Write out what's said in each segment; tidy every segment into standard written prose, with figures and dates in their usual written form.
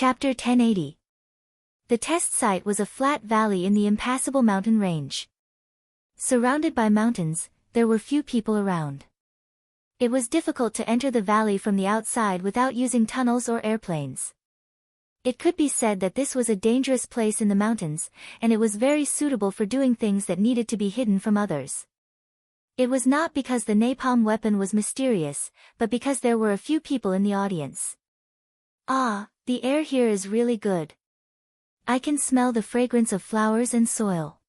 Chapter 1080. The test site was a flat valley in the impassable mountain range. Surrounded by mountains, there were few people around. It was difficult to enter the valley from the outside without using tunnels or airplanes. It could be said that this was a dangerous place in the mountains, and it was very suitable for doing things that needed to be hidden from others. It was not because the napalm weapon was mysterious, but because there were a few people in the audience. Ah, the air here is really good. I can smell the fragrance of flowers and soil.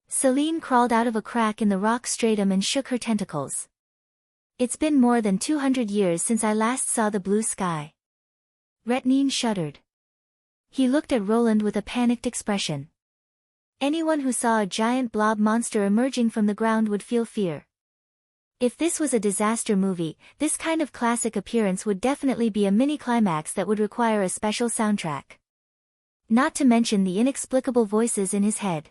Celine crawled out of a crack in the rock stratum and shook her tentacles. It's been more than 200 years since I last saw the blue sky. Retnine shuddered. He looked at Roland with a panicked expression. Anyone who saw a giant blob monster emerging from the ground would feel fear. If this was a disaster movie, this kind of classic appearance would definitely be a mini-climax that would require a special soundtrack. Not to mention the inexplicable voices in his head.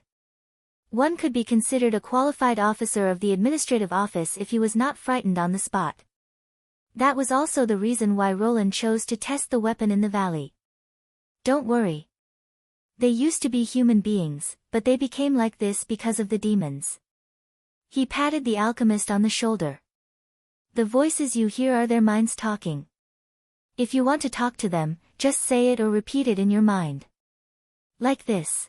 One could be considered a qualified officer of the administrative office if he was not frightened on the spot. That was also the reason why Roland chose to test the weapon in the valley. Don't worry. They used to be human beings, but they became like this because of the demons. He patted the alchemist on the shoulder. The voices you hear are their minds talking. If you want to talk to them, just say it or repeat it in your mind. Like this.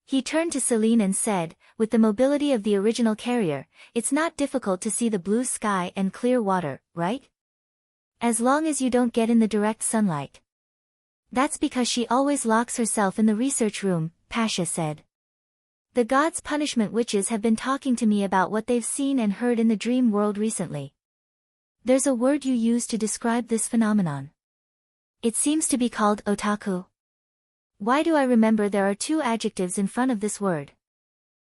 He turned to Celine and said, with the mobility of the original carrier, it's not difficult to see the blue sky and clear water, right? As long as you don't get in the direct sunlight. That's because she always locks herself in the research room, Pasha said. The gods' punishment witches have been talking to me about what they've seen and heard in the dream world recently. There's a word you use to describe this phenomenon. It seems to be called otaku. Why do I remember there are two adjectives in front of this word?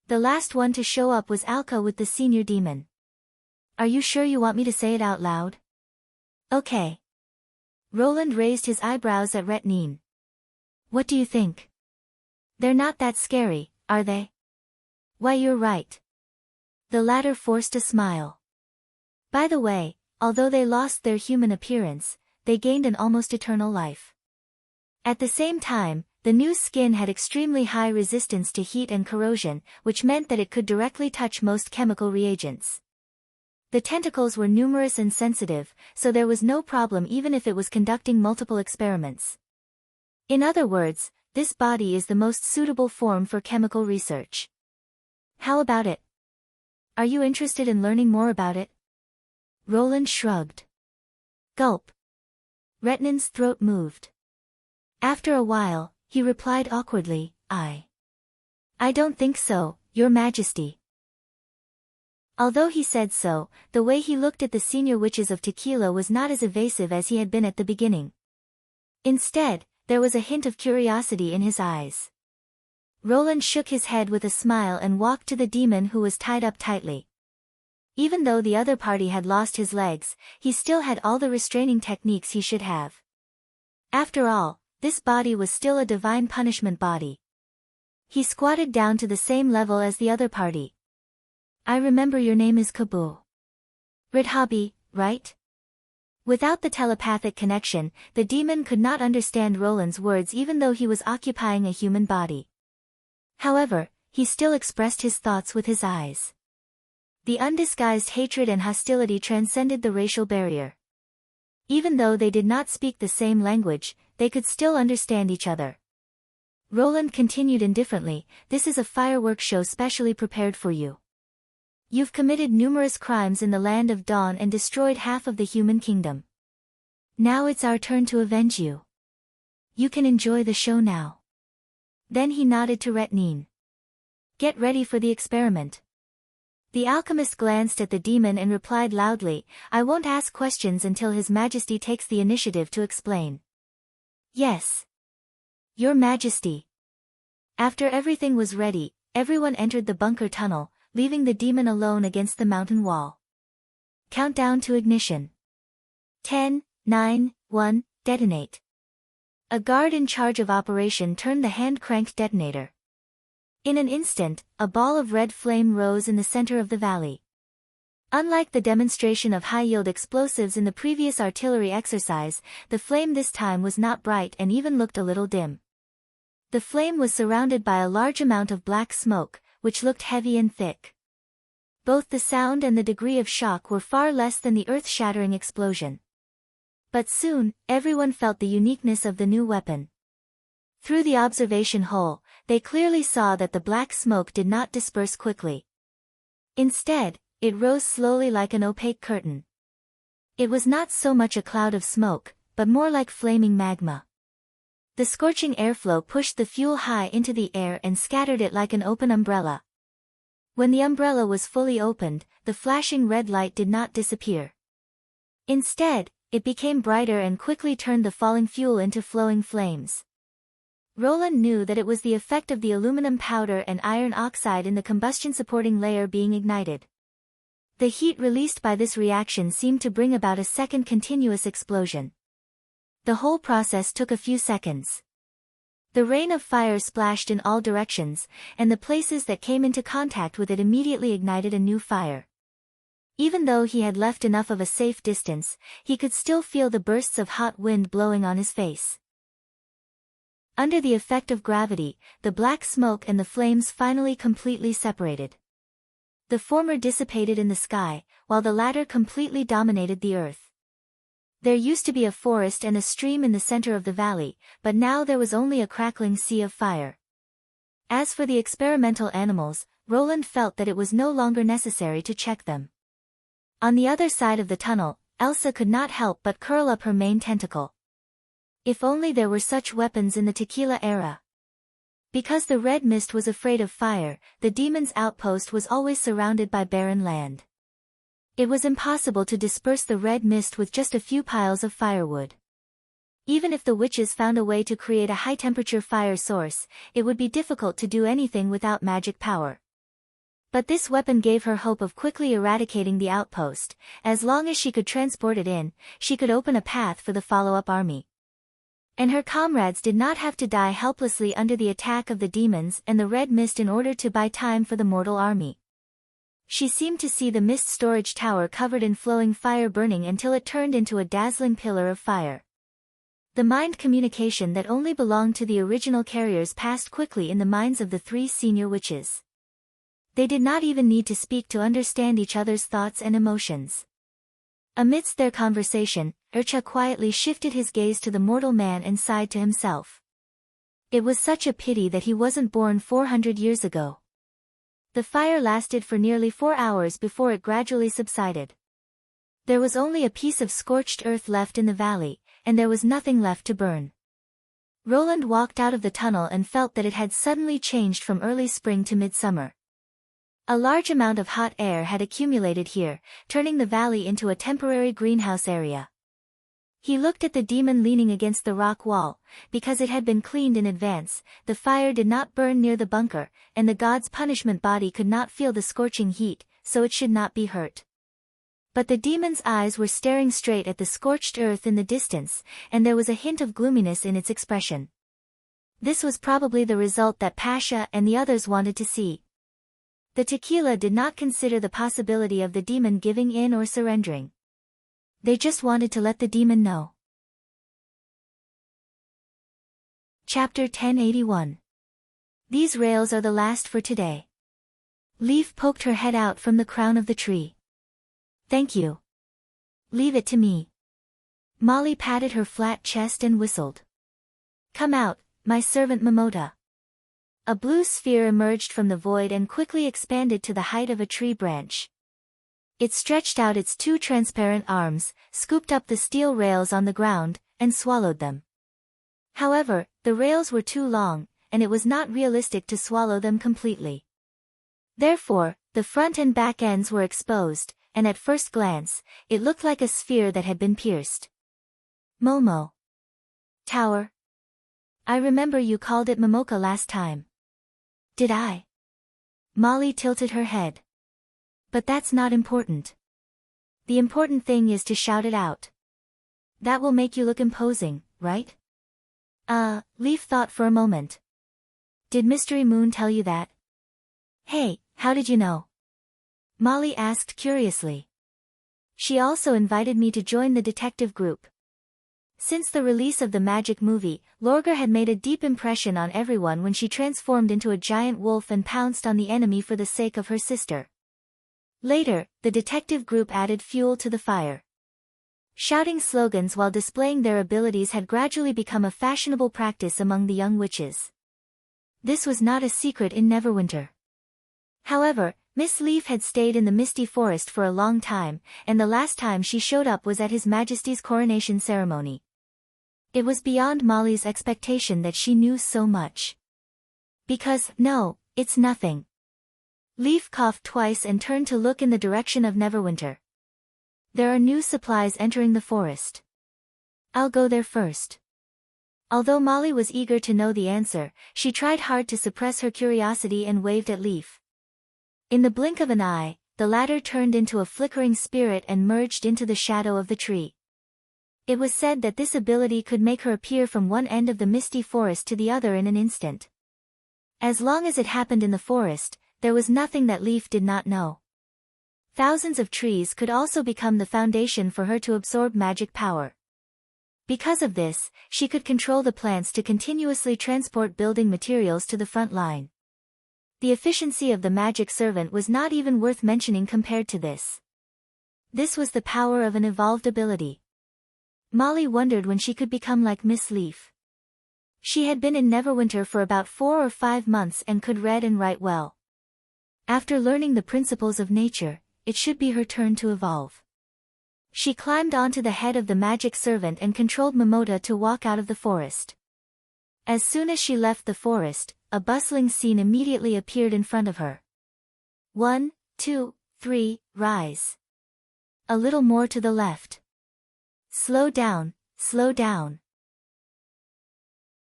The last one to show up was Alka with the senior demon. Are you sure you want me to say it out loud? Okay. Roland raised his eyebrows at Retnine. What do you think? They're not that scary, are they? Why, you're right. The latter forced a smile. By the way, although they lost their human appearance, they gained an almost eternal life. At the same time, the new skin had extremely high resistance to heat and corrosion, which meant that it could directly touch most chemical reagents. The tentacles were numerous and sensitive, so there was no problem even if it was conducting multiple experiments. In other words, this body is the most suitable form for chemical research. How about it? Are you interested in learning more about it? Roland shrugged. Gulp. Retnine's throat moved. After a while, he replied awkwardly, I don't think so, Your Majesty. Although he said so, the way he looked at the senior witches of Tequila was not as evasive as he had been at the beginning. Instead, there was a hint of curiosity in his eyes. Roland shook his head with a smile and walked to the demon who was tied up tightly. Even though the other party had lost his legs, he still had all the restraining techniques he should have. After all, this body was still a divine punishment body. He squatted down to the same level as the other party. I remember your name is Kabu. Ridhabi, right? Without the telepathic connection, the demon could not understand Roland's words even though he was occupying a human body. However, he still expressed his thoughts with his eyes. The undisguised hatred and hostility transcended the racial barrier. Even though they did not speak the same language, they could still understand each other. Roland continued indifferently, this is a fireworks show specially prepared for you. You've committed numerous crimes in the land of Dawn and destroyed half of the human kingdom. Now it's our turn to avenge you. You can enjoy the show now. Then he nodded to Retnine. Get ready for the experiment. The alchemist glanced at the demon and replied loudly, I won't ask questions until His Majesty takes the initiative to explain. Yes. Your Majesty. After everything was ready, everyone entered the bunker tunnel, leaving the demon alone against the mountain wall. Countdown to ignition. 10, 9, 1, detonate. A guard in charge of operation turned the hand-cranked detonator. In an instant, a ball of red flame rose in the center of the valley. Unlike the demonstration of high-yield explosives in the previous artillery exercise, the flame this time was not bright and even looked a little dim. The flame was surrounded by a large amount of black smoke, which looked heavy and thick. Both the sound and the degree of shock were far less than the earth-shattering explosion. But soon, everyone felt the uniqueness of the new weapon. Through the observation hole, they clearly saw that the black smoke did not disperse quickly. Instead, it rose slowly like an opaque curtain. It was not so much a cloud of smoke, but more like flaming magma. The scorching airflow pushed the fuel high into the air and scattered it like an open umbrella. When the umbrella was fully opened, the flashing red light did not disappear. Instead, it became brighter and quickly turned the falling fuel into flowing flames. Roland knew that it was the effect of the aluminum powder and iron oxide in the combustion-supporting layer being ignited. The heat released by this reaction seemed to bring about a second continuous explosion. The whole process took a few seconds. The rain of fire splashed in all directions, and the places that came into contact with it immediately ignited a new fire. Even though he had left enough of a safe distance, he could still feel the bursts of hot wind blowing on his face. Under the effect of gravity, the black smoke and the flames finally completely separated. The former dissipated in the sky, while the latter completely dominated the earth. There used to be a forest and a stream in the center of the valley, but now there was only a crackling sea of fire. As for the experimental animals, Roland felt that it was no longer necessary to check them. On the other side of the tunnel, Elsa could not help but curl up her main tentacle. If only there were such weapons in the Tequila era. Because the red mist was afraid of fire, the demon's outpost was always surrounded by barren land. It was impossible to disperse the red mist with just a few piles of firewood. Even if the witches found a way to create a high-temperature fire source, it would be difficult to do anything without magic power. But this weapon gave her hope of quickly eradicating the outpost. As long as she could transport it in, she could open a path for the follow-up army. And her comrades did not have to die helplessly under the attack of the demons and the red mist in order to buy time for the mortal army. She seemed to see the mist storage tower covered in flowing fire burning until it turned into a dazzling pillar of fire. The mind communication that only belonged to the original carriers passed quickly in the minds of the three senior witches. They did not even need to speak to understand each other's thoughts and emotions. Amidst their conversation, Urcha quietly shifted his gaze to the mortal man and sighed to himself. It was such a pity that he wasn't born 400 years ago. The fire lasted for nearly 4 hours before it gradually subsided. There was only a piece of scorched earth left in the valley, and there was nothing left to burn. Roland walked out of the tunnel and felt that it had suddenly changed from early spring to midsummer. A large amount of hot air had accumulated here, turning the valley into a temporary greenhouse area. He looked at the demon leaning against the rock wall. Because it had been cleaned in advance, the fire did not burn near the bunker, and the god's punishment body could not feel the scorching heat, so it should not be hurt. But the demon's eyes were staring straight at the scorched earth in the distance, and there was a hint of gloominess in its expression. This was probably the result that Pasha and the others wanted to see. The tequila did not consider the possibility of the demon giving in or surrendering. They just wanted to let the demon know. Chapter 1081. These rails are the last for today. Leaf poked her head out from the crown of the tree. Thank you. Leave it to me. Molly patted her flat chest and whistled. Come out, my servant Momota. A blue sphere emerged from the void and quickly expanded to the height of a tree branch. It stretched out its two transparent arms, scooped up the steel rails on the ground, and swallowed them. However, the rails were too long, and it was not realistic to swallow them completely. Therefore, the front and back ends were exposed, and at first glance, it looked like a sphere that had been pierced. Momo. Tower. I remember you called it Momoka last time. Did I? Molly tilted her head. But that's not important. The important thing is to shout it out. That will make you look imposing, right? Leaf thought for a moment. Did Mystery Moon tell you that? Hey, how did you know? Molly asked curiously. She also invited me to join the detective group. Since the release of the magic movie, Lorgar had made a deep impression on everyone when she transformed into a giant wolf and pounced on the enemy for the sake of her sister. Later, the detective group added fuel to the fire. Shouting slogans while displaying their abilities had gradually become a fashionable practice among the young witches. This was not a secret in Neverwinter. However, Miss Leaf had stayed in the Misty Forest for a long time, and the last time she showed up was at His Majesty's coronation ceremony. It was beyond Molly's expectation that she knew so much. Because, no, it's nothing. Leaf coughed twice and turned to look in the direction of Neverwinter. There are new supplies entering the forest. I'll go there first. Although Molly was eager to know the answer, she tried hard to suppress her curiosity and waved at Leaf. In the blink of an eye, the latter turned into a flickering spirit and merged into the shadow of the tree. It was said that this ability could make her appear from one end of the misty forest to the other in an instant. As long as it happened in the forest, there was nothing that Leaf did not know. Thousands of trees could also become the foundation for her to absorb magic power. Because of this, she could control the plants to continuously transport building materials to the front line. The efficiency of the magic servant was not even worth mentioning compared to this. This was the power of an evolved ability. Molly wondered when she could become like Miss Leaf. She had been in Neverwinter for about 4 or 5 months and could read and write well. After learning the principles of nature, it should be her turn to evolve. She climbed onto the head of the magic servant and controlled Momota to walk out of the forest. As soon as she left the forest, a bustling scene immediately appeared in front of her. 1, 2, 3, rise. A little more to the left. Slow down, slow down.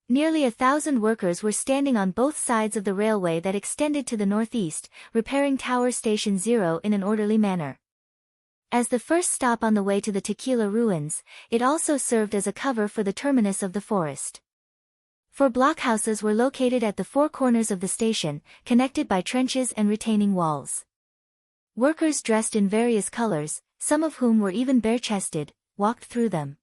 Nearly 1,000 workers were standing on both sides of the railway that extended to the northeast, repairing Tower Station 0 in an orderly manner. As the first stop on the way to the Tequila Ruins, it also served as a cover for the terminus of the forest. 4 blockhouses were located at the 4 corners of the station, connected by trenches and retaining walls. Workers dressed in various colors, some of whom were even bare-chested, walked through them.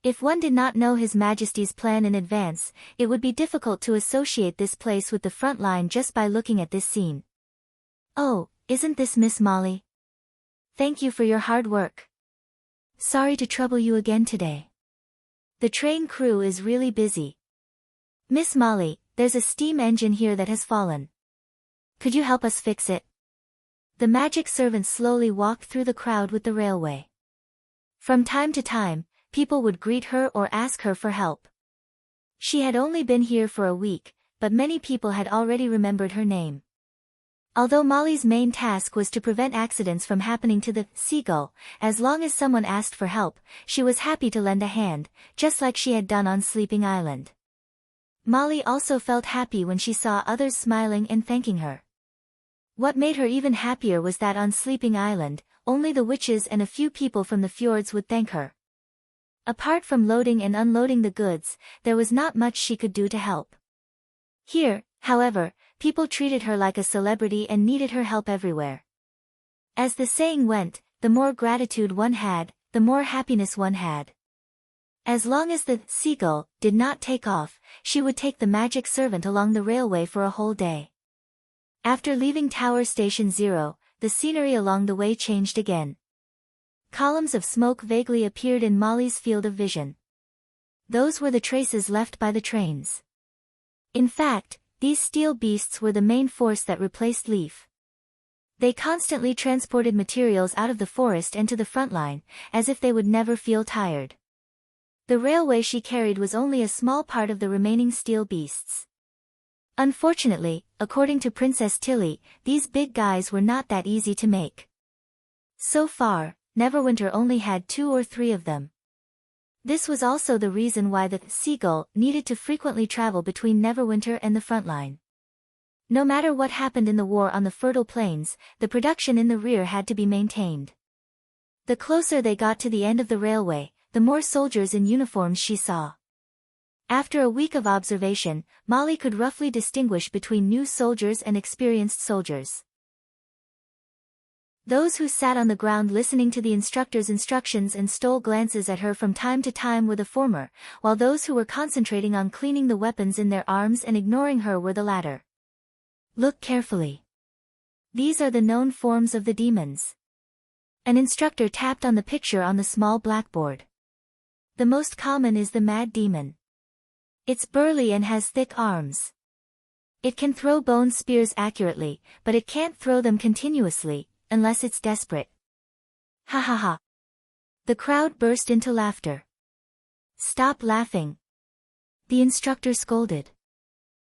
If one did not know His Majesty's plan in advance, it would be difficult to associate this place with the front line just by looking at this scene. Oh, isn't this Miss Molly? Thank you for your hard work. Sorry to trouble you again today. The train crew is really busy. Miss Molly, there's a steam engine here that has fallen. Could you help us fix it? The magic servant slowly walked through the crowd with the railway. From time to time, people would greet her or ask her for help. She had only been here for a week, but many people had already remembered her name. Although Molly's main task was to prevent accidents from happening to the Seagull, as long as someone asked for help, she was happy to lend a hand, just like she had done on Sleeping Island. Molly also felt happy when she saw others smiling and thanking her. What made her even happier was that on Sleeping Island, only the witches and a few people from the fjords would thank her. Apart from loading and unloading the goods, there was not much she could do to help. Here, however, people treated her like a celebrity and needed her help everywhere. As the saying went, the more gratitude one had, the more happiness one had. As long as the Seagull did not take off, she would take the magic servant along the railway for a whole day. After leaving Tower Station 0, the scenery along the way changed again. Columns of smoke vaguely appeared in Molly's field of vision. Those were the traces left by the trains. In fact, these steel beasts were the main force that replaced Leaf. They constantly transported materials out of the forest and to the front line, as if they would never feel tired. The railway she carried was only a small part of the remaining steel beasts. Unfortunately, according to Princess Tilly, these big guys were not that easy to make. So far, Neverwinter only had 2 or 3 of them. This was also the reason why the Seagull needed to frequently travel between Neverwinter and the front line. No matter what happened in the war on the fertile plains, the production in the rear had to be maintained. The closer they got to the end of the railway, the more soldiers in uniforms she saw. After a week of observation, Molly could roughly distinguish between new soldiers and experienced soldiers. Those who sat on the ground listening to the instructor's instructions and stole glances at her from time to time were the former, while those who were concentrating on cleaning the weapons in their arms and ignoring her were the latter. Look carefully. These are the known forms of the demons. An instructor tapped on the picture on the small blackboard. The most common is the mad demon. It's burly and has thick arms. It can throw bone spears accurately, but it can't throw them continuously, unless it's desperate. Ha ha ha. The crowd burst into laughter. Stop laughing. The instructor scolded.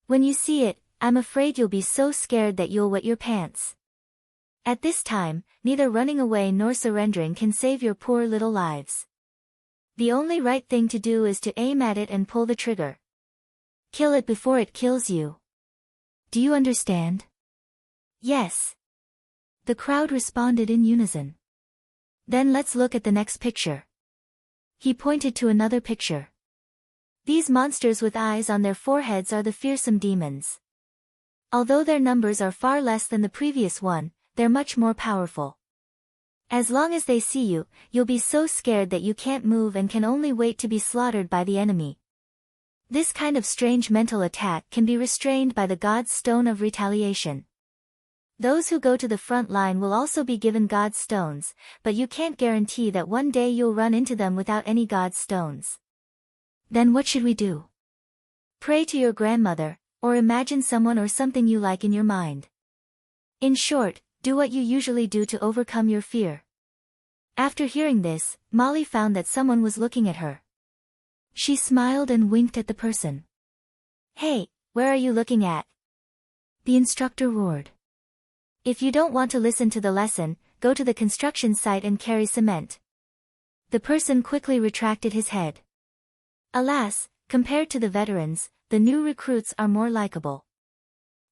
When you see it, I'm afraid you'll be so scared that you'll wet your pants. At this time, neither running away nor surrendering can save your poor little lives. The only right thing to do is to aim at it and pull the trigger. Kill it before it kills you. Do you understand? Yes. The crowd responded in unison. Then let's look at the next picture. He pointed to another picture. These monsters with eyes on their foreheads are the fearsome demons. Although their numbers are far less than the previous one, they're much more powerful. As long as they see you, you'll be so scared that you can't move and can only wait to be slaughtered by the enemy. This kind of strange mental attack can be restrained by the God's Stone of Retaliation. Those who go to the front line will also be given God's stones, but you can't guarantee that one day you'll run into them without any God's stones. Then what should we do? Pray to your grandmother, or imagine someone or something you like in your mind. In short, do what you usually do to overcome your fear. After hearing this, Molly found that someone was looking at her. She smiled and winked at the person. Hey, where are you looking at? The instructor roared. If you don't want to listen to the lesson, go to the construction site and carry cement. The person quickly retracted his head. Alas, compared to the veterans, the new recruits are more likable.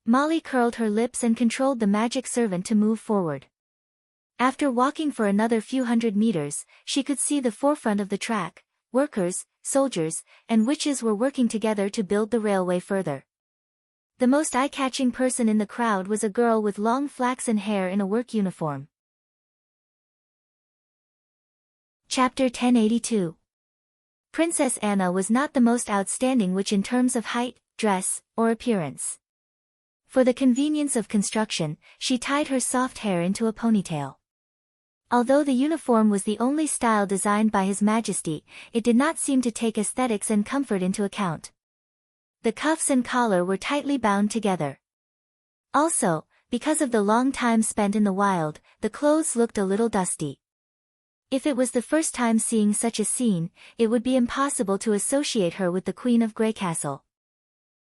Molly curled her lips and controlled the magic servant to move forward. After walking for another few hundred meters, she could see the forefront of the track. Workers, soldiers, and witches were working together to build the railway further. The most eye-catching person in the crowd was a girl with long flaxen hair in a work uniform. Chapter 1082. Princess Anna was not the most outstanding witch in terms of height, dress, or appearance. For the convenience of construction, she tied her soft hair into a ponytail. Although the uniform was the only style designed by His Majesty, it did not seem to take aesthetics and comfort into account. The cuffs and collar were tightly bound together. Also, because of the long time spent in the wild, the clothes looked a little dusty. If it was the first time seeing such a scene, it would be impossible to associate her with the Queen of Greycastle.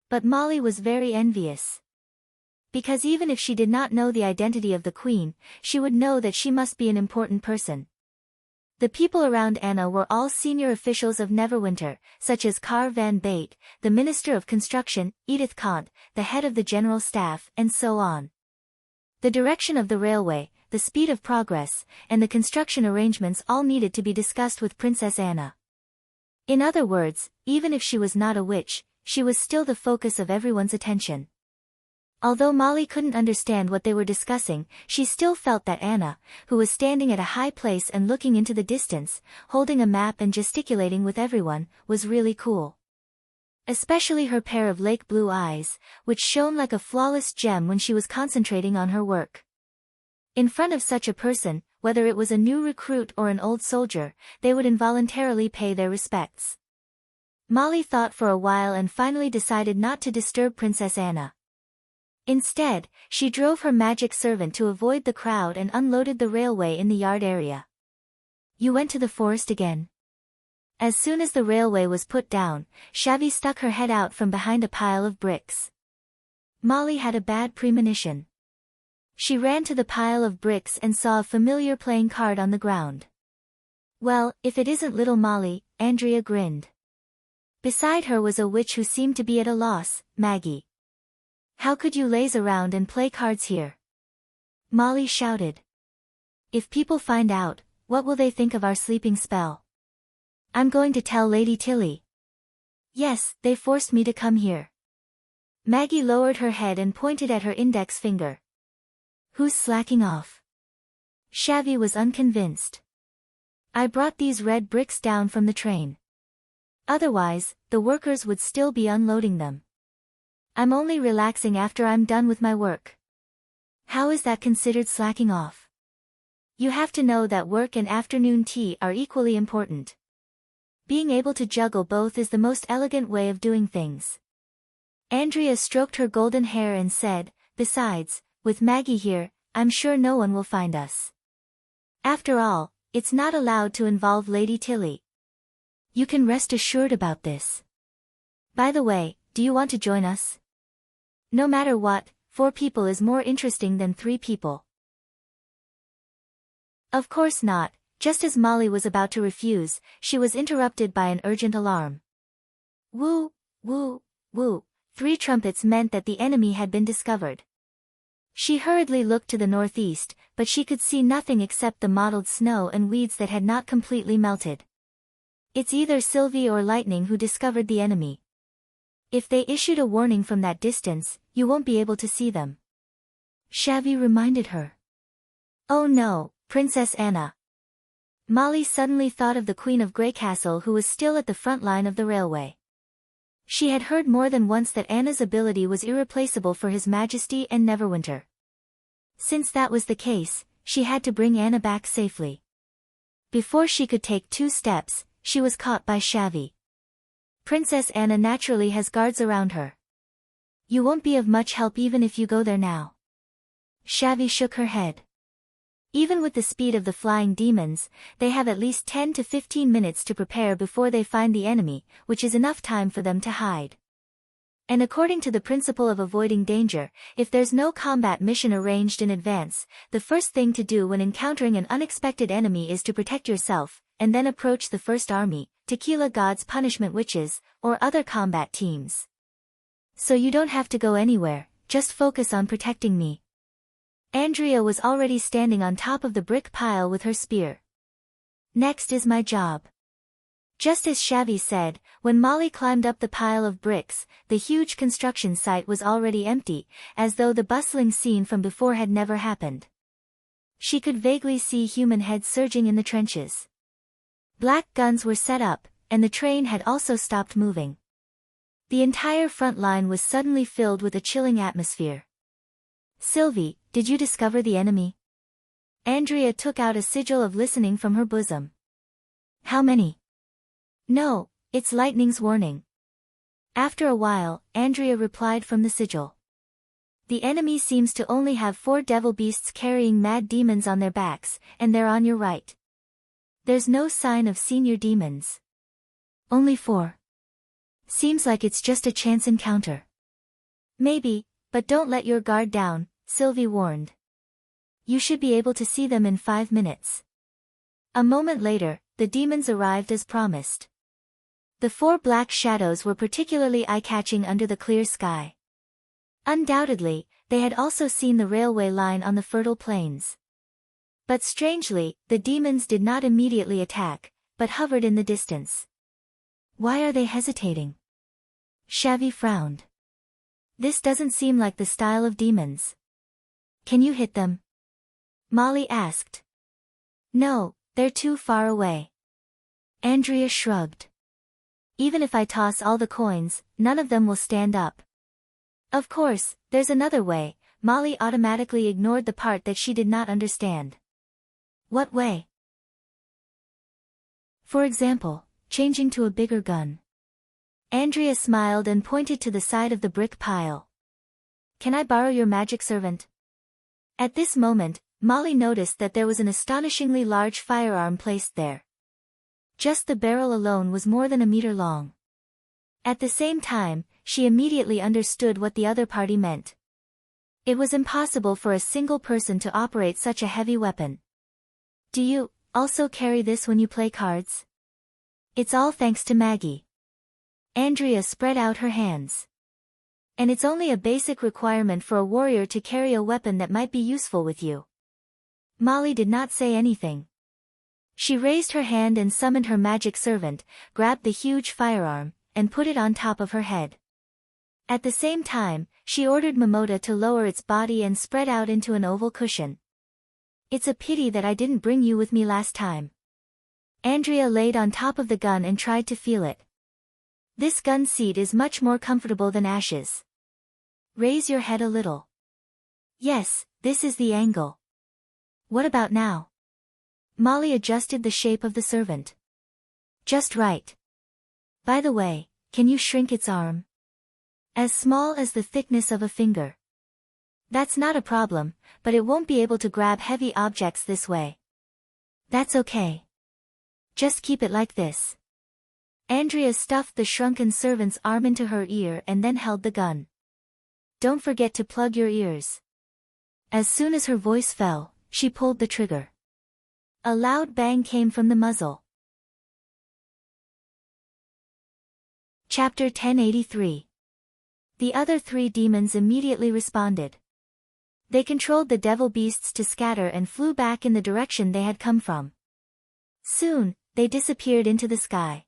But Molly was very envious. Because even if she did not know the identity of the Queen, she would know that she must be an important person. The people around Anna were all senior officials of Neverwinter, such as Carr van Bate, the Minister of Construction, Edith Kant, the head of the General Staff, and so on. The direction of the railway, the speed of progress, and the construction arrangements all needed to be discussed with Princess Anna. In other words, even if she was not a witch, she was still the focus of everyone's attention. Although Molly couldn't understand what they were discussing, she still felt that Anna, who was standing at a high place and looking into the distance, holding a map and gesticulating with everyone, was really cool. Especially her pair of lake blue eyes, which shone like a flawless gem when she was concentrating on her work. In front of such a person, whether it was a new recruit or an old soldier, they would involuntarily pay their respects. Molly thought for a while and finally decided not to disturb Princess Anna. Instead, she drove her magic servant to avoid the crowd and unloaded the railway in the yard area. You went to the forest again? As soon as the railway was put down, Shavy stuck her head out from behind a pile of bricks. Molly had a bad premonition. She ran to the pile of bricks and saw a familiar playing card on the ground. Well, if it isn't little Molly, Andrea grinned. Beside her was a witch who seemed to be at a loss, Maggie. How could you laze around and play cards here? Molly shouted. If people find out, what will they think of our sleeping spell? I'm going to tell Lady Tilly. Yes, they forced me to come here. Maggie lowered her head and pointed at her index finger. Who's slacking off? Shavi was unconvinced. I brought these red bricks down from the train. Otherwise, the workers would still be unloading them. I'm only relaxing after I'm done with my work. How is that considered slacking off? You have to know that work and afternoon tea are equally important. Being able to juggle both is the most elegant way of doing things. Andrea stroked her golden hair and said, besides, with Maggie here, I'm sure no one will find us. After all, it's not allowed to involve Lady Tilly. You can rest assured about this. By the way, do you want to join us? No matter what, 4 people is more interesting than 3 people. Of course not. Just as Molly was about to refuse, she was interrupted by an urgent alarm. Woo, woo, woo. 3 trumpets meant that the enemy had been discovered. She hurriedly looked to the northeast, but she could see nothing except the mottled snow and weeds that had not completely melted. It's either Sylvie or Lightning who discovered the enemy. If they issued a warning from that distance, you won't be able to see them. Shavi reminded her. Oh no, Princess Anna. Molly suddenly thought of the Queen of Greycastle, who was still at the front line of the railway. She had heard more than once that Anna's ability was irreplaceable for His Majesty and Neverwinter. Since that was the case, she had to bring Anna back safely. Before she could take 2 steps, she was caught by Shavi. Princess Anna naturally has guards around her. You won't be of much help even if you go there now. Shavi shook her head. Even with the speed of the flying demons, they have at least 10 to 15 minutes to prepare before they find the enemy, which is enough time for them to hide. And according to the principle of avoiding danger, if there's no combat mission arranged in advance, the first thing to do when encountering an unexpected enemy is to protect yourself, and then approach the first army, Tequila God's Punishment Witches, or other combat teams. So you don't have to go anywhere, just focus on protecting me. Andrea was already standing on top of the brick pile with her spear. Next is my job. Just as Shavi said, when Molly climbed up the pile of bricks, the huge construction site was already empty, as though the bustling scene from before had never happened. She could vaguely see human heads surging in the trenches. Black guns were set up, and the train had also stopped moving. The entire front line was suddenly filled with a chilling atmosphere. Sylvie, did you discover the enemy? Andrea took out a sigil of listening from her bosom. How many? No, it's Lightning's warning. After a while, Andrea replied from the sigil. The enemy seems to only have 4 devil beasts carrying mad demons on their backs, and they're on your right. There's no sign of senior demons. Only 4. Seems like it's just a chance encounter. Maybe, but don't let your guard down, Sylvie warned. You should be able to see them in 5 minutes. A moment later, the demons arrived as promised. The 4 black shadows were particularly eye-catching under the clear sky. Undoubtedly, they had also seen the railway line on the fertile plains. But strangely, the demons did not immediately attack, but hovered in the distance. Why are they hesitating? Shavi frowned. This doesn't seem like the style of demons. Can you hit them? Molly asked. No, they're too far away. Andrea shrugged. Even if I toss all the coins, none of them will stand up. Of course, there's another way. Molly automatically ignored the part that she did not understand. What way? For example, changing to a bigger gun. Andrea smiled and pointed to the side of the brick pile. Can I borrow your magic servant? At this moment, Molly noticed that there was an astonishingly large firearm placed there. Just the barrel alone was more than a meter long. At the same time, she immediately understood what the other party meant. It was impossible for a single person to operate such a heavy weapon. Do you also carry this when you play cards? It's all thanks to Maggie. Andrea spread out her hands. And it's only a basic requirement for a warrior to carry a weapon that might be useful with you. Molly did not say anything. She raised her hand and summoned her magic servant, grabbed the huge firearm, and put it on top of her head. At the same time, she ordered Momota to lower its body and spread out into an oval cushion. It's a pity that I didn't bring you with me last time. Andrea laid on top of the gun and tried to feel it. This gun seat is much more comfortable than Ash's. Raise your head a little. Yes, this is the angle. What about now? Molly adjusted the shape of the servant. Just right. By the way, can you shrink its arm? As small as the thickness of a finger. That's not a problem, but it won't be able to grab heavy objects this way. That's okay. Just keep it like this. Andrea stuffed the shrunken servant's arm into her ear and then held the gun. Don't forget to plug your ears. As soon as her voice fell, she pulled the trigger. A loud bang came from the muzzle. Chapter 1083. The other three demons immediately responded. They controlled the devil beasts to scatter and flew back in the direction they had come from. Soon, they disappeared into the sky.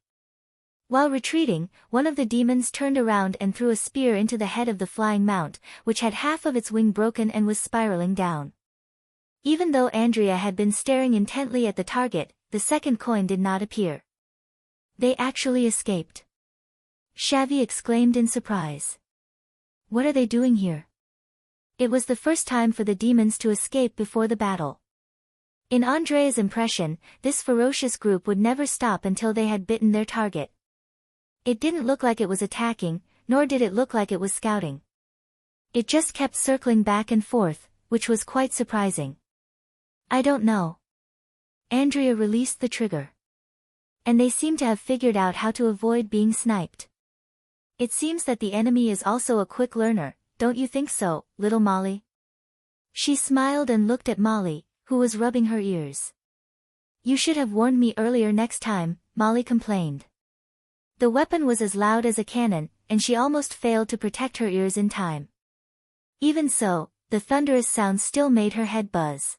While retreating, one of the demons turned around and threw a spear into the head of the flying mount, which had half of its wing broken and was spiraling down. Even though Andrea had been staring intently at the target, the second coin did not appear. They actually escaped. Shavi exclaimed in surprise. What are they doing here? It was the first time for the demons to escape before the battle. In Andrea's impression, this ferocious group would never stop until they had bitten their target. It didn't look like it was attacking, nor did it look like it was scouting. It just kept circling back and forth, which was quite surprising. I don't know. Andrea released the trigger. And they seem to have figured out how to avoid being sniped. It seems that the enemy is also a quick learner, don't you think so, little Molly? She smiled and looked at Molly, who was rubbing her ears. You should have warned me earlier next time, Molly complained. The weapon was as loud as a cannon, and she almost failed to protect her ears in time. Even so, the thunderous sound still made her head buzz.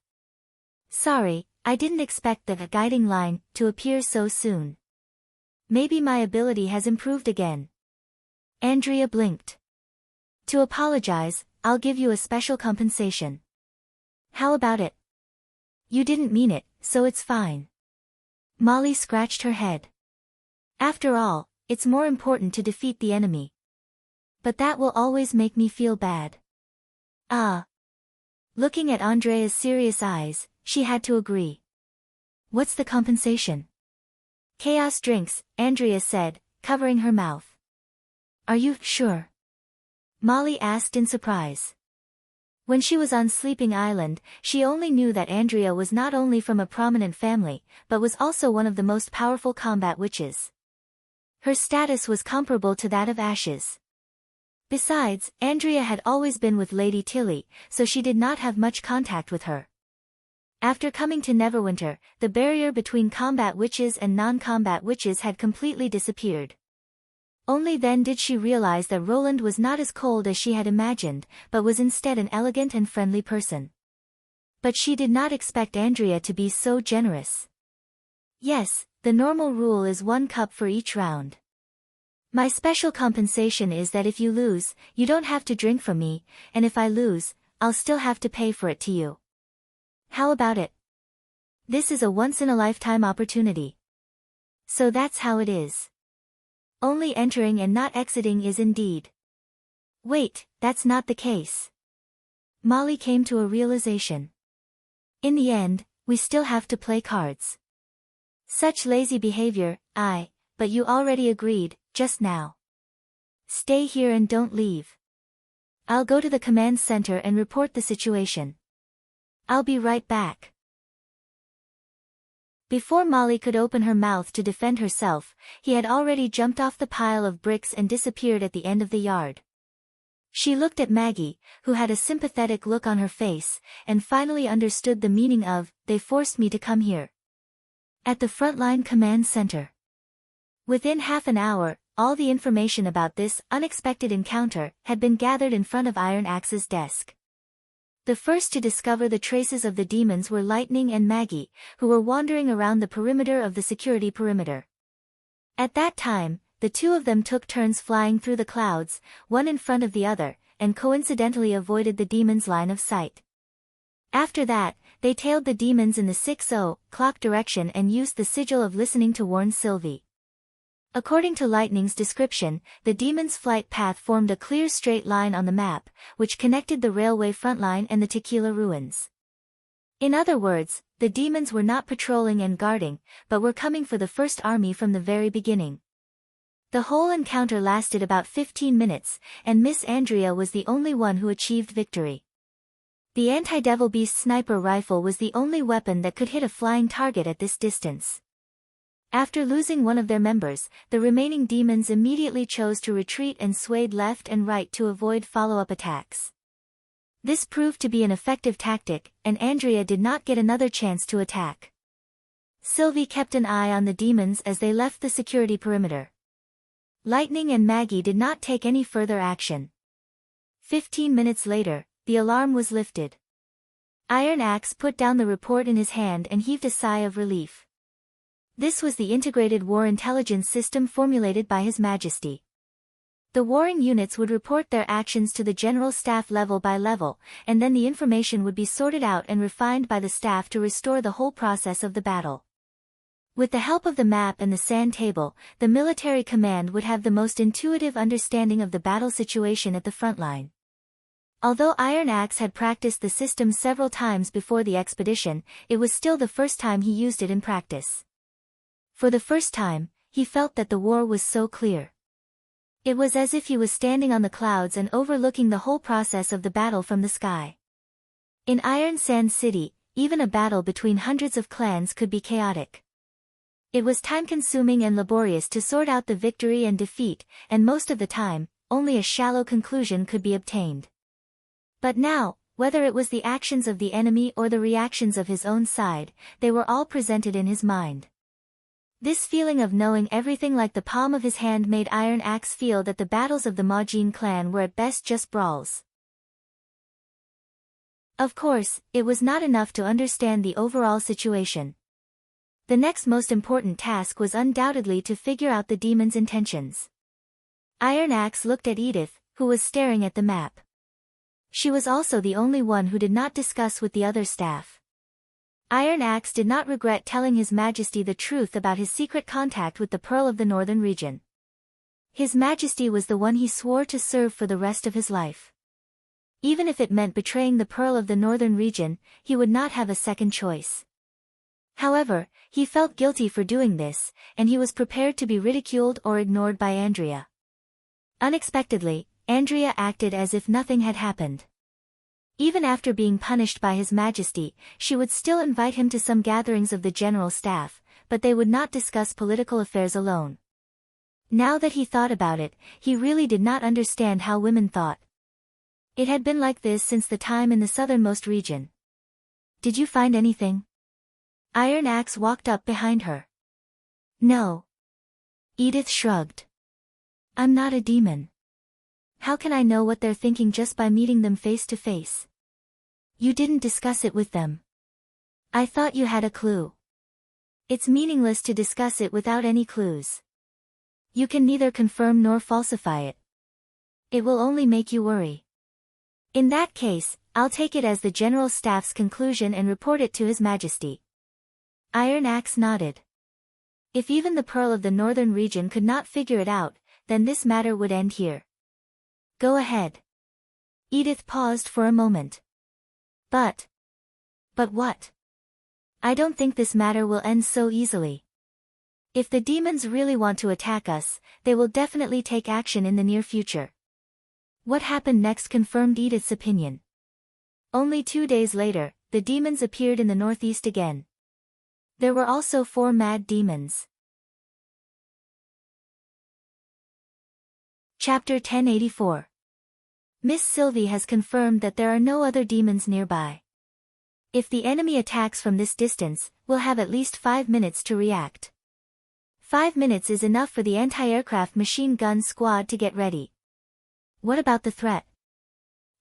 Sorry, I didn't expect the guiding line to appear so soon. Maybe my ability has improved again. Andrea blinked. To apologize, I'll give you a special compensation. How about it? You didn't mean it, so it's fine. Molly scratched her head. After all, it's more important to defeat the enemy. But that will always make me feel bad. Ah. Looking at Andrea's serious eyes, she had to agree. What's the compensation? Chaos drinks, Andrea said, covering her mouth. Are you sure? Molly asked in surprise. When she was on Sleeping Island, she only knew that Andrea was not only from a prominent family, but was also one of the most powerful combat witches. Her status was comparable to that of Ash's. Besides, Andrea had always been with Lady Tilly, so she did not have much contact with her. After coming to Neverwinter, the barrier between combat witches and non-combat witches had completely disappeared. Only then did she realize that Roland was not as cold as she had imagined, but was instead an elegant and friendly person. But she did not expect Andrea to be so generous. Yes, the normal rule is 1 cup for each round. My special compensation is that if you lose, you don't have to drink from me, and if I lose, I'll still have to pay for it to you. How about it? This is a once-in-a-lifetime opportunity. So that's how it is. Only entering and not exiting is indeed. Wait, that's not the case. Molly came to a realization. In the end, we still have to play cards. Such lazy behavior, but you already agreed, just now. Stay here and don't leave. I'll go to the command center and report the situation. I'll be right back. Before Molly could open her mouth to defend herself, he had already jumped off the pile of bricks and disappeared at the end of the yard. She looked at Maggie, who had a sympathetic look on her face, and finally understood the meaning of, "They forced me to come here." At the frontline command center. Within half an hour, all the information about this unexpected encounter had been gathered in front of Iron Axe's desk. The first to discover the traces of the demons were Lightning and Maggie, who were wandering around the perimeter of the security perimeter. At that time, the two of them took turns flying through the clouds, one in front of the other, and coincidentally avoided the demons' line of sight. After that, They tailed the demons in the 6:00 direction and used the sigil of listening to warn Sylvie. According to Lightning's description, the demon's flight path formed a clear straight line on the map, which connected the railway front line and the Tequila ruins. In other words, the demons were not patrolling and guarding, but were coming for the first army from the very beginning. The whole encounter lasted about 15 minutes, and Miss Andrea was the only one who achieved victory. The anti-Devil Beast sniper rifle was the only weapon that could hit a flying target at this distance. After losing one of their members, the remaining demons immediately chose to retreat and swayed left and right to avoid follow-up attacks. This proved to be an effective tactic, and Andrea did not get another chance to attack. Sylvie kept an eye on the demons as they left the security perimeter. Lightning and Maggie did not take any further action. 15 minutes later, the alarm was lifted. Iron Axe put down the report in his hand and heaved a sigh of relief. This was the integrated war intelligence system formulated by His Majesty. The warring units would report their actions to the general staff level by level, and then the information would be sorted out and refined by the staff to restore the whole process of the battle. With the help of the map and the sand table, the military command would have the most intuitive understanding of the battle situation at the front line. Although Iron Axe had practiced the system several times before the expedition, it was still the first time he used it in practice. For the first time, he felt that the war was so clear. It was as if he was standing on the clouds and overlooking the whole process of the battle from the sky. In Iron Sand City, even a battle between hundreds of clans could be chaotic. It was time-consuming and laborious to sort out the victory and defeat, and most of the time, only a shallow conclusion could be obtained. But now, whether it was the actions of the enemy or the reactions of his own side, they were all presented in his mind. This feeling of knowing everything like the palm of his hand made Iron Axe feel that the battles of the Majin clan were at best just brawls. Of course, it was not enough to understand the overall situation. The next most important task was undoubtedly to figure out the demon's intentions. Iron Axe looked at Edith, who was staring at the map. She was also the only one who did not discuss with the other staff. Iron Axe did not regret telling His Majesty the truth about his secret contact with the Pearl of the Northern region. His Majesty was the one he swore to serve for the rest of his life. Even if it meant betraying the Pearl of the Northern region, he would not have a second choice. However, he felt guilty for doing this, and he was prepared to be ridiculed or ignored by Andrea. Unexpectedly, Andrea acted as if nothing had happened. Even after being punished by His Majesty, she would still invite him to some gatherings of the general staff, but they would not discuss political affairs alone. Now that he thought about it, he really did not understand how women thought. It had been like this since the time in the southernmost region. "Did you find anything?" Iron Axe walked up behind her. "No." Edith shrugged. "I'm not a demon. How can I know what they're thinking just by meeting them face to face?" "You didn't discuss it with them." "I thought you had a clue." "It's meaningless to discuss it without any clues. You can neither confirm nor falsify it. It will only make you worry." "In that case, I'll take it as the General Staff's conclusion and report it to His Majesty." Iron Axe nodded. If even the Pearl of the Northern region could not figure it out, then this matter would end here. "Go ahead." Edith paused for a moment. But what? I don't think this matter will end so easily. If the demons really want to attack us, they will definitely take action in the near future." What happened next confirmed Edith's opinion. Only 2 days later, the demons appeared in the northeast again. There were also 4 mad demons. Chapter 1084. Miss Sylvie has confirmed that there are no other demons nearby. If the enemy attacks from this distance, we'll have at least 5 minutes to react. 5 minutes is enough for the anti-aircraft machine gun squad to get ready. What about the threat?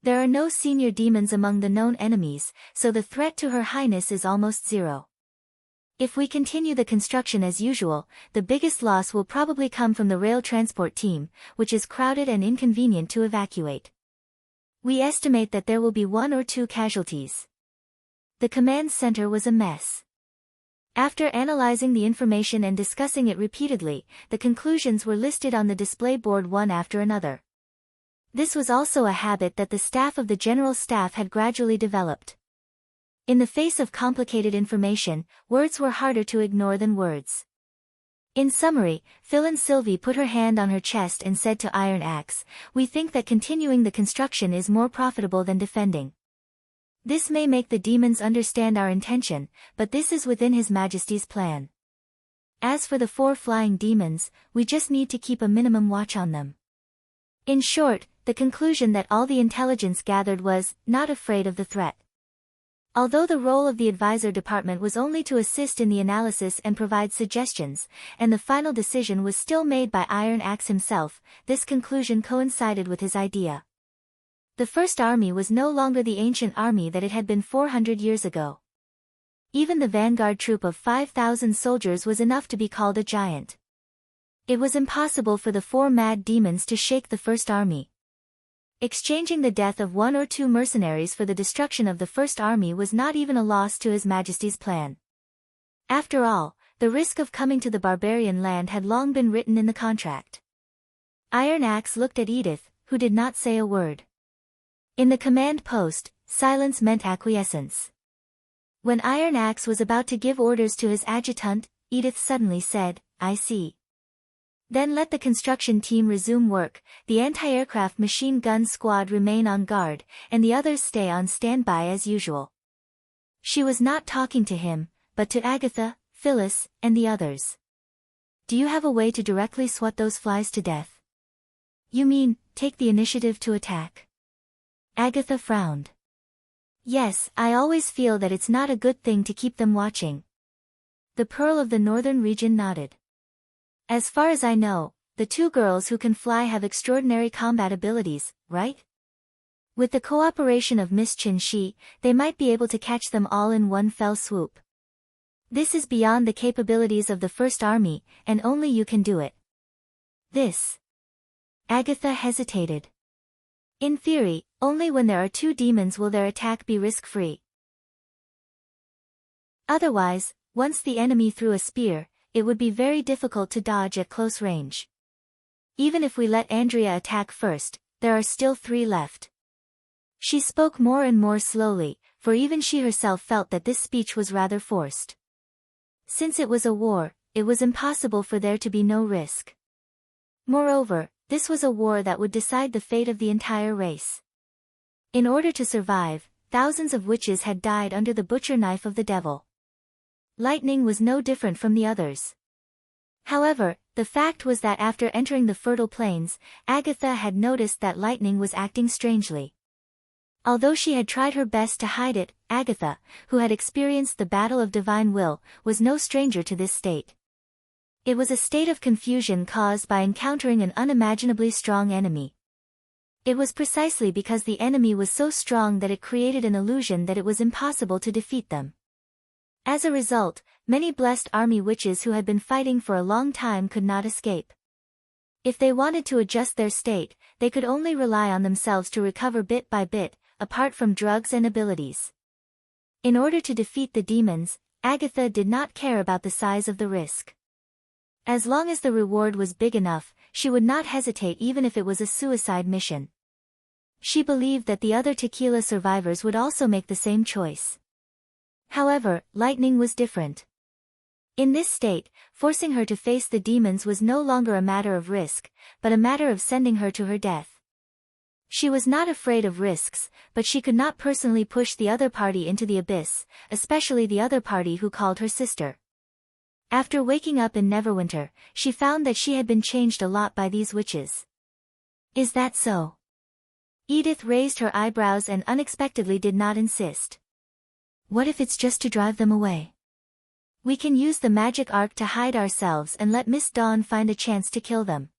There are no senior demons among the known enemies, so the threat to Her Highness is almost zero. If we continue the construction as usual, the biggest loss will probably come from the rail transport team, which is crowded and inconvenient to evacuate. We estimate that there will be 1 or 2 casualties. The command center was a mess. After analyzing the information and discussing it repeatedly, the conclusions were listed on the display board one after another. This was also a habit that the staff of the General Staff had gradually developed. In the face of complicated information, words were harder to ignore than words. In summary, Phil and Sylvie put her hand on her chest and said to Iron Axe, "We think that continuing the construction is more profitable than defending. This may make the demons understand our intention, but this is within His Majesty's plan. As for the 4 flying demons, we just need to keep a minimum watch on them." In short, the conclusion that all the intelligence gathered was, not afraid of the threat. Although the role of the advisor department was only to assist in the analysis and provide suggestions, and the final decision was still made by Iron Axe himself, this conclusion coincided with his idea. The First Army was no longer the ancient army that it had been 400 years ago. Even the vanguard troop of 5,000 soldiers was enough to be called a giant. It was impossible for the 4 mad demons to shake the First Army. Exchanging the death of 1 or 2 mercenaries for the destruction of the First Army was not even a loss to His Majesty's plan. After all, the risk of coming to the barbarian land had long been written in the contract. Iron Axe looked at Edith, who did not say a word. In the command post, silence meant acquiescence. When Iron Axe was about to give orders to his adjutant, Edith suddenly said, "I see." "Then let the construction team resume work, the anti-aircraft machine gun squad remain on guard, and the others stay on standby as usual." She was not talking to him, but to Agatha, Phyllis, and the others. "Do you have a way to directly swat those flies to death?" "You mean, take the initiative to attack?" Agatha frowned. "Yes, I always feel that it's not a good thing to keep them watching." The Pearl of the Northern Region nodded. "As far as I know, the 2 girls who can fly have extraordinary combat abilities, right? With the cooperation of Miss Chin-shi, they might be able to catch them all in one fell swoop. This is beyond the capabilities of the First Army, and only you can do it." "This?" Agatha hesitated. "In theory, only when there are 2 demons will their attack be risk-free. Otherwise, once the enemy threw a spear, it would be very difficult to dodge at close range. Even if we let Andrea attack first, there are still 3 left." She spoke more and more slowly, for even she herself felt that this speech was rather forced. Since it was a war, it was impossible for there to be no risk. Moreover, this was a war that would decide the fate of the entire race. In order to survive, thousands of witches had died under the butcher knife of the devil. Lightning was no different from the others. However, the fact was that after entering the fertile plains, Agatha had noticed that lightning was acting strangely. Although she had tried her best to hide it, Agatha, who had experienced the battle of divine will, was no stranger to this state. It was a state of confusion caused by encountering an unimaginably strong enemy. It was precisely because the enemy was so strong that it created an illusion that it was impossible to defeat them. As a result, many blessed army witches who had been fighting for a long time could not escape. If they wanted to adjust their state, they could only rely on themselves to recover bit by bit, apart from drugs and abilities. In order to defeat the demons, Agatha did not care about the size of the risk. As long as the reward was big enough, she would not hesitate even if it was a suicide mission. She believed that the other tequila survivors would also make the same choice. However, lightning was different. In this state, forcing her to face the demons was no longer a matter of risk, but a matter of sending her to her death. She was not afraid of risks, but she could not personally push the other party into the abyss, especially the other party who called her sister. After waking up in Neverwinter, she found that she had been changed a lot by these witches. "Is that so?" Edith raised her eyebrows and unexpectedly did not insist. "What if it's just to drive them away? We can use the magic arc to hide ourselves and let Miss Dawn find a chance to kill them.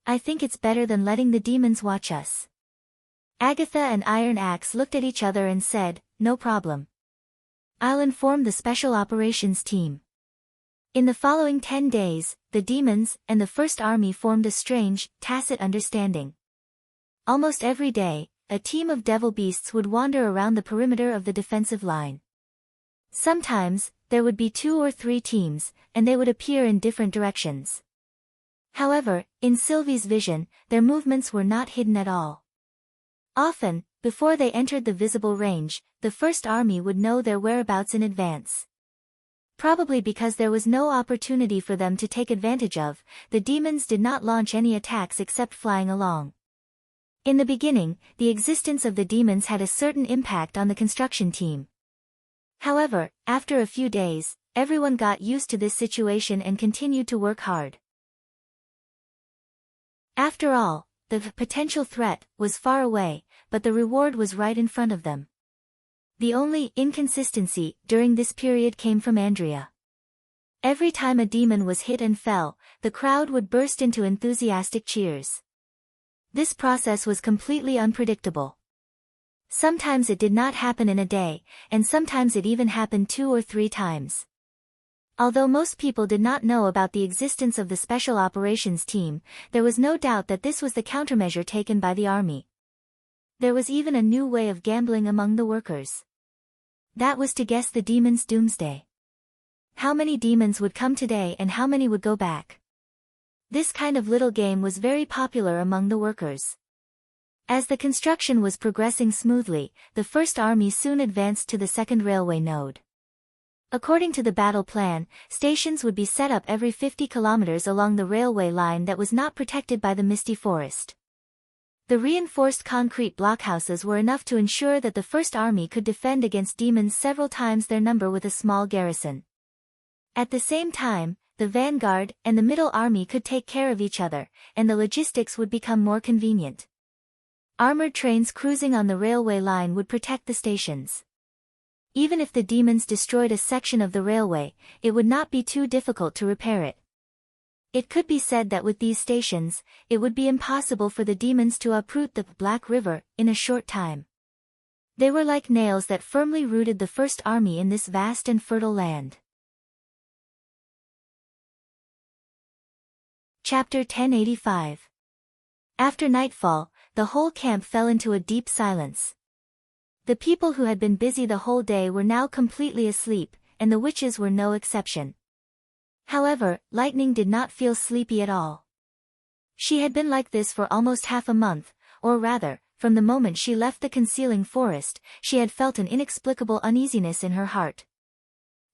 I think it's better than letting the demons watch us." Agatha and Iron Axe looked at each other and said, "No problem. I'll inform the Special Operations team." In the following 10 days, the demons and the First Army formed a strange, tacit understanding. Almost every day, a team of devil beasts would wander around the perimeter of the defensive line. Sometimes, there would be 2 or 3 teams, and they would appear in different directions. However, in Sylvie's vision, their movements were not hidden at all. Often, before they entered the visible range, the first army would know their whereabouts in advance. Probably because there was no opportunity for them to take advantage of, the demons did not launch any attacks except flying along. In the beginning, the existence of the demons had a certain impact on the construction team. However, after a few days, everyone got used to this situation and continued to work hard. After all, the potential threat was far away, but the reward was right in front of them. The only inconsistency during this period came from Andrea. Every time a demon was hit and fell, the crowd would burst into enthusiastic cheers. This process was completely unpredictable. Sometimes it did not happen in a day, and sometimes it even happened 2 or 3 times. Although most people did not know about the existence of the Special Operations Team, there was no doubt that this was the countermeasure taken by the army. There was even a new way of gambling among the workers. That was to guess the demon's doomsday. How many demons would come today and how many would go back? This kind of little game was very popular among the workers. As the construction was progressing smoothly, the first army soon advanced to the second railway node. According to the battle plan, stations would be set up every 50 kilometers along the railway line that was not protected by the misty forest. The reinforced concrete blockhouses were enough to ensure that the First Army could defend against demons several times their number with a small garrison. At the same time, the vanguard and the middle army could take care of each other, and the logistics would become more convenient. Armored trains cruising on the railway line would protect the stations. Even if the demons destroyed a section of the railway, it would not be too difficult to repair it. It could be said that with these stations, it would be impossible for the demons to uproot the Black River in a short time. They were like nails that firmly rooted the First Army in this vast and fertile land. Chapter 1085. After nightfall, the whole camp fell into a deep silence. The people who had been busy the whole day were now completely asleep, and the witches were no exception. However, Lightning did not feel sleepy at all. She had been like this for almost half a month, or rather, from the moment she left the concealing forest, she had felt an inexplicable uneasiness in her heart.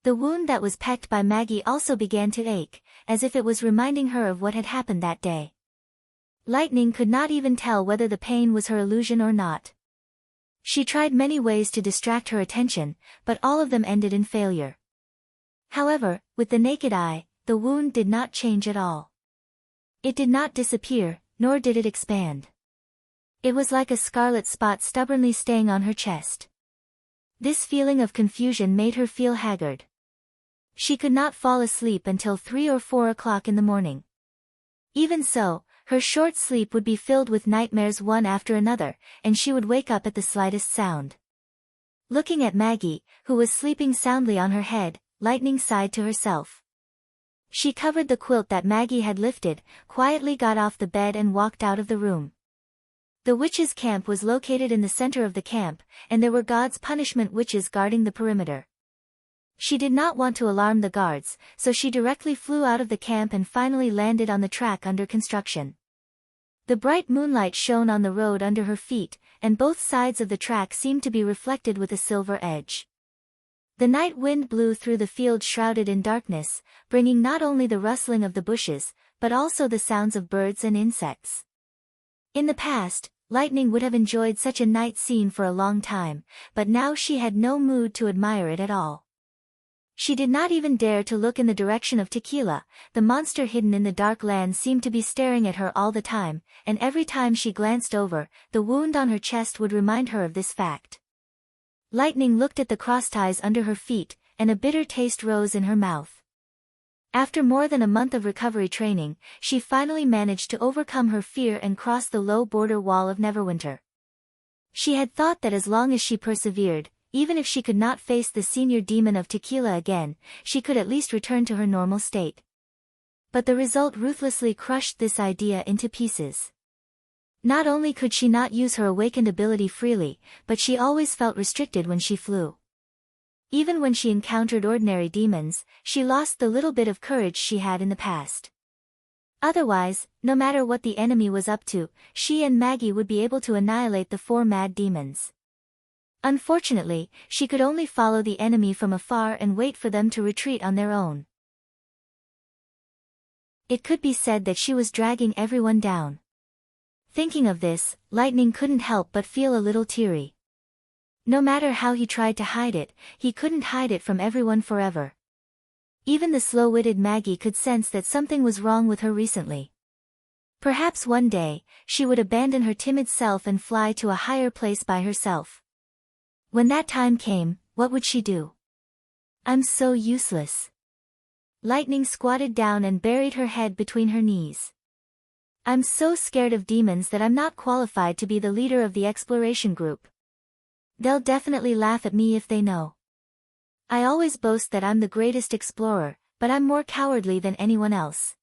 The wound that was pecked by Maggie also began to ache, as if it was reminding her of what had happened that day. Lightning could not even tell whether the pain was her illusion or not. She tried many ways to distract her attention, but all of them ended in failure. However, with the naked eye, the wound did not change at all. It did not disappear, nor did it expand. It was like a scarlet spot stubbornly staying on her chest. This feeling of confusion made her feel haggard. She could not fall asleep until 3 or 4 o'clock in the morning. Even so, her short sleep would be filled with nightmares one after another, and she would wake up at the slightest sound. Looking at Maggie, who was sleeping soundly on her head, Lightning sighed to herself. She covered the quilt that Maggie had lifted, quietly got off the bed and walked out of the room. The witches' camp was located in the center of the camp, and there were God's punishment witches guarding the perimeter. She did not want to alarm the guards, so she directly flew out of the camp and finally landed on the track under construction. The bright moonlight shone on the road under her feet, and both sides of the track seemed to be reflected with a silver edge. The night wind blew through the field shrouded in darkness, bringing not only the rustling of the bushes, but also the sounds of birds and insects. In the past, Lightning would have enjoyed such a night scene for a long time, but now she had no mood to admire it at all. She did not even dare to look in the direction of Tequila. The monster hidden in the dark land seemed to be staring at her all the time, and every time she glanced over, the wound on her chest would remind her of this fact. Lightning looked at the crossties under her feet, and a bitter taste rose in her mouth. After more than a month of recovery training, she finally managed to overcome her fear and cross the low border wall of Neverwinter. She had thought that as long as she persevered, even if she could not face the senior demon of Tequila again, she could at least return to her normal state. But the result ruthlessly crushed this idea into pieces. Not only could she not use her awakened ability freely, but she always felt restricted when she flew. Even when she encountered ordinary demons, she lost the little bit of courage she had in the past. Otherwise, no matter what the enemy was up to, she and Maggie would be able to annihilate the 4 mad demons. Unfortunately, she could only follow the enemy from afar and wait for them to retreat on their own. It could be said that she was dragging everyone down. Thinking of this, Lightning couldn't help but feel a little teary. No matter how he tried to hide it, he couldn't hide it from everyone forever. Even the slow-witted Maggie could sense that something was wrong with her recently. Perhaps one day, she would abandon her timid self and fly to a higher place by herself. When that time came, what would she do? I'm so useless. Lightning squatted down and buried her head between her knees. I'm so scared of demons that I'm not qualified to be the leader of the exploration group. They'll definitely laugh at me if they know. I always boast that I'm the greatest explorer, but I'm more cowardly than anyone else.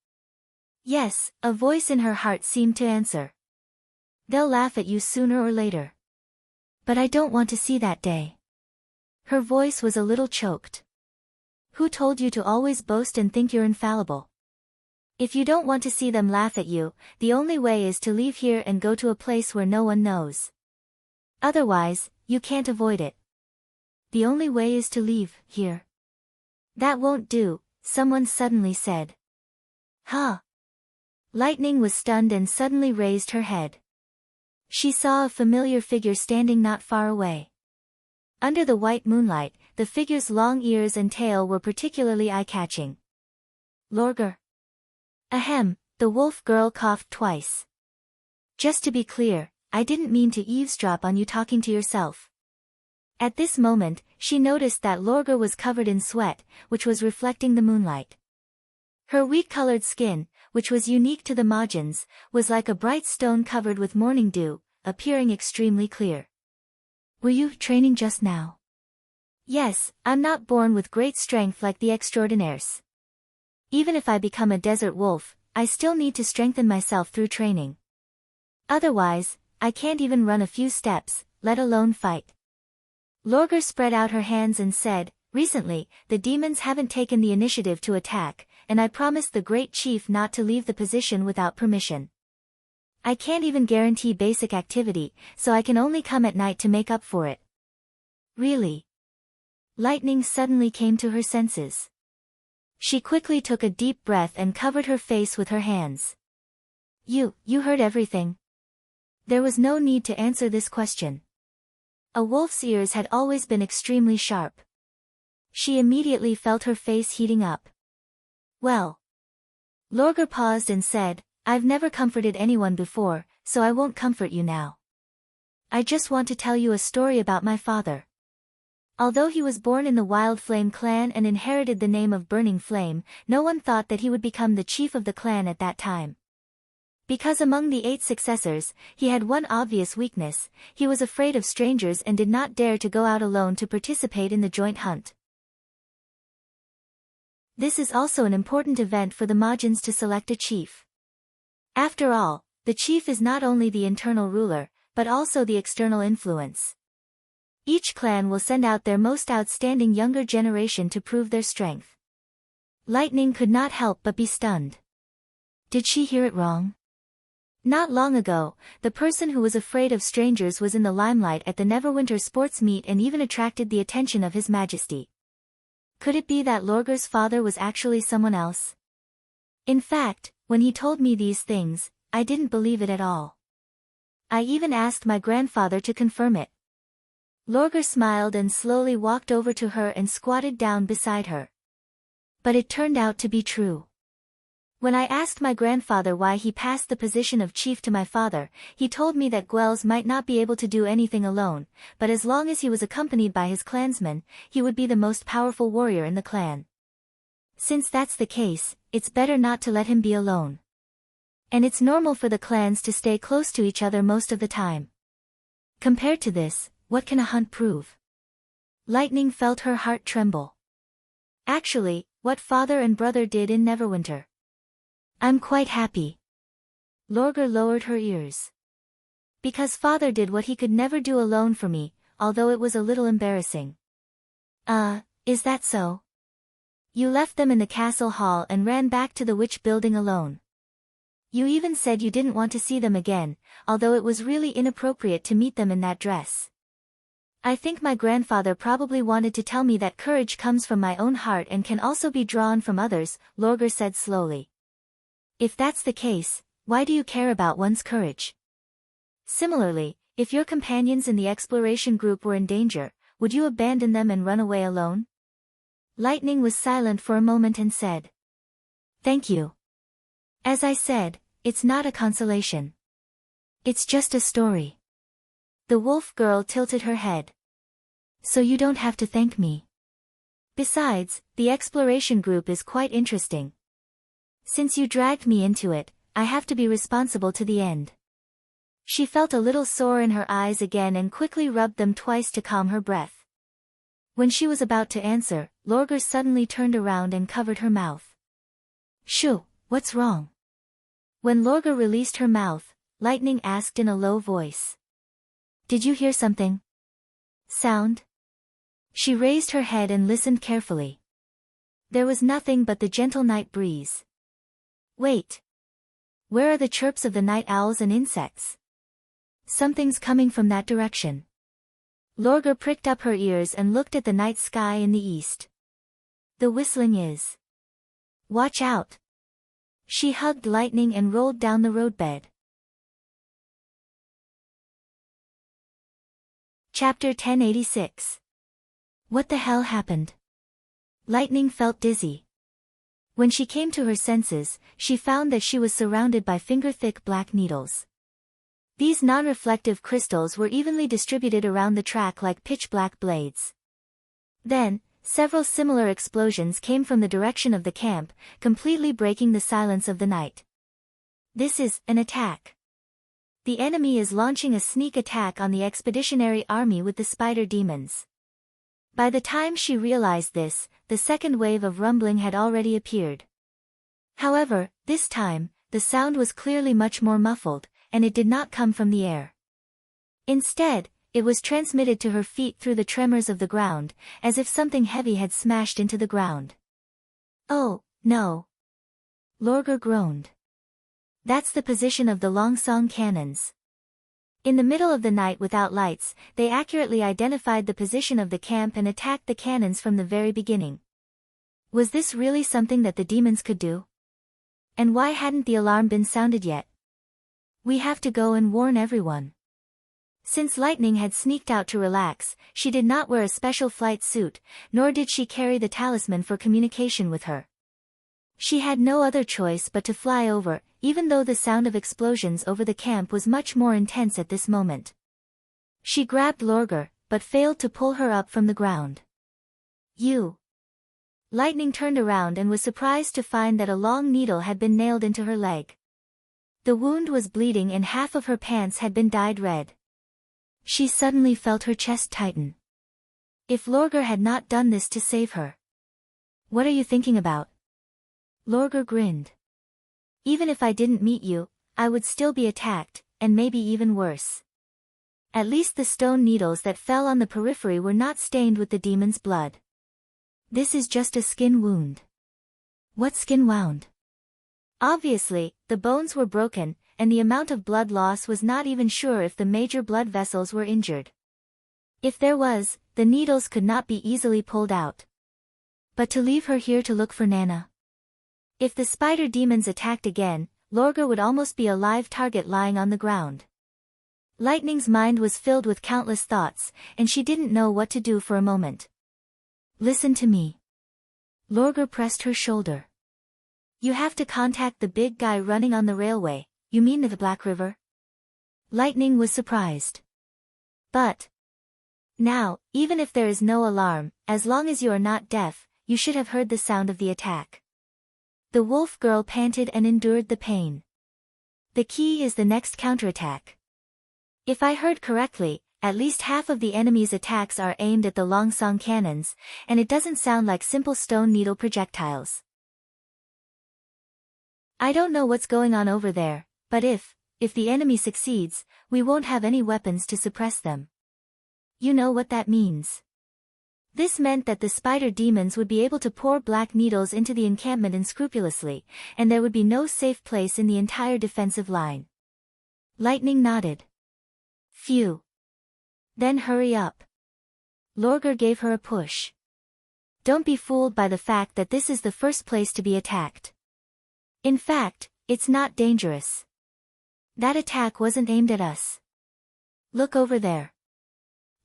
Yes, a voice in her heart seemed to answer. They'll laugh at you sooner or later. But I don't want to see that day. Her voice was a little choked. Who told you to always boast and think you're infallible? If you don't want to see them laugh at you, the only way is to leave here and go to a place where no one knows. Otherwise, you can't avoid it. The only way is to leave here. That won't do, someone suddenly said. Huh? Lightning was stunned and suddenly raised her head. She saw a familiar figure standing not far away. Under the white moonlight, the figure's long ears and tail were particularly eye-catching. Lorgar. Ahem, the wolf girl coughed twice. Just to be clear, I didn't mean to eavesdrop on you talking to yourself. At this moment, she noticed that Lorgar was covered in sweat, which was reflecting the moonlight. Her wheat-colored skin, which was unique to the Majins, was like a bright stone covered with morning dew, appearing extremely clear. Were you training just now? Yes, I'm not born with great strength like the extraordinaires. Even if I become a desert wolf, I still need to strengthen myself through training. Otherwise, I can't even run a few steps, let alone fight. Lorgar spread out her hands and said, recently, the demons haven't taken the initiative to attack, and I promised the great chief not to leave the position without permission. I can't even guarantee basic activity, so I can only come at night to make up for it. Really? Lightning suddenly came to her senses. She quickly took a deep breath and covered her face with her hands. You heard everything. There was no need to answer this question. A wolf's ears had always been extremely sharp. She immediately felt her face heating up. Well. Lorgar paused and said, I've never comforted anyone before, so I won't comfort you now. I just want to tell you a story about my father. Although he was born in the Wild Flame clan and inherited the name of Burning Flame, no one thought that he would become the chief of the clan at that time. Because among the 8 successors, he had one obvious weakness: he was afraid of strangers and did not dare to go out alone to participate in the joint hunt. This is also an important event for the Majins to select a chief. After all, the chief is not only the internal ruler, but also the external influence. Each clan will send out their most outstanding younger generation to prove their strength. Lightning could not help but be stunned. Did she hear it wrong? Not long ago, the person who was afraid of strangers was in the limelight at the Neverwinter sports meet and even attracted the attention of His Majesty. Could it be that Lorgar's father was actually someone else? In fact, when he told me these things, I didn't believe it at all. I even asked my grandfather to confirm it. Lorgar smiled and slowly walked over to her and squatted down beside her. But it turned out to be true. When I asked my grandfather why he passed the position of chief to my father, he told me that Gwels might not be able to do anything alone, but as long as he was accompanied by his clansmen, he would be the most powerful warrior in the clan. Since that's the case, it's better not to let him be alone. And it's normal for the clans to stay close to each other most of the time. Compared to this, what can a hunt prove? Lightning felt her heart tremble. Actually, what father and brother did in Neverwinter. I'm quite happy. Lorgar lowered her ears. Because father did what he could never do alone for me, although it was a little embarrassing. Is that so? You left them in the castle hall and ran back to the witch building alone. You even said you didn't want to see them again, although it was really inappropriate to meet them in that dress. I think my grandfather probably wanted to tell me that courage comes from my own heart and can also be drawn from others, Lorgar said slowly. If that's the case, why do you care about one's courage? Similarly, if your companions in the exploration group were in danger, would you abandon them and run away alone? Lightning was silent for a moment and said, Thank you. As I said, it's not a consolation. It's just a story. The wolf girl tilted her head. So you don't have to thank me. Besides, the exploration group is quite interesting. Since you dragged me into it, I have to be responsible to the end. She felt a little sore in her eyes again and quickly rubbed them twice to calm her breath. When she was about to answer, Lorgar suddenly turned around and covered her mouth. Shoo, what's wrong? When Lorgar released her mouth, Lightning asked in a low voice. Did you hear something? Sound? She raised her head and listened carefully. There was nothing but the gentle night breeze. Wait. Where are the chirps of the night owls and insects? Something's coming from that direction. Lorgar pricked up her ears and looked at the night sky in the east. The whistling is. Watch out. She hugged Lightning and rolled down the roadbed. Chapter 1086. What the hell happened? Lightning felt dizzy. When she came to her senses, she found that she was surrounded by finger-thick black needles. These non-reflective crystals were evenly distributed around the track like pitch-black blades. Then, several similar explosions came from the direction of the camp, completely breaking the silence of the night. This is an attack. The enemy is launching a sneak attack on the expeditionary army with the spider demons. By the time she realized this, the second wave of rumbling had already appeared. However, this time, the sound was clearly much more muffled, and it did not come from the air. Instead, it was transmitted to her feet through the tremors of the ground, as if something heavy had smashed into the ground. Oh, no. Lorgar groaned. That's the position of the Longsong cannons. In the middle of the night without lights, they accurately identified the position of the camp and attacked the cannons from the very beginning. Was this really something that the demons could do? And why hadn't the alarm been sounded yet? We have to go and warn everyone. Since Lightning had sneaked out to relax, she did not wear a special flight suit, nor did she carry the talisman for communication with her. She had no other choice but to fly over, even though the sound of explosions over the camp was much more intense at this moment. She grabbed Lorgar, but failed to pull her up from the ground. You. Lightning turned around and was surprised to find that a long needle had been nailed into her leg. The wound was bleeding and half of her pants had been dyed red. She suddenly felt her chest tighten. If Lorgar had not done this to save her. What are you thinking about? Lorgar grinned. Even if I didn't meet you, I would still be attacked, and maybe even worse. At least the stone needles that fell on the periphery were not stained with the demon's blood. This is just a skin wound. What skin wound? Obviously, the bones were broken, and the amount of blood loss was not even sure if the major blood vessels were injured. If there was, the needles could not be easily pulled out. But to leave her here to look for Nana. If the spider demons attacked again, Lorgar would almost be a live target lying on the ground. Lightning's mind was filled with countless thoughts, and she didn't know what to do for a moment. Listen to me. Lorgar pressed her shoulder. You have to contact the big guy running on the railway. You mean the Black River? Lightning was surprised. But now, even if there is no alarm, as long as you are not deaf, you should have heard the sound of the attack. The wolf girl panted and endured the pain. The key is the next counterattack. If I heard correctly, at least half of the enemy's attacks are aimed at the Longsong cannons, and it doesn't sound like simple stone needle projectiles. I don't know what's going on over there, but if the enemy succeeds, we won't have any weapons to suppress them. You know what that means. This meant that the spider demons would be able to pour black needles into the encampment unscrupulously, and there would be no safe place in the entire defensive line. Lightning nodded. Phew. Then hurry up. Lorgar gave her a push. Don't be fooled by the fact that this is the first place to be attacked. In fact, it's not dangerous. That attack wasn't aimed at us. Look over there.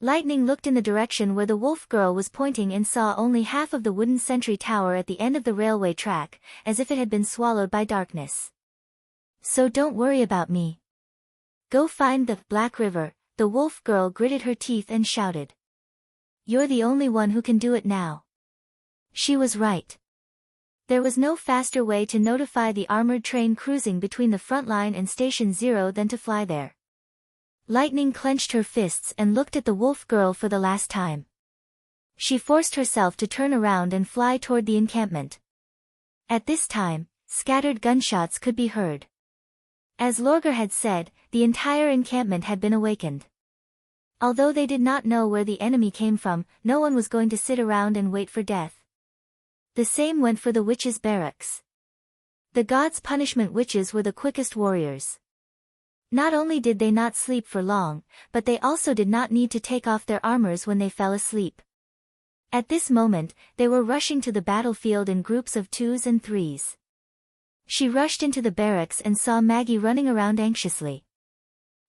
Lightning looked in the direction where the wolf girl was pointing and saw only half of the wooden sentry tower at the end of the railway track, as if it had been swallowed by darkness. So don't worry about me. Go find the Black River, the wolf girl gritted her teeth and shouted. You're the only one who can do it now. She was right. There was no faster way to notify the armored train cruising between the front line and Station Zero than to fly there. Lightning clenched her fists and looked at the wolf girl for the last time. She forced herself to turn around and fly toward the encampment. At this time, scattered gunshots could be heard. As Lorgar had said, the entire encampment had been awakened. Although they did not know where the enemy came from, no one was going to sit around and wait for death. The same went for the witches' barracks. The gods' punishment witches were the quickest warriors. Not only did they not sleep for long, but they also did not need to take off their armors when they fell asleep. At this moment, they were rushing to the battlefield in groups of 2s and 3s. She rushed into the barracks and saw Maggie running around anxiously.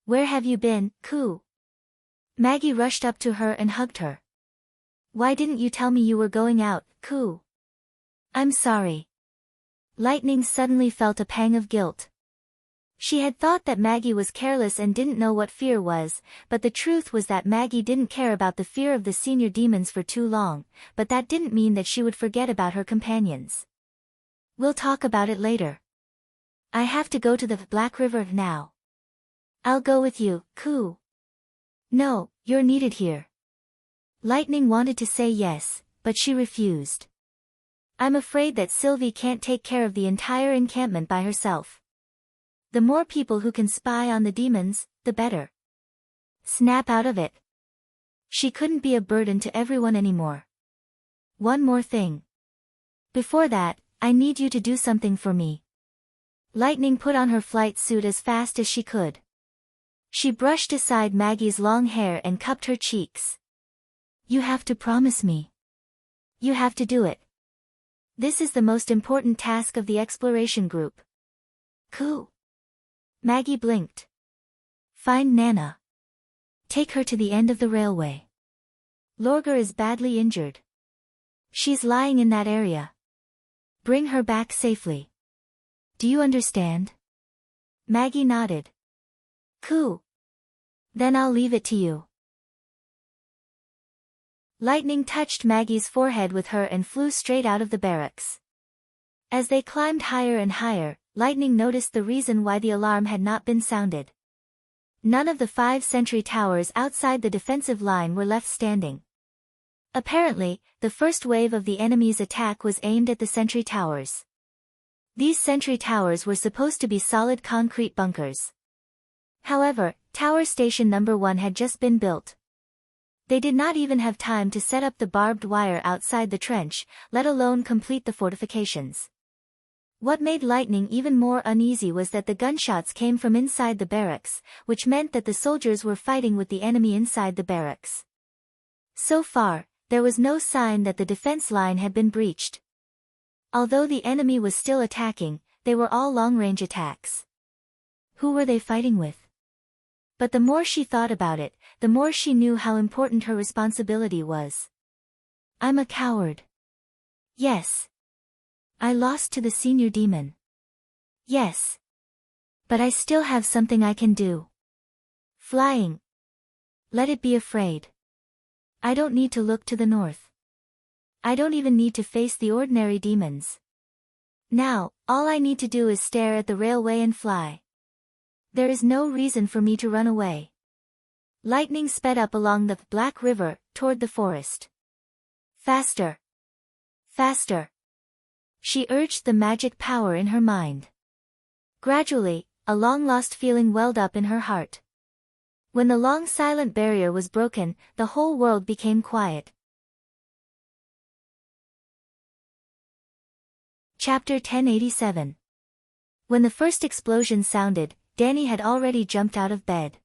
Where have you been, Koo? Maggie rushed up to her and hugged her. Why didn't you tell me you were going out, Koo? I'm sorry. Lightning suddenly felt a pang of guilt. She had thought that Maggie was careless and didn't know what fear was, but the truth was that Maggie didn't care about the fear of the senior demons for too long, but that didn't mean that she would forget about her companions. We'll talk about it later. I have to go to the Black River now. I'll go with you, Koo. No, you're needed here. Lightning wanted to say yes, but she refused. I'm afraid that Sylvie can't take care of the entire encampment by herself. The more people who can spy on the demons, the better. Snap out of it. She couldn't be a burden to everyone anymore. One more thing. Before that, I need you to do something for me. Lightning put on her flight suit as fast as she could. She brushed aside Maggie's long hair and cupped her cheeks. You have to promise me. You have to do it. This is the most important task of the exploration group. Koo. Maggie blinked. Find Nana. Take her to the end of the railway. Lorgar is badly injured. She's lying in that area. Bring her back safely. Do you understand? Maggie nodded. Koo. Then I'll leave it to you. Lightning touched Maggie's forehead with her and flew straight out of the barracks. As they climbed higher and higher, Lightning noticed the reason why the alarm had not been sounded. None of the 5 sentry towers outside the defensive line were left standing. Apparently, the first wave of the enemy's attack was aimed at the sentry towers. These sentry towers were supposed to be solid concrete bunkers. However, Tower Station No. 1 had just been built. They did not even have time to set up the barbed wire outside the trench, let alone complete the fortifications. What made Lightning even more uneasy was that the gunshots came from inside the barracks, which meant that the soldiers were fighting with the enemy inside the barracks. So far, there was no sign that the defense line had been breached. Although the enemy was still attacking, they were all long-range attacks. Who were they fighting with? But the more she thought about it, the more she knew how important her responsibility was. I'm a coward. Yes. I lost to the senior demon. Yes. But I still have something I can do. Flying. Let it be afraid. I don't need to look to the north. I don't even need to face the ordinary demons. Now, all I need to do is stare at the railway and fly. There is no reason for me to run away. Lightning sped up along the Black River, toward the forest. Faster. Faster. She urged the magic power in her mind. Gradually, a long-lost feeling welled up in her heart. When the long silent barrier was broken, the whole world became quiet. Chapter 1087. When the first explosion sounded, Danny had already jumped out of bed.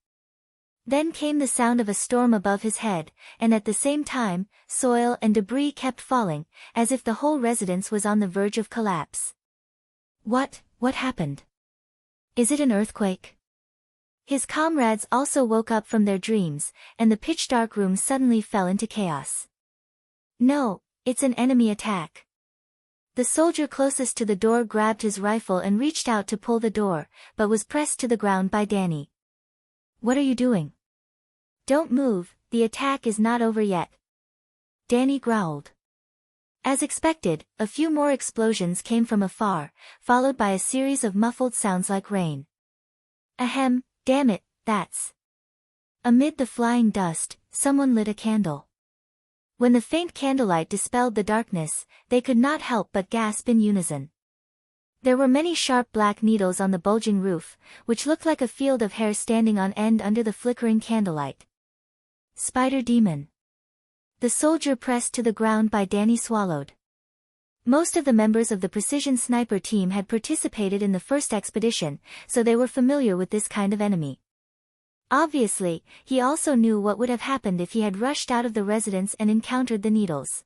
Then came the sound of a storm above his head, and at the same time, soil and debris kept falling, as if the whole residence was on the verge of collapse. What happened? Is it an earthquake? His comrades also woke up from their dreams, and the pitch-dark room suddenly fell into chaos. No, it's an enemy attack. The soldier closest to the door grabbed his rifle and reached out to pull the door, but was pressed to the ground by Danny. What are you doing? Don't move, the attack is not over yet. Danny growled. As expected, a few more explosions came from afar, followed by a series of muffled sounds like rain. Ahem, damn it, that's... Amid the flying dust, someone lit a candle. When the faint candlelight dispelled the darkness, they could not help but gasp in unison. There were many sharp black needles on the bulging roof, which looked like a field of hair standing on end under the flickering candlelight. Spider demon. The soldier pressed to the ground by Danny swallowed. Most of the members of the precision sniper team had participated in the first expedition, so they were familiar with this kind of enemy. Obviously, he also knew what would have happened if he had rushed out of the residence and encountered the needles.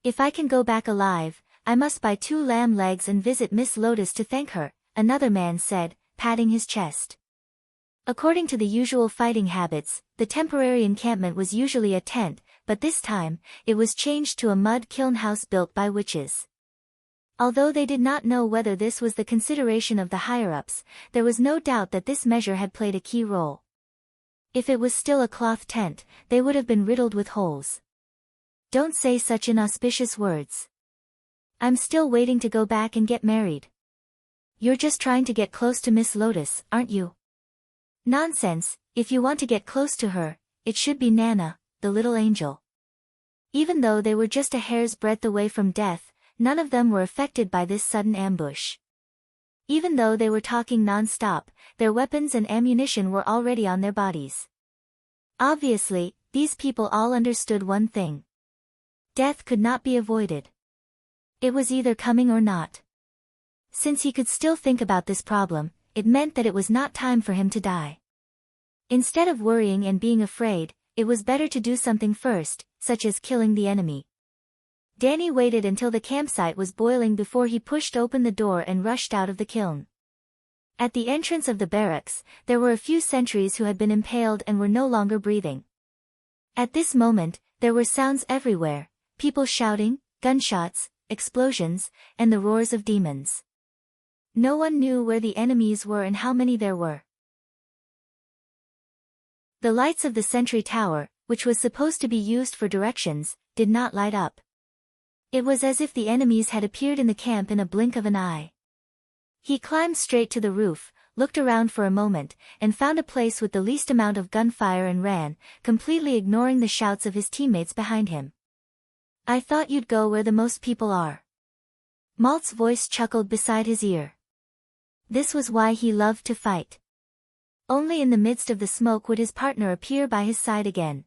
If I can go back alive, I must buy 2 lamb legs and visit Miss Lotus to thank her, another man said, patting his chest. According to the usual fighting habits, the temporary encampment was usually a tent, but this time, it was changed to a mud kiln house built by witches. Although they did not know whether this was the consideration of the higher-ups, there was no doubt that this measure had played a key role. If it was still a cloth tent, they would have been riddled with holes. Don't say such inauspicious words. I'm still waiting to go back and get married. You're just trying to get close to Miss Lotus, aren't you? Nonsense, if you want to get close to her, it should be Nana, the little angel. Even though they were just a hair's breadth away from death, none of them were affected by this sudden ambush. Even though they were talking non-stop, their weapons and ammunition were already on their bodies. Obviously, these people all understood one thing. Death could not be avoided. It was either coming or not. Since he could still think about this problem, it meant that it was not time for him to die. Instead of worrying and being afraid, it was better to do something first, such as killing the enemy. Danny waited until the campsite was boiling before he pushed open the door and rushed out of the kiln. At the entrance of the barracks, there were a few sentries who had been impaled and were no longer breathing. At this moment, there were sounds everywhere, people shouting, gunshots, explosions, and the roars of demons. No one knew where the enemies were and how many there were. The lights of the sentry tower, which was supposed to be used for directions, did not light up. It was as if the enemies had appeared in the camp in a blink of an eye. He climbed straight to the roof, looked around for a moment, and found a place with the least amount of gunfire and ran, completely ignoring the shouts of his teammates behind him. I thought you'd go where the most people are. Malt's voice chuckled beside his ear. This was why he loved to fight. Only in the midst of the smoke would his partner appear by his side again.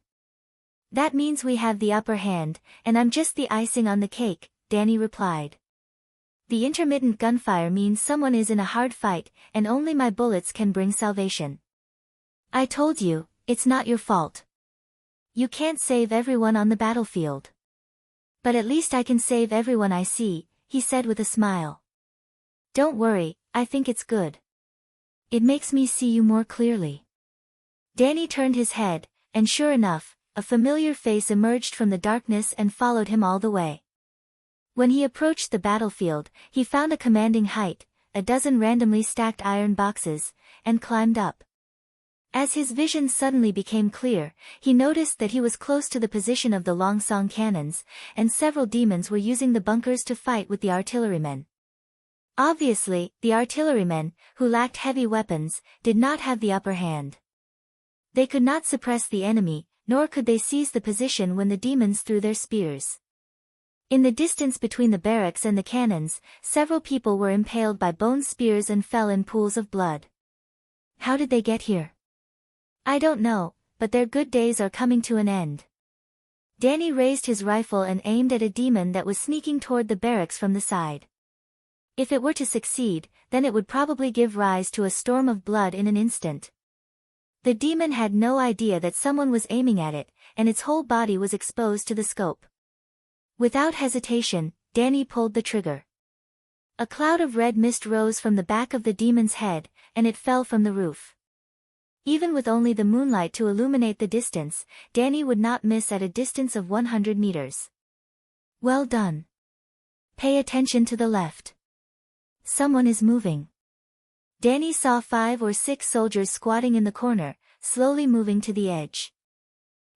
That means we have the upper hand, and I'm just the icing on the cake, Danny replied. The intermittent gunfire means someone is in a hard fight, and only my bullets can bring salvation. I told you, it's not your fault. You can't save everyone on the battlefield. But at least I can save everyone I see, he said with a smile. Don't worry, I think it's good. It makes me see you more clearly. Danny turned his head, and sure enough, a familiar face emerged from the darkness and followed him all the way. When he approached the battlefield, he found a commanding height, a dozen randomly stacked iron boxes, and climbed up. As his vision suddenly became clear, he noticed that he was close to the position of the Longsong cannons, and several demons were using the bunkers to fight with the artillerymen. Obviously, the artillerymen, who lacked heavy weapons, did not have the upper hand. They could not suppress the enemy, nor could they seize the position when the demons threw their spears. In the distance between the barracks and the cannons, several people were impaled by bone spears and fell in pools of blood. How did they get here? I don't know, but their good days are coming to an end. Danny raised his rifle and aimed at a demon that was sneaking toward the barracks from the side. If it were to succeed, then it would probably give rise to a storm of blood in an instant. The demon had no idea that someone was aiming at it, and its whole body was exposed to the scope. Without hesitation, Danny pulled the trigger. A cloud of red mist rose from the back of the demon's head, and it fell from the roof. Even with only the moonlight to illuminate the distance, Danny would not miss at a distance of 100 meters. Well done. Pay attention to the left. Someone is moving. Danny saw 5 or 6 soldiers squatting in the corner, slowly moving to the edge.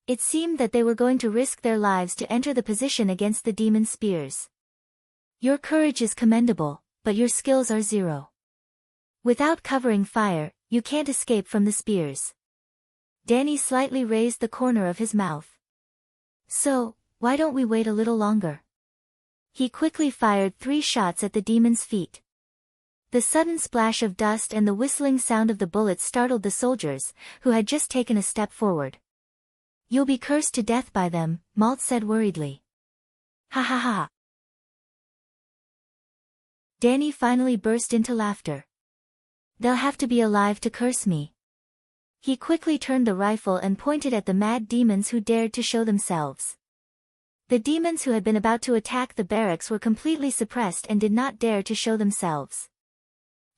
It seemed that they were going to risk their lives to enter the position against the demon's spears. Your courage is commendable, but your skills are zero. Without covering fire, you can't escape from the spears. Danny slightly raised the corner of his mouth. So, why don't we wait a little longer? He quickly fired 3 shots at the demon's feet. The sudden splash of dust and the whistling sound of the bullets startled the soldiers, who had just taken a step forward. You'll be cursed to death by them, Malt said worriedly. Ha ha ha. Danny finally burst into laughter. They'll have to be alive to curse me. He quickly turned the rifle and pointed at the mad demons who dared to show themselves. The demons who had been about to attack the barracks were completely suppressed and did not dare to show themselves.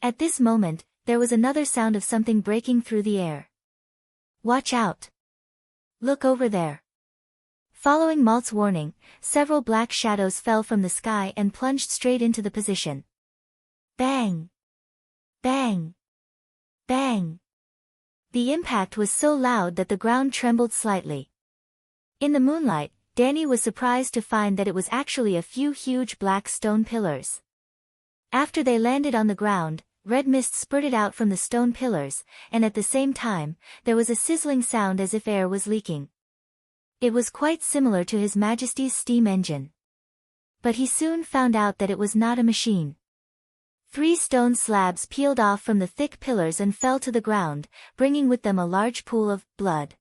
At this moment, there was another sound of something breaking through the air. Watch out! Look over there. Following Malt's warning, several black shadows fell from the sky and plunged straight into the position. Bang! Bang! Bang! The impact was so loud that the ground trembled slightly. In the moonlight, Danny was surprised to find that it was actually a few huge black stone pillars. After they landed on the ground, red mist spurted out from the stone pillars, and at the same time, there was a sizzling sound as if air was leaking. It was quite similar to His Majesty's steam engine. But he soon found out that it was not a machine. 3 stone slabs peeled off from the thick pillars and fell to the ground, bringing with them a large pool of blood.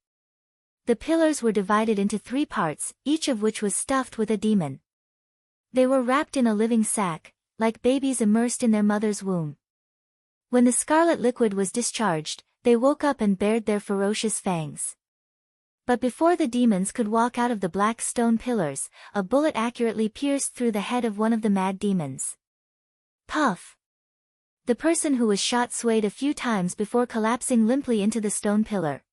The pillars were divided into 3 parts, each of which was stuffed with a demon. They were wrapped in a living sack, like babies immersed in their mother's womb. When the scarlet liquid was discharged, they woke up and bared their ferocious fangs. But before the demons could walk out of the black stone pillars, a bullet accurately pierced through the head of one of the mad demons. Puff! The person who was shot swayed a few times before collapsing limply into the stone pillar.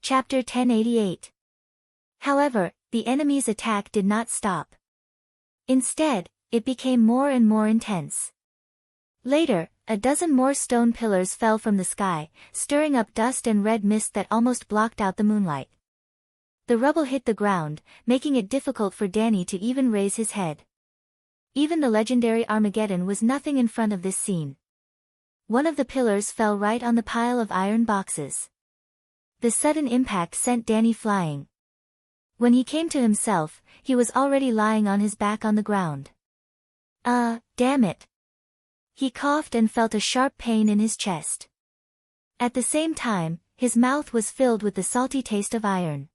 Chapter 1088. However, the enemy's attack did not stop. Instead, it became more and more intense. Later, a dozen more stone pillars fell from the sky, stirring up dust and red mist that almost blocked out the moonlight. The rubble hit the ground, making it difficult for Danny to even raise his head. Even the legendary Armageddon was nothing in front of this scene. One of the pillars fell right on the pile of iron boxes. The sudden impact sent Danny flying. When he came to himself, he was already lying on his back on the ground. Damn it. He coughed and felt a sharp pain in his chest. At the same time, his mouth was filled with the salty taste of iron.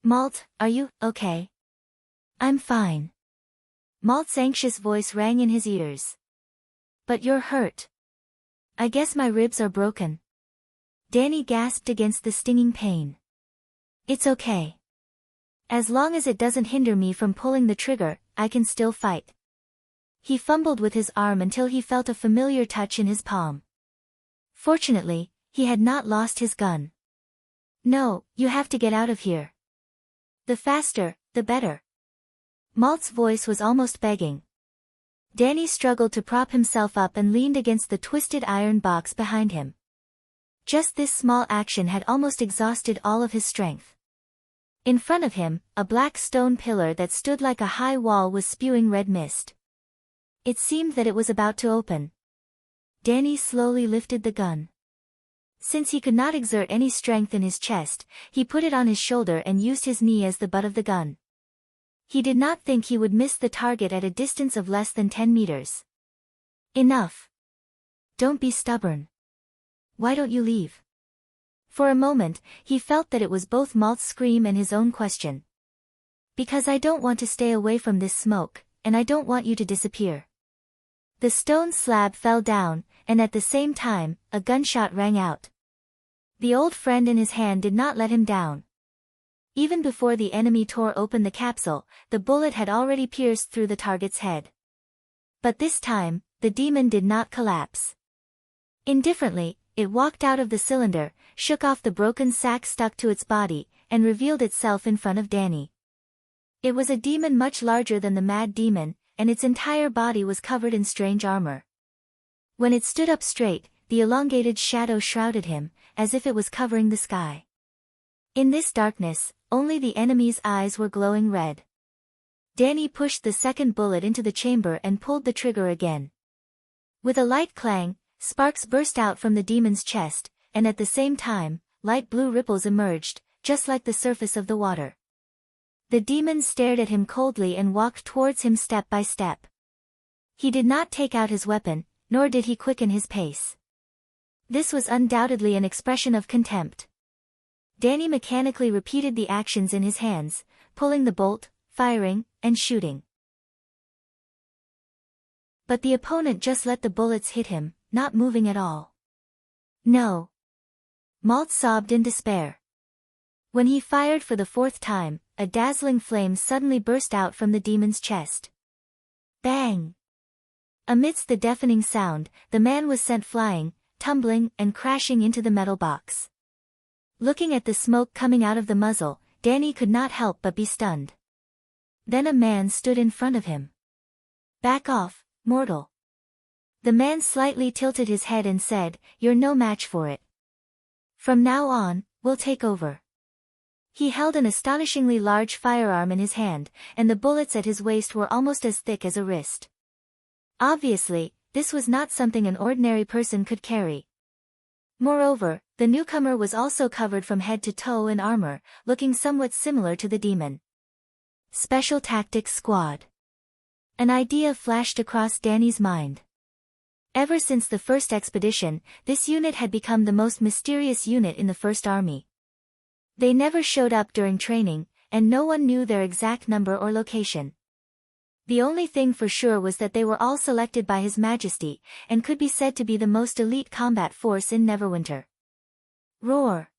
Malt, are you okay? I'm fine. Malt's anxious voice rang in his ears. But you're hurt. I guess my ribs are broken. Danny gasped against the stinging pain. It's okay. As long as it doesn't hinder me from pulling the trigger, I can still fight. He fumbled with his arm until he felt a familiar touch in his palm. Fortunately, he had not lost his gun. No, you have to get out of here. The faster, the better. Malt's voice was almost begging. Danny struggled to prop himself up and leaned against the twisted iron box behind him. Just this small action had almost exhausted all of his strength. In front of him, a black stone pillar that stood like a high wall was spewing red mist. It seemed that it was about to open. Danny slowly lifted the gun. Since he could not exert any strength in his chest, he put it on his shoulder and used his knee as the butt of the gun. He did not think he would miss the target at a distance of less than 10 meters. Enough. Don't be stubborn. Why don't you leave? For a moment, he felt that it was both Malt's scream and his own question. Because I don't want to stay away from this smoke, and I don't want you to disappear. The stone slab fell down, and at the same time, a gunshot rang out. The old friend in his hand did not let him down. Even before the enemy tore open the capsule, the bullet had already pierced through the target's head. But this time, the demon did not collapse. Indifferently, it walked out of the cylinder, shook off the broken sack stuck to its body, and revealed itself in front of Danny. It was a demon much larger than the mad demon, and its entire body was covered in strange armor. When it stood up straight, the elongated shadow shrouded him, as if it was covering the sky. In this darkness, only the enemy's eyes were glowing red. Danny pushed the second bullet into the chamber and pulled the trigger again. With a light clang, sparks burst out from the demon's chest, and at the same time, light blue ripples emerged, just like the surface of the water. The demon stared at him coldly and walked towards him step by step. He did not take out his weapon, nor did he quicken his pace. This was undoubtedly an expression of contempt. Danny mechanically repeated the actions in his hands, pulling the bolt, firing, and shooting. But the opponent just let the bullets hit him, not moving at all. No. Malt sobbed in despair. When he fired for the fourth time, a dazzling flame suddenly burst out from the demon's chest. Bang! Amidst the deafening sound, the man was sent flying, tumbling, and crashing into the metal box. Looking at the smoke coming out of the muzzle, Danny could not help but be stunned. Then a man stood in front of him. Back off, mortal. The man slightly tilted his head and said, "You're no match for it. From now on, we'll take over." He held an astonishingly large firearm in his hand, and the bullets at his waist were almost as thick as a wrist. Obviously, this was not something an ordinary person could carry. Moreover, the newcomer was also covered from head to toe in armor, looking somewhat similar to the demon. Special Tactics Squad. An idea flashed across Danny's mind. Ever since the first expedition, this unit had become the most mysterious unit in the First Army. They never showed up during training, and no one knew their exact number or location. The only thing for sure was that they were all selected by His Majesty, and could be said to be the most elite combat force in Neverwinter. Roar!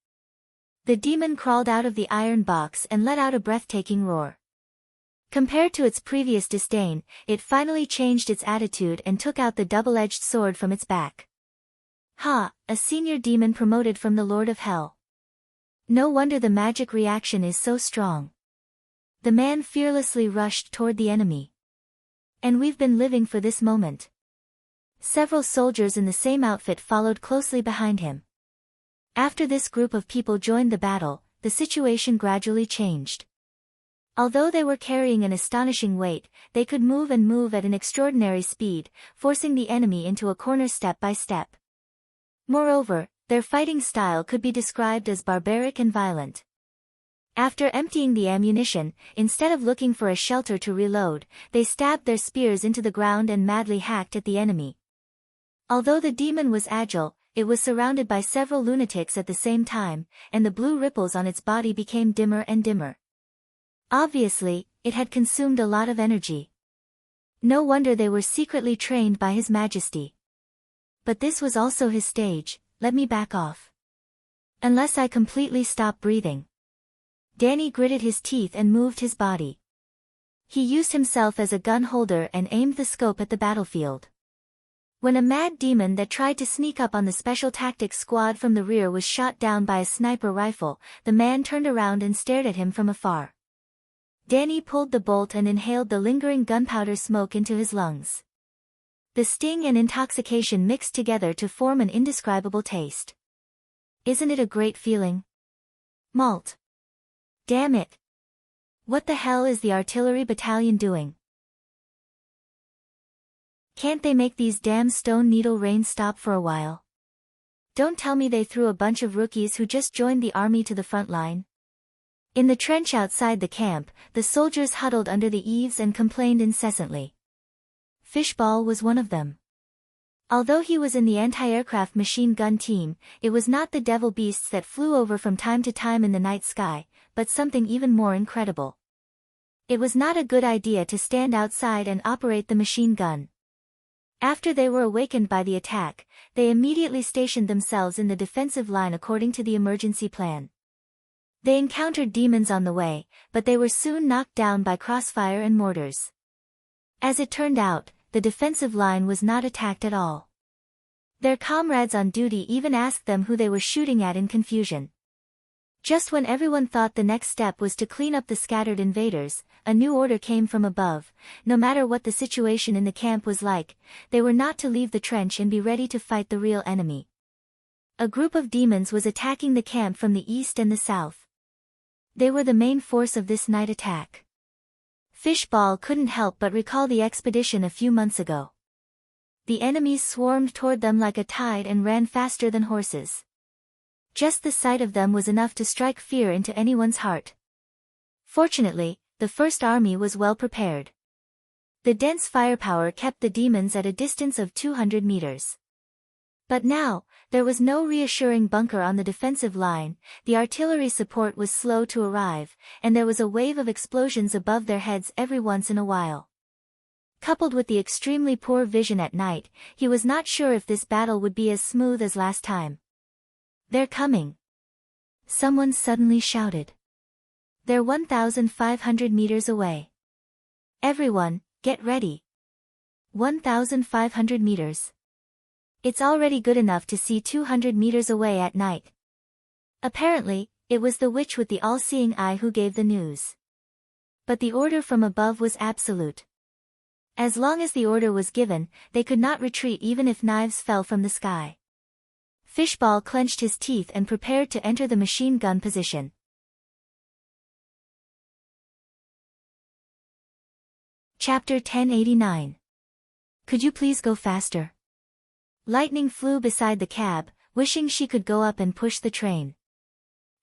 The demon crawled out of the iron box and let out a breathtaking roar. Compared to its previous disdain, it finally changed its attitude and took out the double-edged sword from its back. Ha! A senior demon promoted from the Lord of Hell. No wonder the magic reaction is so strong. The man fearlessly rushed toward the enemy. And we've been living for this moment. Several soldiers in the same outfit followed closely behind him. After this group of people joined the battle, the situation gradually changed. Although they were carrying an astonishing weight, they could move at an extraordinary speed, forcing the enemy into a corner step by step. Moreover, their fighting style could be described as barbaric and violent. After emptying the ammunition, instead of looking for a shelter to reload, they stabbed their spears into the ground and madly hacked at the enemy. Although the demon was agile, it was surrounded by several lunatics at the same time, and the blue ripples on its body became dimmer and dimmer. Obviously, it had consumed a lot of energy. No wonder they were secretly trained by His Majesty. But this was also his stage. Let me back off. Unless I completely stop breathing. Danny gritted his teeth and moved his body. He used himself as a gun holder and aimed the scope at the battlefield. When a mad demon that tried to sneak up on the Special Tactics Squad from the rear was shot down by a sniper rifle, the man turned around and stared at him from afar. Danny pulled the bolt and inhaled the lingering gunpowder smoke into his lungs. The sting and intoxication mixed together to form an indescribable taste. Isn't it a great feeling? Malt. Damn it. What the hell is the artillery battalion doing? Can't they make these damn stone needle rains stop for a while? Don't tell me they threw a bunch of rookies who just joined the army to the front line. In the trench outside the camp, the soldiers huddled under the eaves and complained incessantly. Fishball was one of them. Although he was in the anti-aircraft machine gun team, it was not the devil beasts that flew over from time to time in the night sky, but something even more incredible. It was not a good idea to stand outside and operate the machine gun. After they were awakened by the attack, they immediately stationed themselves in the defensive line according to the emergency plan. They encountered demons on the way, but they were soon knocked down by crossfire and mortars. As it turned out, the defensive line was not attacked at all. Their comrades on duty even asked them who they were shooting at in confusion. Just when everyone thought the next step was to clean up the scattered invaders, a new order came from above. No matter what the situation in the camp was like, they were not to leave the trench and be ready to fight the real enemy. A group of demons was attacking the camp from the east and the south. They were the main force of this night attack. Fishball couldn't help but recall the expedition a few months ago. The enemies swarmed toward them like a tide and ran faster than horses. Just the sight of them was enough to strike fear into anyone's heart. Fortunately, the First Army was well prepared. The dense firepower kept the demons at a distance of 200 meters. But now, there was no reassuring bunker on the defensive line, the artillery support was slow to arrive, and there was a wave of explosions above their heads every once in a while. Coupled with the extremely poor vision at night, he was not sure if this battle would be as smooth as last time. "They're coming!" someone suddenly shouted. "They're 1,500 meters away. Everyone, get ready." 1,500 meters. It's already good enough to see 200 meters away at night. Apparently, it was the witch with the all-seeing eye who gave the news. But the order from above was absolute. As long as the order was given, they could not retreat even if knives fell from the sky. Fishball clenched his teeth and prepared to enter the machine gun position. Chapter 1089. Could you please go faster? Lightning flew beside the cab, wishing she could go up and push the train.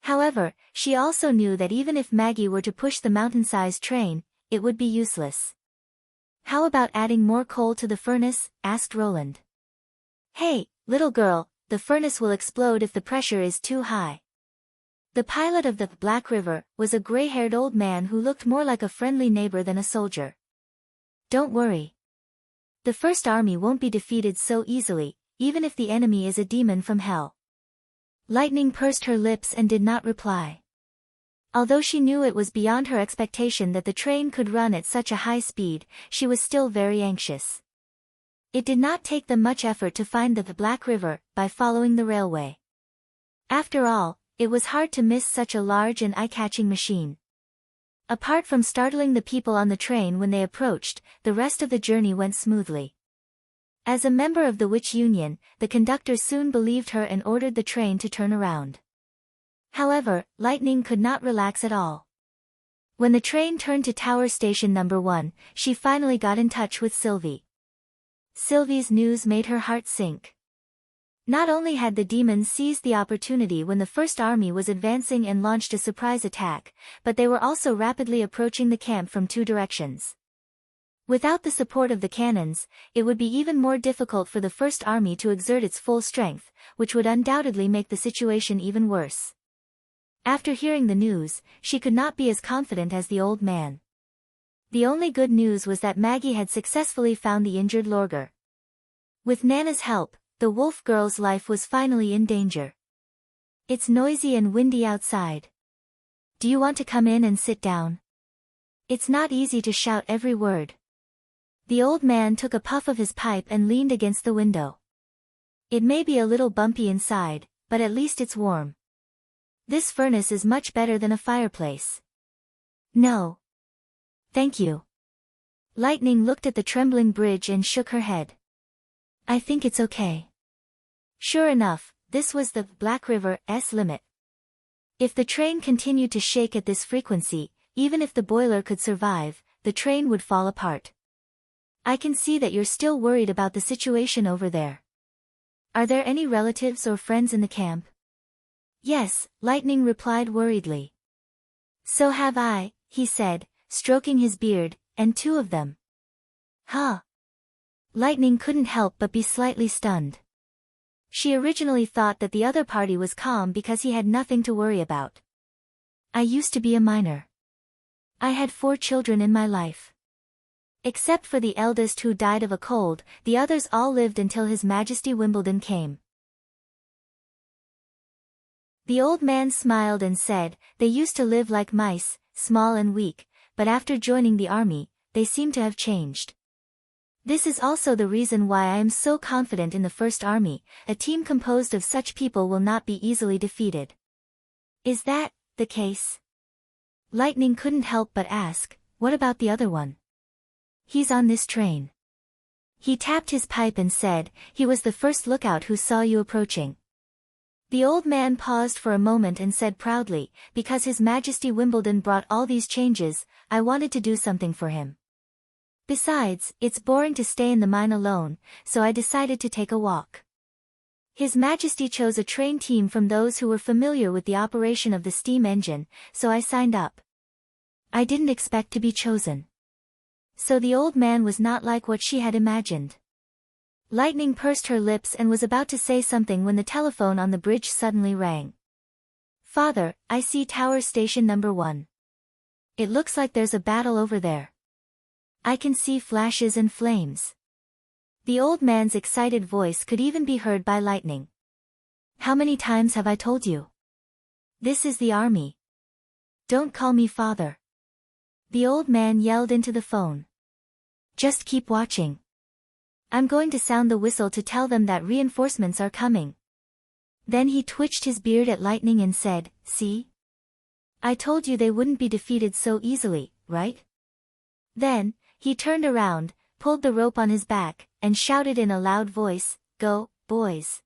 However, she also knew that even if Maggie were to push the mountain-sized train, it would be useless. "How about adding more coal to the furnace?" asked Roland. "Hey, little girl, the furnace will explode if the pressure is too high." The pilot of the Black River was a gray-haired old man who looked more like a friendly neighbor than a soldier. "Don't worry. The First Army won't be defeated so easily, even if the enemy is a demon from hell." Lightning pursed her lips and did not reply. Although she knew it was beyond her expectation that the train could run at such a high speed, she was still very anxious. It did not take them much effort to find the Black River by following the railway. After all, it was hard to miss such a large and eye-catching machine. Apart from startling the people on the train when they approached, the rest of the journey went smoothly. As a member of the Witch Union, the conductor soon believed her and ordered the train to turn around. However, Lightning could not relax at all. When the train turned to Tower Station Number 1, she finally got in touch with Sylvie. Sylvie's news made her heart sink. Not only had the demons seized the opportunity when the First Army was advancing and launched a surprise attack, but they were also rapidly approaching the camp from two directions. Without the support of the cannons, it would be even more difficult for the First Army to exert its full strength, which would undoubtedly make the situation even worse. After hearing the news, she could not be as confident as the old man. The only good news was that Maggie had successfully found the injured Lorger. With Nana's help, the wolf girl's life was finally in danger. "It's noisy and windy outside. Do you want to come in and sit down? It's not easy to shout every word." The old man took a puff of his pipe and leaned against the window. "It may be a little bumpy inside, but at least it's warm. This furnace is much better than a fireplace." "No. Thank you." Lightning looked at the trembling bridge and shook her head. "I think it's okay." Sure enough, this was the Black River's limit. If the train continued to shake at this frequency, even if the boiler could survive, the train would fall apart. "I can see that you're still worried about the situation over there. Are there any relatives or friends in the camp?" "Yes," Lightning replied worriedly. "So have I," he said, stroking his beard, "and two of them." "Huh?" Lightning couldn't help but be slightly stunned. She originally thought that the other party was calm because he had nothing to worry about. "I used to be a miner. I had 4 children in my life. Except for the eldest who died of a cold, the others all lived until His Majesty Wimbledon came. The old man smiled and said, they used to live like mice, small and weak, but after joining the army, they seem to have changed. This is also the reason why I am so confident in the First Army. A team composed of such people will not be easily defeated. Is that the case? Lightning couldn't help but ask, what about the other one? He's on this train. He tapped his pipe and said, he was the first lookout who saw you approaching. The old man paused for a moment and said proudly, because His Majesty Wimbledon brought all these changes, I wanted to do something for him. Besides, it's boring to stay in the mine alone, so I decided to take a walk. His Majesty chose a train team from those who were familiar with the operation of the steam engine, so I signed up. I didn't expect to be chosen. So the old man was not like what she had imagined. Lightning pursed her lips and was about to say something when the telephone on the bridge suddenly rang. Father, I see Tower Station number 1. It looks like there's a battle over there. I can see flashes and flames. The old man's excited voice could even be heard by Lightning. How many times have I told you? This is the army. Don't call me father. The old man yelled into the phone. Just keep watching. I'm going to sound the whistle to tell them that reinforcements are coming. Then he twitched his beard at Lightning and said, see? I told you they wouldn't be defeated so easily, right? Then, he turned around, pulled the rope on his back, and shouted in a loud voice, go, boys.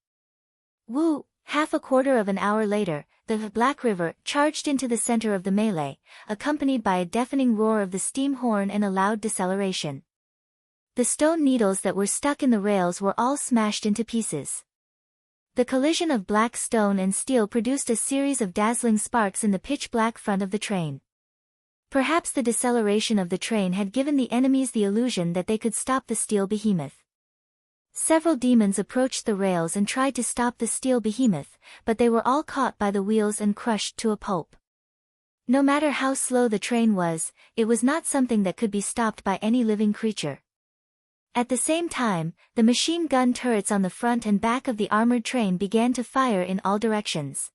Woo! Half a quarter of an hour later, the Black River charged into the center of the melee, accompanied by a deafening roar of the steam horn and a loud deceleration. The stone needles that were stuck in the rails were all smashed into pieces. The collision of black stone and steel produced a series of dazzling sparks in the pitch-black front of the train. Perhaps the deceleration of the train had given the enemies the illusion that they could stop the steel behemoth. Several demons approached the rails and tried to stop the steel behemoth, but they were all caught by the wheels and crushed to a pulp. No matter how slow the train was, it was not something that could be stopped by any living creature. At the same time, the machine gun turrets on the front and back of the armored train began to fire in all directions.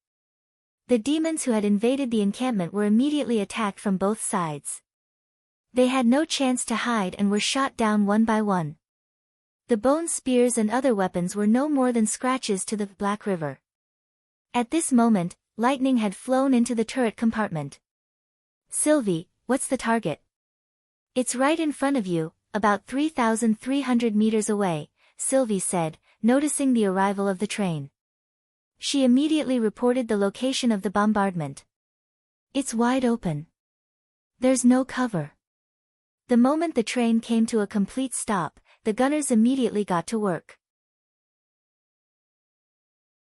The demons who had invaded the encampment were immediately attacked from both sides. They had no chance to hide and were shot down one by one. The bone spears and other weapons were no more than scratches to the Black River. At this moment, Lightning had flown into the turret compartment. Sylvie, what's the target? It's right in front of you, about 3,300 meters away, Sylvie said, noticing the arrival of the train. She immediately reported the location of the bombardment. It's wide open. There's no cover. The moment the train came to a complete stop, the gunners immediately got to work.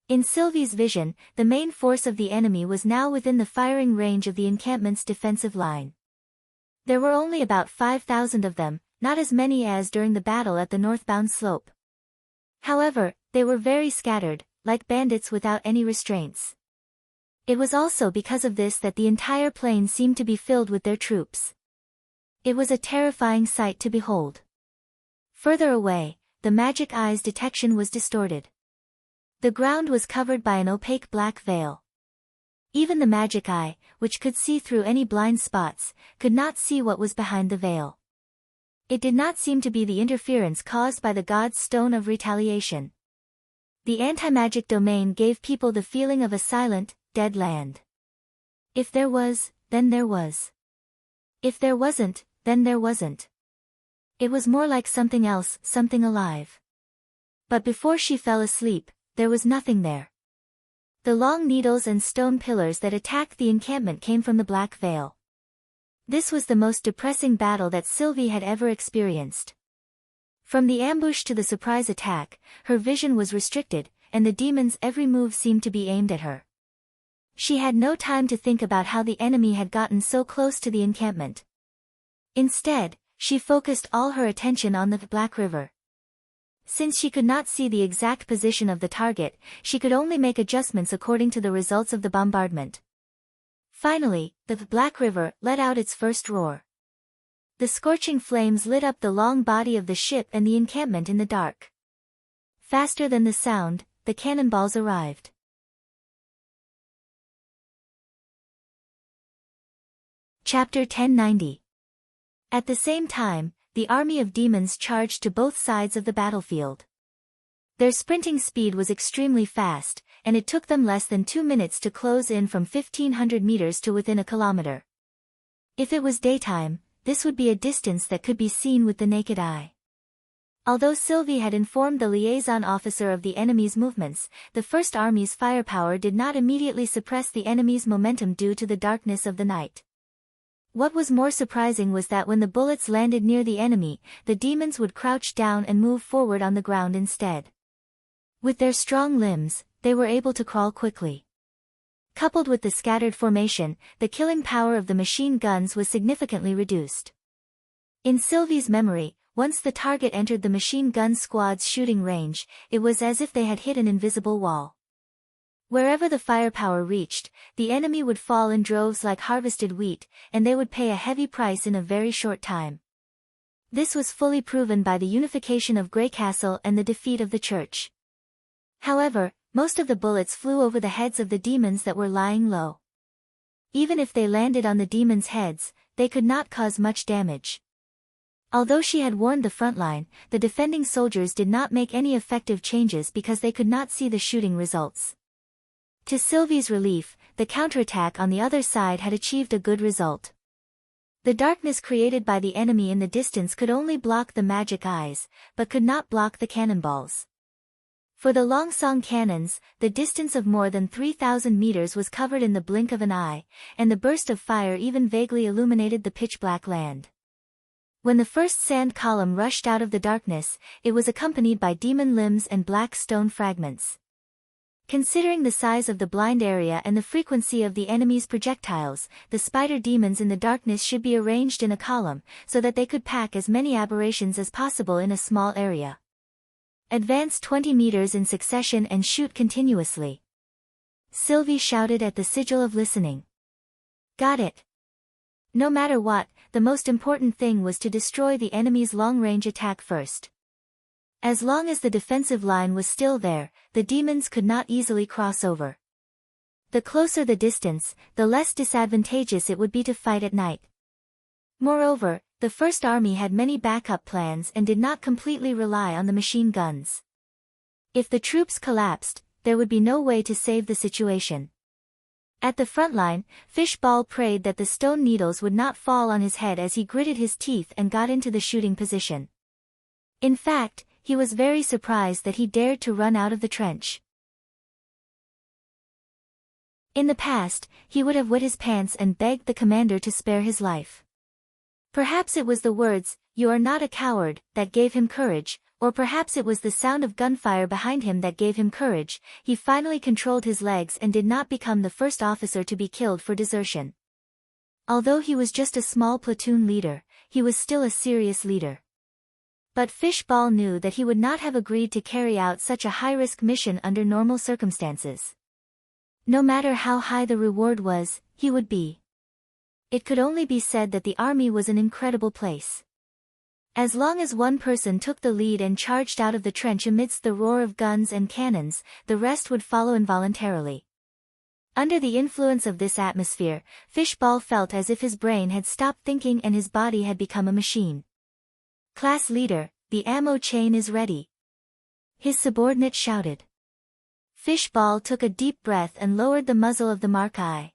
In Sylvie's vision, the main force of the enemy was now within the firing range of the encampment's defensive line. There were only about 5,000 of them, not as many as during the battle at the northbound slope. However, they were very scattered, like bandits without any restraints. It was also because of this that the entire plain seemed to be filled with their troops. It was a terrifying sight to behold. Further away, the magic eye's detection was distorted. The ground was covered by an opaque black veil. Even the magic eye, which could see through any blind spots, could not see what was behind the veil. It did not seem to be the interference caused by the god's stone of retaliation. The anti-magic domain gave people the feeling of a silent, dead land. If there was, then there was. If there wasn't, then there wasn't. It was more like something else, something alive. But before she fell asleep, there was nothing there. The long needles and stone pillars that attacked the encampment came from the Black Veil. This was the most depressing battle that Sylvie had ever experienced. From the ambush to the surprise attack, her vision was restricted, and the demon's every move seemed to be aimed at her. She had no time to think about how the enemy had gotten so close to the encampment. Instead, she focused all her attention on the Black River. Since she could not see the exact position of the target, she could only make adjustments according to the results of the bombardment. Finally, the Black River let out its first roar. The scorching flames lit up the long body of the ship and the encampment in the dark. Faster than the sound, the cannonballs arrived. Chapter 1090. At the same time, the army of demons charged to both sides of the battlefield. Their sprinting speed was extremely fast, and it took them less than 2 minutes to close in from 1,500 meters to within a kilometer. If it was daytime, this would be a distance that could be seen with the naked eye. Although Sylvie had informed the liaison officer of the enemy's movements, the First Army's firepower did not immediately suppress the enemy's momentum due to the darkness of the night. What was more surprising was that when the bullets landed near the enemy, the demons would crouch down and move forward on the ground instead. With their strong limbs, they were able to crawl quickly. Coupled with the scattered formation, the killing power of the machine guns was significantly reduced. In Sylvie's memory, once the target entered the machine gun squad's shooting range, it was as if they had hit an invisible wall. Wherever the firepower reached, the enemy would fall in droves like harvested wheat, and they would pay a heavy price in a very short time. This was fully proven by the unification of Greycastle and the defeat of the Church. However, most of the bullets flew over the heads of the demons that were lying low. Even if they landed on the demons' heads, they could not cause much damage. Although she had warned the front line, the defending soldiers did not make any effective changes because they could not see the shooting results. To Sylvie's relief, the counterattack on the other side had achieved a good result. The darkness created by the enemy in the distance could only block the magic eyes, but could not block the cannonballs. For the Longsong cannons, the distance of more than 3,000 meters was covered in the blink of an eye, and the burst of fire even vaguely illuminated the pitch-black land. When the first sand column rushed out of the darkness, it was accompanied by demon limbs and black stone fragments. Considering the size of the blind area and the frequency of the enemy's projectiles, the spider demons in the darkness should be arranged in a column, so that they could pack as many aberrations as possible in a small area. Advance 20 meters in succession and shoot continuously. Sylvie shouted at the sigil of listening. Got it. No matter what, the most important thing was to destroy the enemy's long-range attack first. As long as the defensive line was still there, the demons could not easily cross over. The closer the distance, the less disadvantageous it would be to fight at night. Moreover, the First Army had many backup plans and did not completely rely on the machine guns. If the troops collapsed, there would be no way to save the situation. At the front line, Fishball prayed that the stone needles would not fall on his head as he gritted his teeth and got into the shooting position. In fact, he was very surprised that he dared to run out of the trench. In the past, he would have wet his pants and begged the commander to spare his life. Perhaps it was the words, "You are not a coward," that gave him courage, or perhaps it was the sound of gunfire behind him that gave him courage. He finally controlled his legs and did not become the first officer to be killed for desertion. Although he was just a small platoon leader, he was still a serious leader. But Fishball knew that he would not have agreed to carry out such a high-risk mission under normal circumstances. No matter how high the reward was, he would be. It could only be said that the army was an incredible place. As long as one person took the lead and charged out of the trench amidst the roar of guns and cannons, the rest would follow involuntarily. Under the influence of this atmosphere, Fishball felt as if his brain had stopped thinking and his body had become a machine. "Class leader, the ammo chain is ready," his subordinate shouted. Fishball took a deep breath and lowered the muzzle of the Mark-I.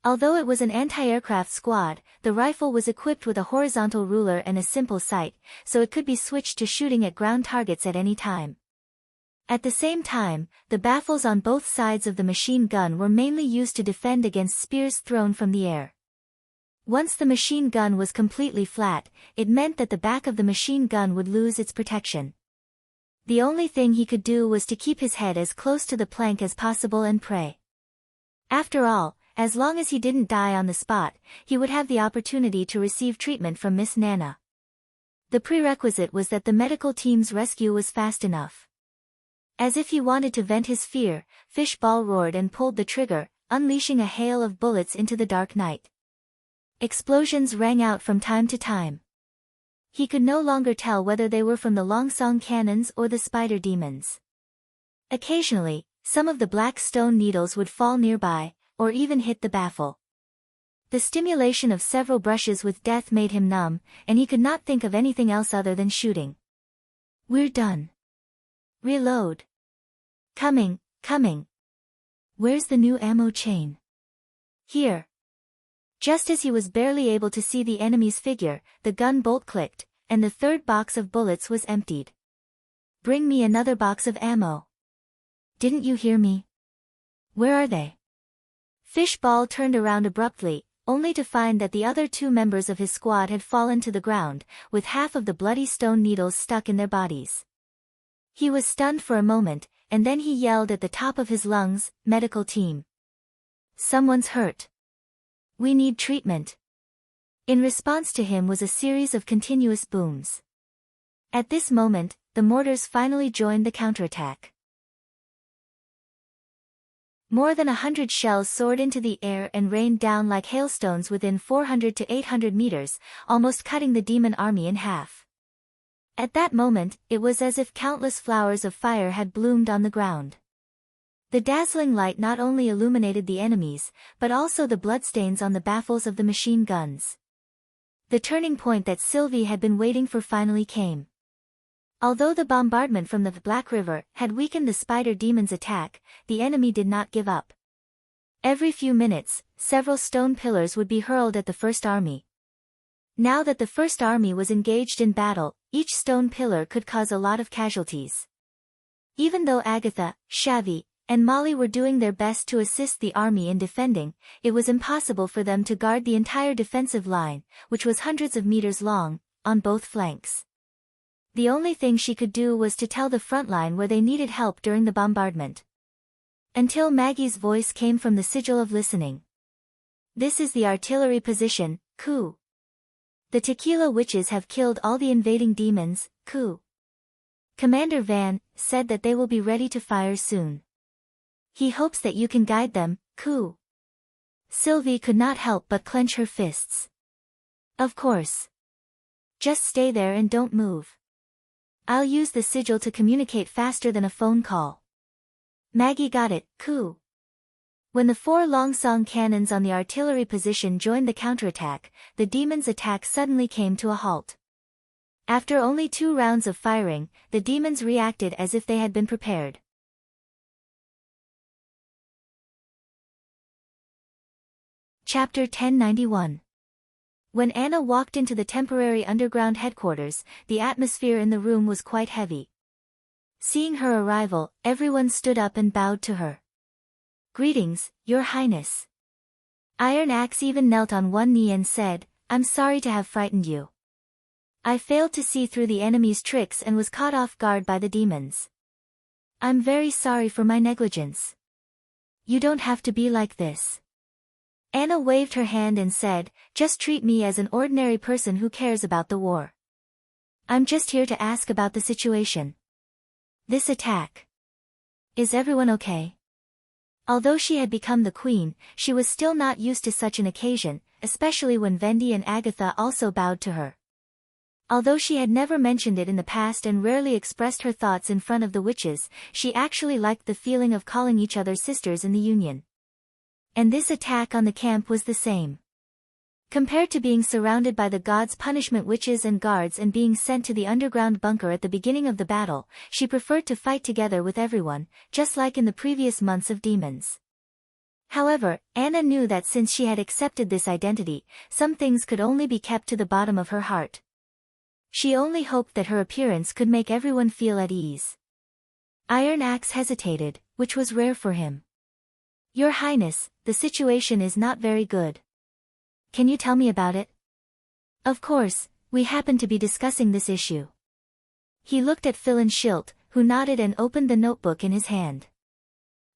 Although it was an anti-aircraft squad, the rifle was equipped with a horizontal ruler and a simple sight, so it could be switched to shooting at ground targets at any time. At the same time, the baffles on both sides of the machine gun were mainly used to defend against spears thrown from the air. Once the machine gun was completely flat, it meant that the back of the machine gun would lose its protection. The only thing he could do was to keep his head as close to the plank as possible and pray. After all, as long as he didn't die on the spot, he would have the opportunity to receive treatment from Miss Nana. The prerequisite was that the medical team's rescue was fast enough. As if he wanted to vent his fear, Fishball roared and pulled the trigger, unleashing a hail of bullets into the dark night. Explosions rang out from time to time. He could no longer tell whether they were from the Longsong cannons or the spider demons. Occasionally, some of the black stone needles would fall nearby, or even hit the baffle. The stimulation of several brushes with death made him numb, and he could not think of anything else other than shooting. "We're done. Reload. Coming. Where's the new ammo chain?" "Here." Just as he was barely able to see the enemy's figure, the gun bolt clicked, and the third box of bullets was emptied. "Bring me another box of ammo." "Didn't you hear me? Where are they?" Fishball turned around abruptly, only to find that the other two members of his squad had fallen to the ground, with half of the bloody stone needles stuck in their bodies. He was stunned for a moment, and then he yelled at the top of his lungs, "Medical team! Someone's hurt. We need treatment." In response to him was a series of continuous booms. At this moment, the mortars finally joined the counterattack. More than 100 shells soared into the air and rained down like hailstones within 400 to 800 meters, almost cutting the demon army in half. At that moment, it was as if countless flowers of fire had bloomed on the ground. The dazzling light not only illuminated the enemies, but also the bloodstains on the baffles of the machine guns. The turning point that Sylvie had been waiting for finally came. Although the bombardment from the Black River had weakened the spider demon's attack, the enemy did not give up. Every few minutes, several stone pillars would be hurled at the First Army. Now that the First Army was engaged in battle, each stone pillar could cause a lot of casualties. Even though Agatha, Shavi, and Molly were doing their best to assist the army in defending, it was impossible for them to guard the entire defensive line, which was hundreds of meters long, on both flanks. The only thing she could do was to tell the front line where they needed help during the bombardment. Until Maggie's voice came from the sigil of listening. "This is the artillery position, Ku. The Tequila Witches have killed all the invading demons, Ku. Commander Van said that they will be ready to fire soon. He hopes that you can guide them, Ku." Sylvie could not help but clench her fists. "Of course. Just stay there and don't move. I'll use the sigil to communicate faster than a phone call." Maggie got it, Ku. When the 4 Longsong cannons on the artillery position joined the counterattack, the demons' attack suddenly came to a halt. After only 2 rounds of firing, the demons reacted as if they had been prepared. Chapter 1091. When Anna walked into the temporary underground headquarters, the atmosphere in the room was quite heavy. Seeing her arrival, everyone stood up and bowed to her. "Greetings, Your Highness." Iron Axe even knelt on one knee and said, "I'm sorry to have frightened you. I failed to see through the enemy's tricks and was caught off guard by the demons. I'm very sorry for my negligence. You don't have to be like this." Anna waved her hand and said, "Just treat me as an ordinary person who cares about the war. I'm just here to ask about the situation. This attack. Is everyone okay?" Although she had become the queen, she was still not used to such an occasion, especially when Vendi and Agatha also bowed to her. Although she had never mentioned it in the past and rarely expressed her thoughts in front of the witches, she actually liked the feeling of calling each other sisters in the union. And this attack on the camp was the same. Compared to being surrounded by the gods' punishment witches and guards and being sent to the underground bunker at the beginning of the battle, she preferred to fight together with everyone, just like in the previous months of demons. However, Anna knew that since she had accepted this identity, some things could only be kept to the bottom of her heart. She only hoped that her appearance could make everyone feel at ease. Iron Axe hesitated, which was rare for him. "Your Highness, the situation is not very good. Can you tell me about it?" "Of course, we happen to be discussing this issue." He looked at Phil and Schilt, who nodded and opened the notebook in his hand.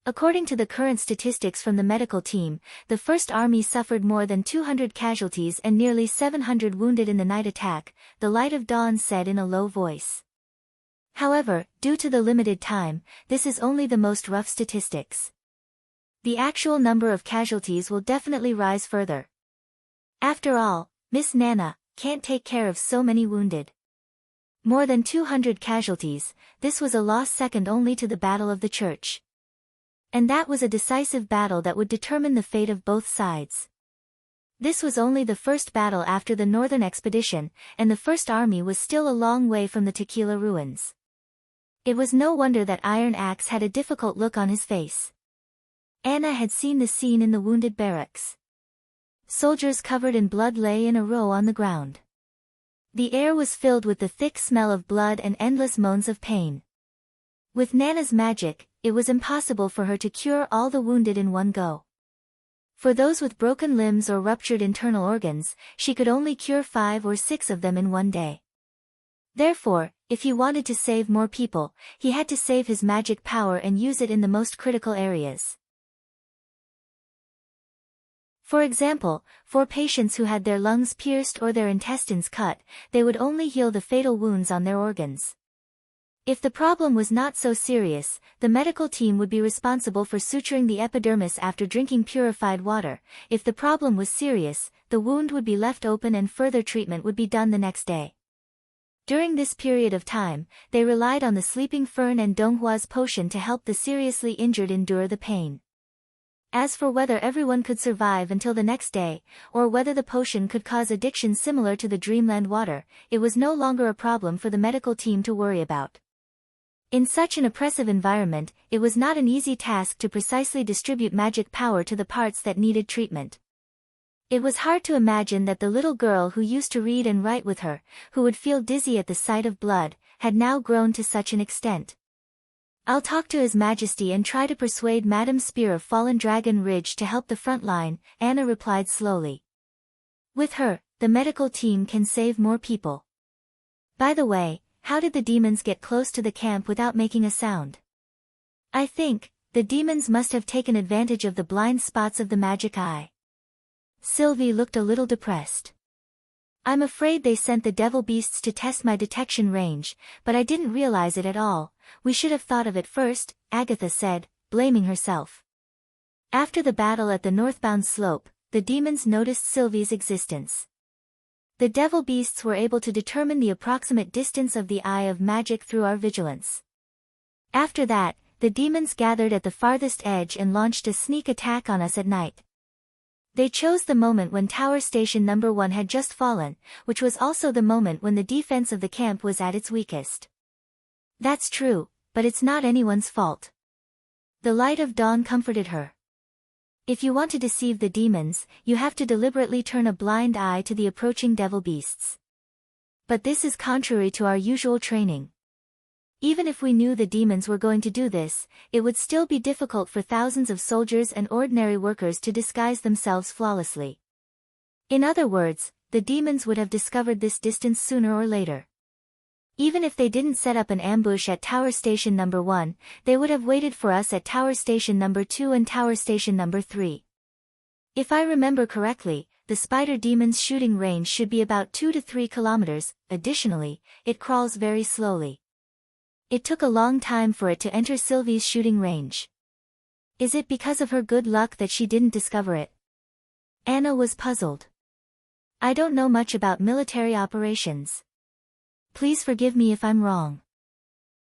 According to the current statistics from the medical team, the First Army suffered more than 200 casualties and nearly 700 wounded in the night attack, the Light of Dawn said in a low voice. However, due to the limited time, this is only the most rough statistics. The actual number of casualties will definitely rise further. After all, Miss Nana can't take care of so many wounded. More than 200 casualties, this was a loss second only to the Battle of the Church. And that was a decisive battle that would determine the fate of both sides. This was only the first battle after the Northern Expedition, and the First Army was still a long way from the Tequila ruins. It was no wonder that Iron Axe had a difficult look on his face. Anna had seen the scene in the wounded barracks. Soldiers covered in blood lay in a row on the ground. The air was filled with the thick smell of blood and endless moans of pain. With Nana's magic, it was impossible for her to cure all the wounded in one go. For those with broken limbs or ruptured internal organs, she could only cure 5 or 6 of them in one day. Therefore, if he wanted to save more people, he had to save his magic power and use it in the most critical areas. For example, for patients who had their lungs pierced or their intestines cut, they would only heal the fatal wounds on their organs. If the problem was not so serious, the medical team would be responsible for suturing the epidermis after drinking purified water. If the problem was serious, the wound would be left open and further treatment would be done the next day. During this period of time, they relied on the sleeping fern and Donghua's potion to help the seriously injured endure the pain. As for whether everyone could survive until the next day, or whether the potion could cause addiction similar to the Dreamland water, it was no longer a problem for the medical team to worry about. In such an oppressive environment, it was not an easy task to precisely distribute magic power to the parts that needed treatment. It was hard to imagine that the little girl who used to read and write with her, who would feel dizzy at the sight of blood, had now grown to such an extent. "I'll talk to His Majesty and try to persuade Madame Spear of Fallen Dragon Ridge to help the front line," Anna replied slowly. "With her, the medical team can save more people. By the way, how did the demons get close to the camp without making a sound?" "I think the demons must have taken advantage of the blind spots of the magic eye." Sylvie looked a little depressed. "I'm afraid they sent the devil beasts to test my detection range, but I didn't realize it at all. We should have thought of it first," Agatha said, blaming herself. After the battle at the northbound slope, the demons noticed Sylvie's existence. The devil beasts were able to determine the approximate distance of the eye of magic through our vigilance. After that, the demons gathered at the farthest edge and launched a sneak attack on us at night. They chose the moment when Tower Station No. 1 had just fallen, which was also the moment when the defense of the camp was at its weakest. "That's true, but it's not anyone's fault." The light of dawn comforted her. "If you want to deceive the demons, you have to deliberately turn a blind eye to the approaching devil beasts. But this is contrary to our usual training. Even if we knew the demons were going to do this, it would still be difficult for thousands of soldiers and ordinary workers to disguise themselves flawlessly. In other words, the demons would have discovered this distance sooner or later. Even if they didn't set up an ambush at Tower Station No. 1, they would have waited for us at Tower Station No. 2 and Tower Station No. 3. If I remember correctly, the spider demon's shooting range should be about 2 to 3 kilometers. Additionally, it crawls very slowly. It took a long time for it to enter Sylvie's shooting range. Is it because of her good luck that she didn't discover it?" Anna was puzzled. "I don't know much about military operations. Please forgive me if I'm wrong.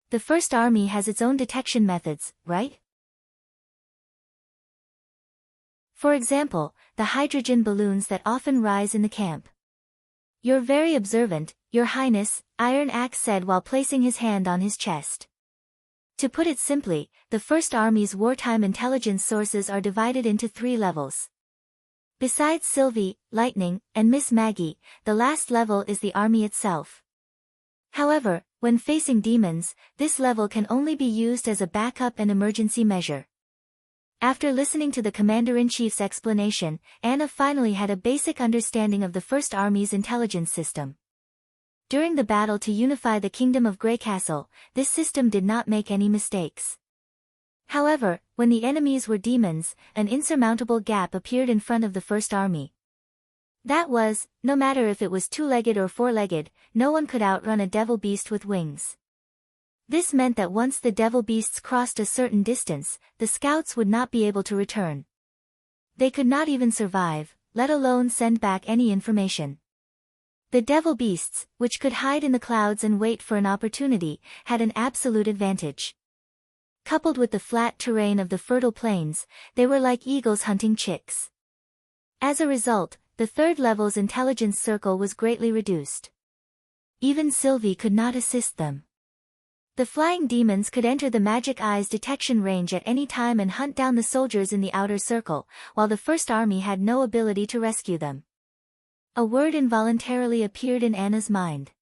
The First Army has its own detection methods, right? For example, the hydrogen balloons that often rise in the camp." "You're very observant, Your Highness," Iron Axe said while placing his hand on his chest. To put it simply, the First Army's wartime intelligence sources are divided into 3 levels. Besides Sylvie, Lightning, and Miss Maggie, the last level is the army itself. However, when facing demons, this level can only be used as a backup and emergency measure. After listening to the Commander-in-Chief's explanation, Anna finally had a basic understanding of the First Army's intelligence system. During the battle to unify the Kingdom of Greycastle, this system did not make any mistakes. However, when the enemies were demons, an insurmountable gap appeared in front of the First Army. That was, no matter if it was 2-legged or 4-legged, no one could outrun a devil beast with wings. This meant that once the devil beasts crossed a certain distance, the scouts would not be able to return. They could not even survive, let alone send back any information. The devil beasts, which could hide in the clouds and wait for an opportunity, had an absolute advantage. Coupled with the flat terrain of the fertile plains, they were like eagles hunting chicks. As a result, the third level's intelligence circle was greatly reduced. Even Sylvie could not assist them. The flying demons could enter the magic eye's detection range at any time and hunt down the soldiers in the outer circle, while the first army had no ability to rescue them. A word involuntarily appeared in Anna's mind.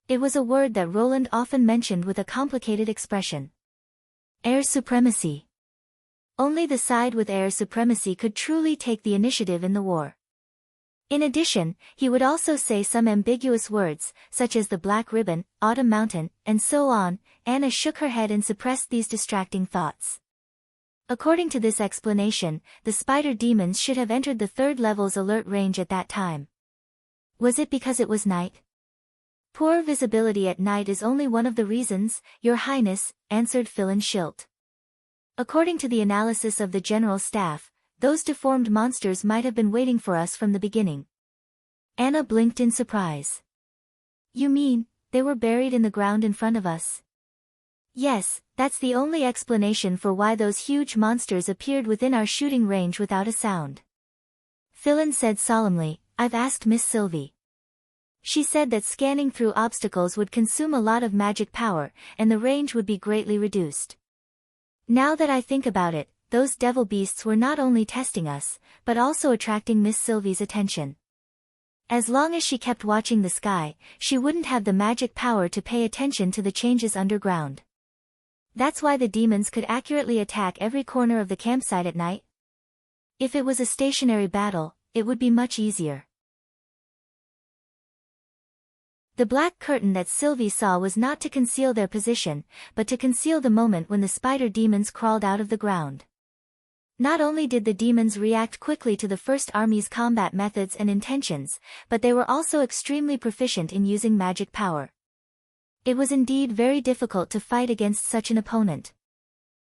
It was a word that Roland often mentioned with a complicated expression. Air supremacy. Only the side with air supremacy could truly take the initiative in the war. In addition, he would also say some ambiguous words, such as the Black Ribbon, Autumn Mountain, and so on. Anna shook her head and suppressed these distracting thoughts. According to this explanation, the spider demons should have entered the third level's alert range at that time. Was it because it was night? Poor visibility at night is only one of the reasons, Your Highness, answered Philin Schilt. According to the analysis of the General Staff, those deformed monsters might have been waiting for us from the beginning. Anna blinked in surprise. You mean, they were buried in the ground in front of us? Yes, that's the only explanation for why those huge monsters appeared within our shooting range without a sound. Philin said solemnly, I've asked Miss Sylvie. She said that scanning through obstacles would consume a lot of magic power, and the range would be greatly reduced. Now that I think about it, those devil beasts were not only testing us, but also attracting Miss Sylvie's attention. As long as she kept watching the sky, she wouldn't have the magic power to pay attention to the changes underground. That's why the demons could accurately attack every corner of the campsite at night. If it was a stationary battle, it would be much easier. The black curtain that Sylvie saw was not to conceal their position, but to conceal the moment when the spider demons crawled out of the ground. Not only did the demons react quickly to the First Army's combat methods and intentions, but they were also extremely proficient in using magic power. It was indeed very difficult to fight against such an opponent.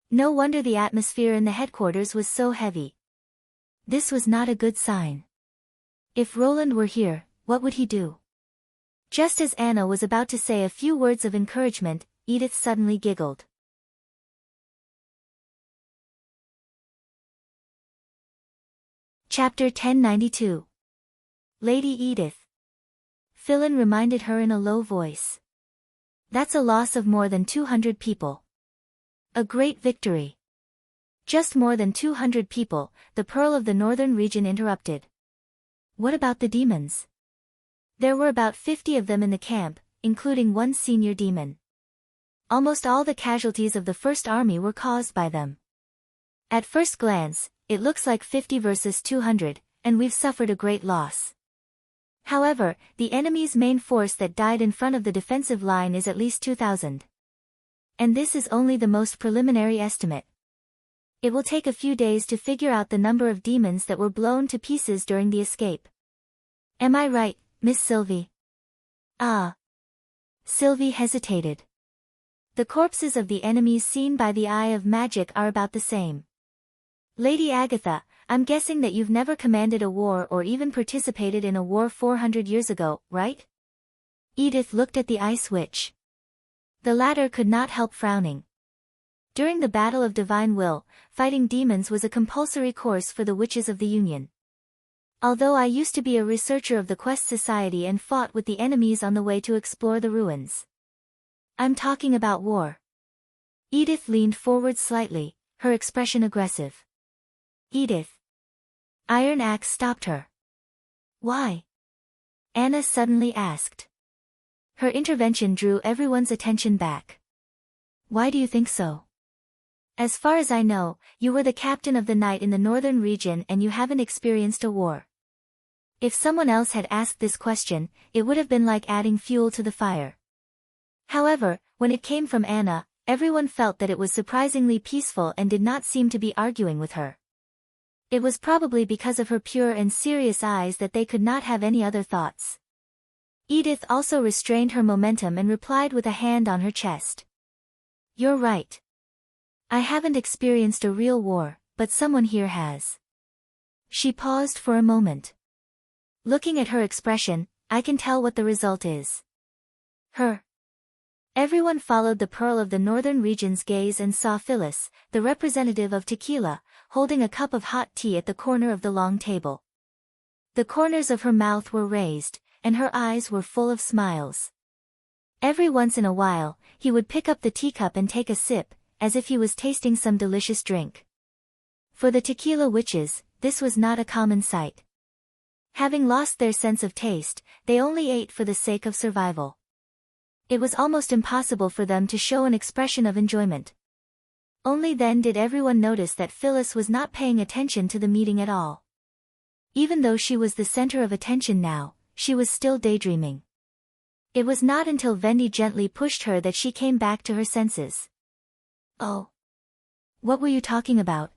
No wonder the atmosphere in the headquarters was so heavy. This was not a good sign. If Roland were here, what would he do? Just as Anna was about to say a few words of encouragement, Edith suddenly giggled. Chapter 1092. Lady Edith. Philin reminded her in a low voice. That's a loss of more than 200 people. A great victory. Just more than 200 people, the Pearl of the Northern Region interrupted. What about the demons? There were about 50 of them in the camp, including one senior demon. Almost all the casualties of the First Army were caused by them. At first glance, it looks like 50 versus 200, and we've suffered a great loss. However, the enemy's main force that died in front of the defensive line is at least 2,000. And this is only the most preliminary estimate. It will take a few days to figure out the number of demons that were blown to pieces during the escape. Am I right, Miss Sylvie? Ah. Sylvie hesitated. The corpses of the enemies seen by the eye of magic are about the same. Lady Agatha, I'm guessing that you've never commanded a war or even participated in a war 400 years ago, right? Edith looked at the Ice Witch. The latter could not help frowning. During the Battle of Divine Will, fighting demons was a compulsory course for the Witches of the Union. Although I used to be a researcher of the Quest Society and fought with the enemies on the way to explore the ruins. I'm talking about war. Edith leaned forward slightly, her expression aggressive. Edith. Iron Axe stopped her. Why? Anna suddenly asked. Her intervention drew everyone's attention back. Why do you think so? As far as I know, you were the captain of the night in the northern region and you haven't experienced a war. If someone else had asked this question, it would have been like adding fuel to the fire. However, when it came from Anna, everyone felt that it was surprisingly peaceful and did not seem to be arguing with her. It was probably because of her pure and serious eyes that they could not have any other thoughts. Edith also restrained her momentum and replied with a hand on her chest. You're right. I haven't experienced a real war, but someone here has. She paused for a moment. Looking at her expression, I can tell what the result is. Her. Everyone followed the Pearl of the Northern Region's gaze and saw Phyllis, the representative of tequila, holding a cup of hot tea at the corner of the long table. The corners of her mouth were raised, and her eyes were full of smiles. Every once in a while, he would pick up the teacup and take a sip, as if he was tasting some delicious drink. For the tequila witches, this was not a common sight. Having lost their sense of taste, they only ate for the sake of survival. It was almost impossible for them to show an expression of enjoyment. Only then did everyone notice that Phyllis was not paying attention to the meeting at all. Even though she was the center of attention now, she was still daydreaming. It was not until Vendi gently pushed her that she came back to her senses. Oh. What were you talking about?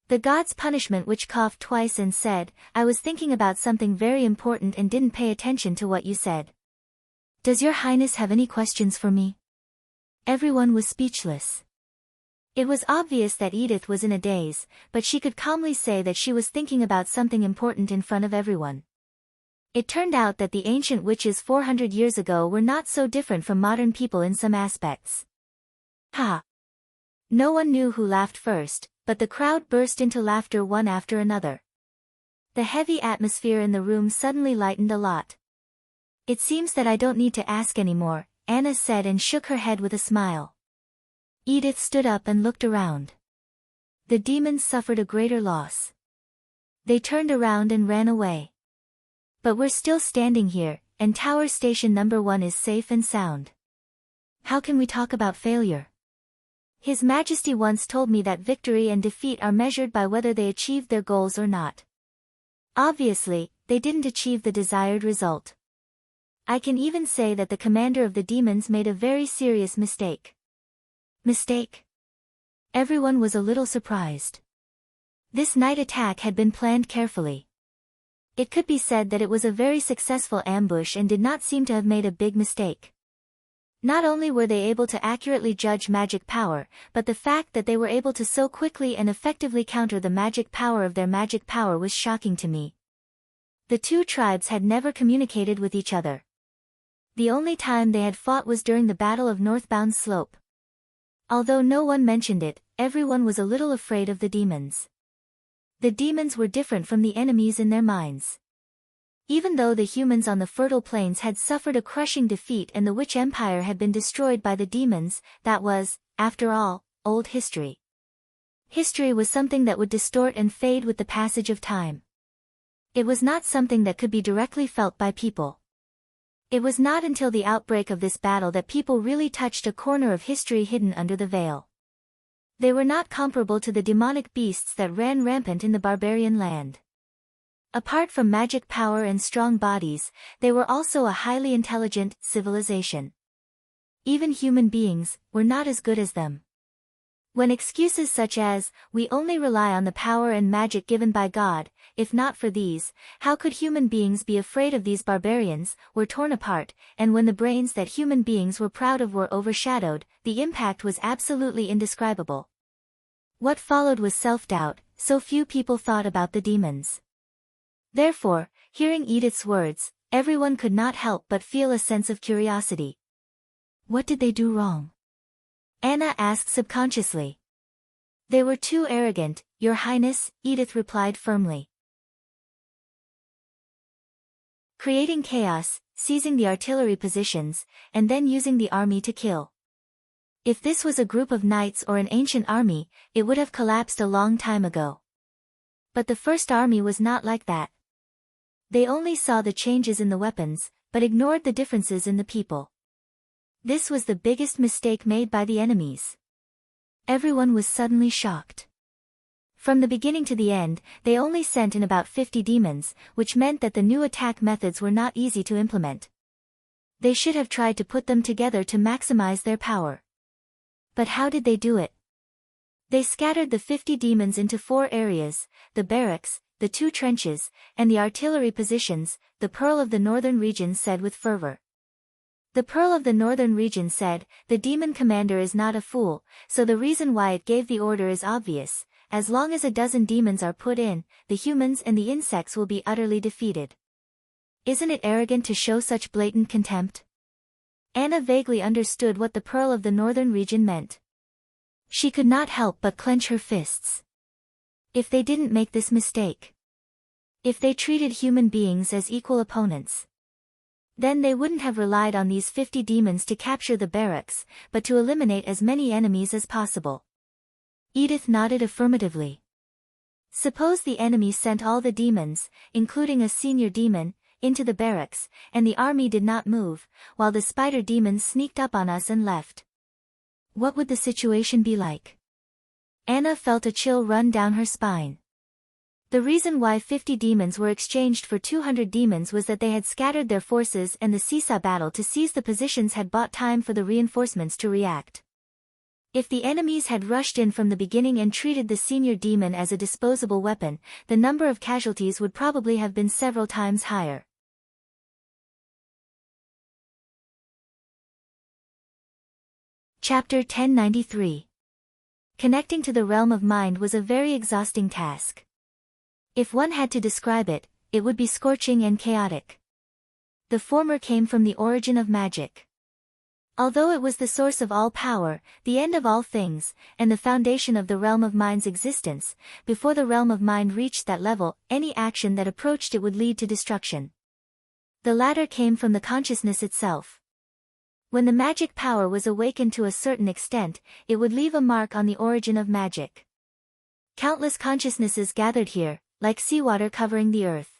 The god's punishment witch coughed twice and said, I was thinking about something very important and didn't pay attention to what you said. Does your highness have any questions for me? Everyone was speechless. It was obvious that Edith was in a daze, but she could calmly say that she was thinking about something important in front of everyone. It turned out that the ancient witches 400 years ago were not so different from modern people in some aspects. Ha! No one knew who laughed first, but the crowd burst into laughter one after another. The heavy atmosphere in the room suddenly lightened a lot. It seems that I don't need to ask anymore, Anna said and shook her head with a smile. Edith stood up and looked around. The demons suffered a greater loss. They turned around and ran away. But we're still standing here, and Tower Station number 1 is safe and sound. How can we talk about failure? His Majesty once told me that victory and defeat are measured by whether they achieved their goals or not. Obviously, they didn't achieve the desired result. I can even say that the commander of the demons made a very serious mistake. Mistake? Everyone was a little surprised. This night attack had been planned carefully. It could be said that it was a very successful ambush and did not seem to have made a big mistake. Not only were they able to accurately judge magic power, but the fact that they were able to so quickly and effectively counter the magic power of their magic power was shocking to me. The two tribes had never communicated with each other. The only time they had fought was during the Battle of Northbound Slope. Although no one mentioned it, everyone was a little afraid of the demons. The demons were different from the enemies in their minds. Even though the humans on the fertile plains had suffered a crushing defeat and the witch empire had been destroyed by the demons, that was, after all, old history. History was something that would distort and fade with the passage of time. It was not something that could be directly felt by people. It was not until the outbreak of this battle that people really touched a corner of history hidden under the veil. They were not comparable to the demonic beasts that ran rampant in the barbarian land. Apart from magic power and strong bodies, they were also a highly intelligent civilization. Even human beings were not as good as them. When excuses such as, we only rely on the power and magic given by God, if not for these, how could human beings be afraid of these barbarians, were torn apart, and when the brains that human beings were proud of were overshadowed, the impact was absolutely indescribable. What followed was self-doubt, so few people thought about the demons. Therefore, hearing Edith's words, everyone could not help but feel a sense of curiosity. What did they do wrong? Anna asked subconsciously. They were too arrogant, Your Highness, Edith replied firmly. Creating chaos, seizing the artillery positions, and then using the army to kill. If this was a group of knights or an ancient army, it would have collapsed a long time ago. But the first army was not like that. They only saw the changes in the weapons, but ignored the differences in the people. This was the biggest mistake made by the enemies. Everyone was suddenly shocked. From the beginning to the end, they only sent in about 50 demons, which meant that the new attack methods were not easy to implement. They should have tried to put them together to maximize their power. But how did they do it? They scattered the 50 demons into 4 areas, the barracks, the 2 trenches, and the artillery positions, the Pearl of the Northern Region said with fervor. The Pearl of the Northern Region said, "The demon commander is not a fool, so the reason why it gave the order is obvious. As long as a dozen demons are put in, the humans and the insects will be utterly defeated. Isn't it arrogant to show such blatant contempt?" Anna vaguely understood what the Pearl of the Northern Region meant. She could not help but clench her fists. If they didn't make this mistake, if they treated human beings as equal opponents, then they wouldn't have relied on these 50 demons to capture the barracks, but to eliminate as many enemies as possible. Edith nodded affirmatively. Suppose the enemy sent all the demons, including a senior demon, into the barracks, and the army did not move, while the spider demons sneaked up on us and left. What would the situation be like? Anna felt a chill run down her spine. The reason why 50 demons were exchanged for 200 demons was that they had scattered their forces and the seesaw battle to seize the positions had bought time for the reinforcements to react. If the enemies had rushed in from the beginning and treated the senior demon as a disposable weapon, the number of casualties would probably have been several times higher. Chapter 1093. Connecting to the realm of mind was a very exhausting task. If one had to describe it, it would be scorching and chaotic. The former came from the origin of magic. Although it was the source of all power, the end of all things, and the foundation of the realm of mind's existence, before the realm of mind reached that level, any action that approached it would lead to destruction. The latter came from the consciousness itself. When the magic power was awakened to a certain extent, it would leave a mark on the origin of magic. Countless consciousnesses gathered here, like seawater covering the earth.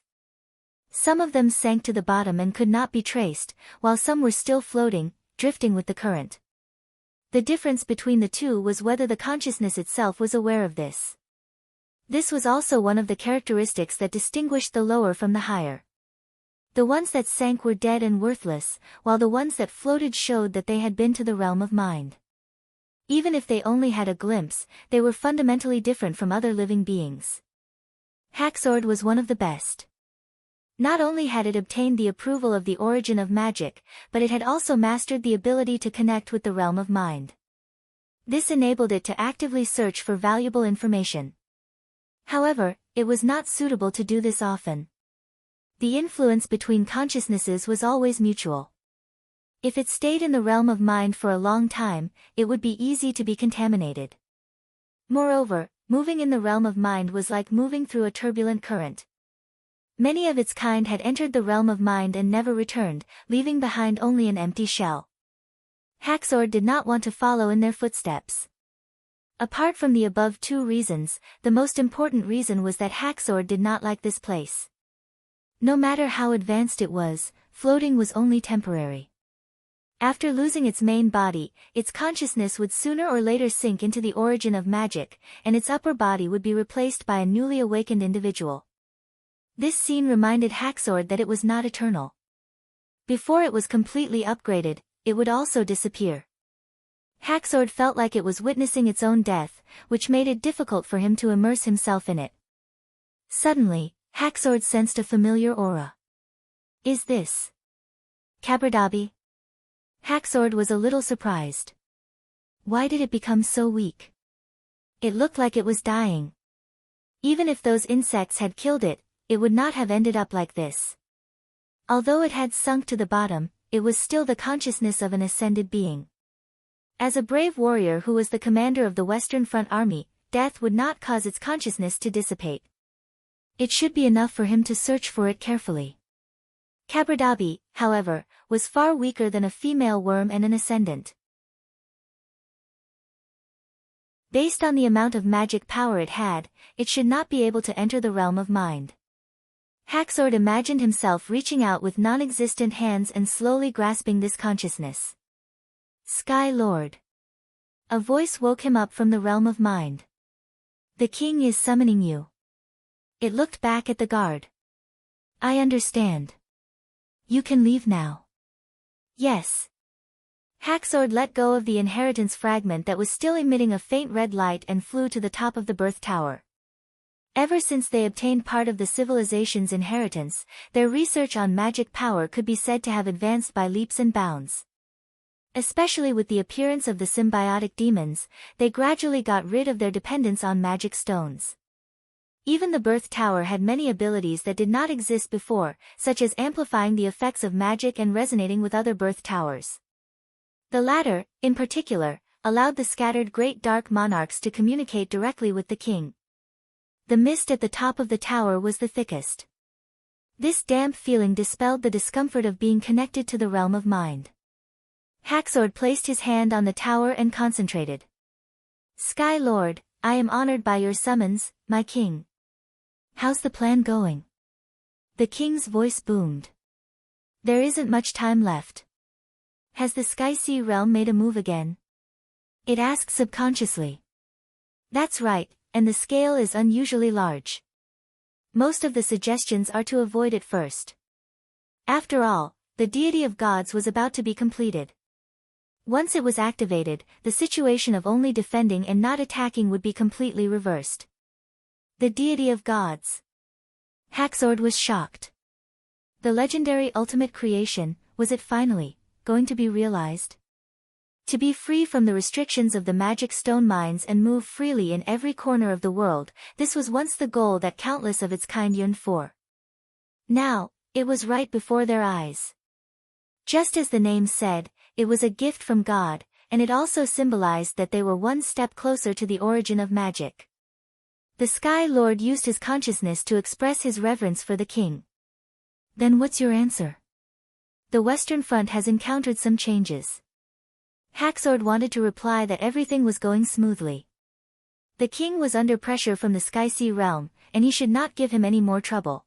Some of them sank to the bottom and could not be traced, while some were still floating, drifting with the current. The difference between the two was whether the consciousness itself was aware of this. This was also one of the characteristics that distinguished the lower from the higher. The ones that sank were dead and worthless, while the ones that floated showed that they had been to the realm of mind. Even if they only had a glimpse, they were fundamentally different from other living beings. Haxord was one of the best. Not only had it obtained the approval of the origin of magic, but it had also mastered the ability to connect with the realm of mind. This enabled it to actively search for valuable information. However, it was not suitable to do this often. The influence between consciousnesses was always mutual. If it stayed in the realm of mind for a long time, it would be easy to be contaminated. Moreover, moving in the realm of mind was like moving through a turbulent current. Many of its kind had entered the realm of mind and never returned, leaving behind only an empty shell. Haxord did not want to follow in their footsteps. Apart from the above two reasons, the most important reason was that Haxord did not like this place. No matter how advanced it was, floating was only temporary. After losing its main body, its consciousness would sooner or later sink into the origin of magic, and its upper body would be replaced by a newly awakened individual. This scene reminded Haxord that it was not eternal. Before it was completely upgraded, it would also disappear. Haxord felt like it was witnessing its own death, which made it difficult for him to immerse himself in it. Suddenly, Haxord sensed a familiar aura. Is this Caberdabi? Haxord was a little surprised. Why did it become so weak? It looked like it was dying. Even if those insects had killed it, it would not have ended up like this. Although it had sunk to the bottom, it was still the consciousness of an ascended being. As a brave warrior who was the commander of the Western Front Army, death would not cause its consciousness to dissipate. It should be enough for him to search for it carefully. Caberdabi, however, was far weaker than a female worm and an ascendant. Based on the amount of magic power it had, it should not be able to enter the realm of mind. Haxord imagined himself reaching out with non-existent hands and slowly grasping this consciousness. Sky Lord. A voice woke him up from the realm of mind. The king is summoning you. It looked back at the guard. I understand. You can leave now. Yes. Haxord let go of the inheritance fragment that was still emitting a faint red light and flew to the top of the birth tower. Ever since they obtained part of the civilization's inheritance, their research on magic power could be said to have advanced by leaps and bounds. Especially with the appearance of the symbiotic demons, they gradually got rid of their dependence on magic stones. Even the Birth Tower had many abilities that did not exist before, such as amplifying the effects of magic and resonating with other Birth Towers. The latter, in particular, allowed the scattered Great Dark Monarchs to communicate directly with the king. The mist at the top of the tower was the thickest. This damp feeling dispelled the discomfort of being connected to the realm of mind. Haxord placed his hand on the tower and concentrated. Sky Lord, I am honored by your summons, my king. How's the plan going? The king's voice boomed. There isn't much time left. Has the Sky Sea realm made a move again? It asked subconsciously. That's right, and the scale is unusually large. Most of the suggestions are to avoid it first. After all, the deity of gods was about to be completed. Once it was activated, the situation of only defending and not attacking would be completely reversed. The deity of gods. Haxord was shocked. The legendary ultimate creation, was it finally going to be realized? To be free from the restrictions of the magic stone mines and move freely in every corner of the world, this was once the goal that countless of its kind yearned for. Now, it was right before their eyes. Just as the name said, it was a gift from God, and it also symbolized that they were one step closer to the origin of magic. The Sky Lord used his consciousness to express his reverence for the king. Then what's your answer? The Western Front has encountered some changes. Haxord wanted to reply that everything was going smoothly. The king was under pressure from the Sky Sea realm, and he should not give him any more trouble.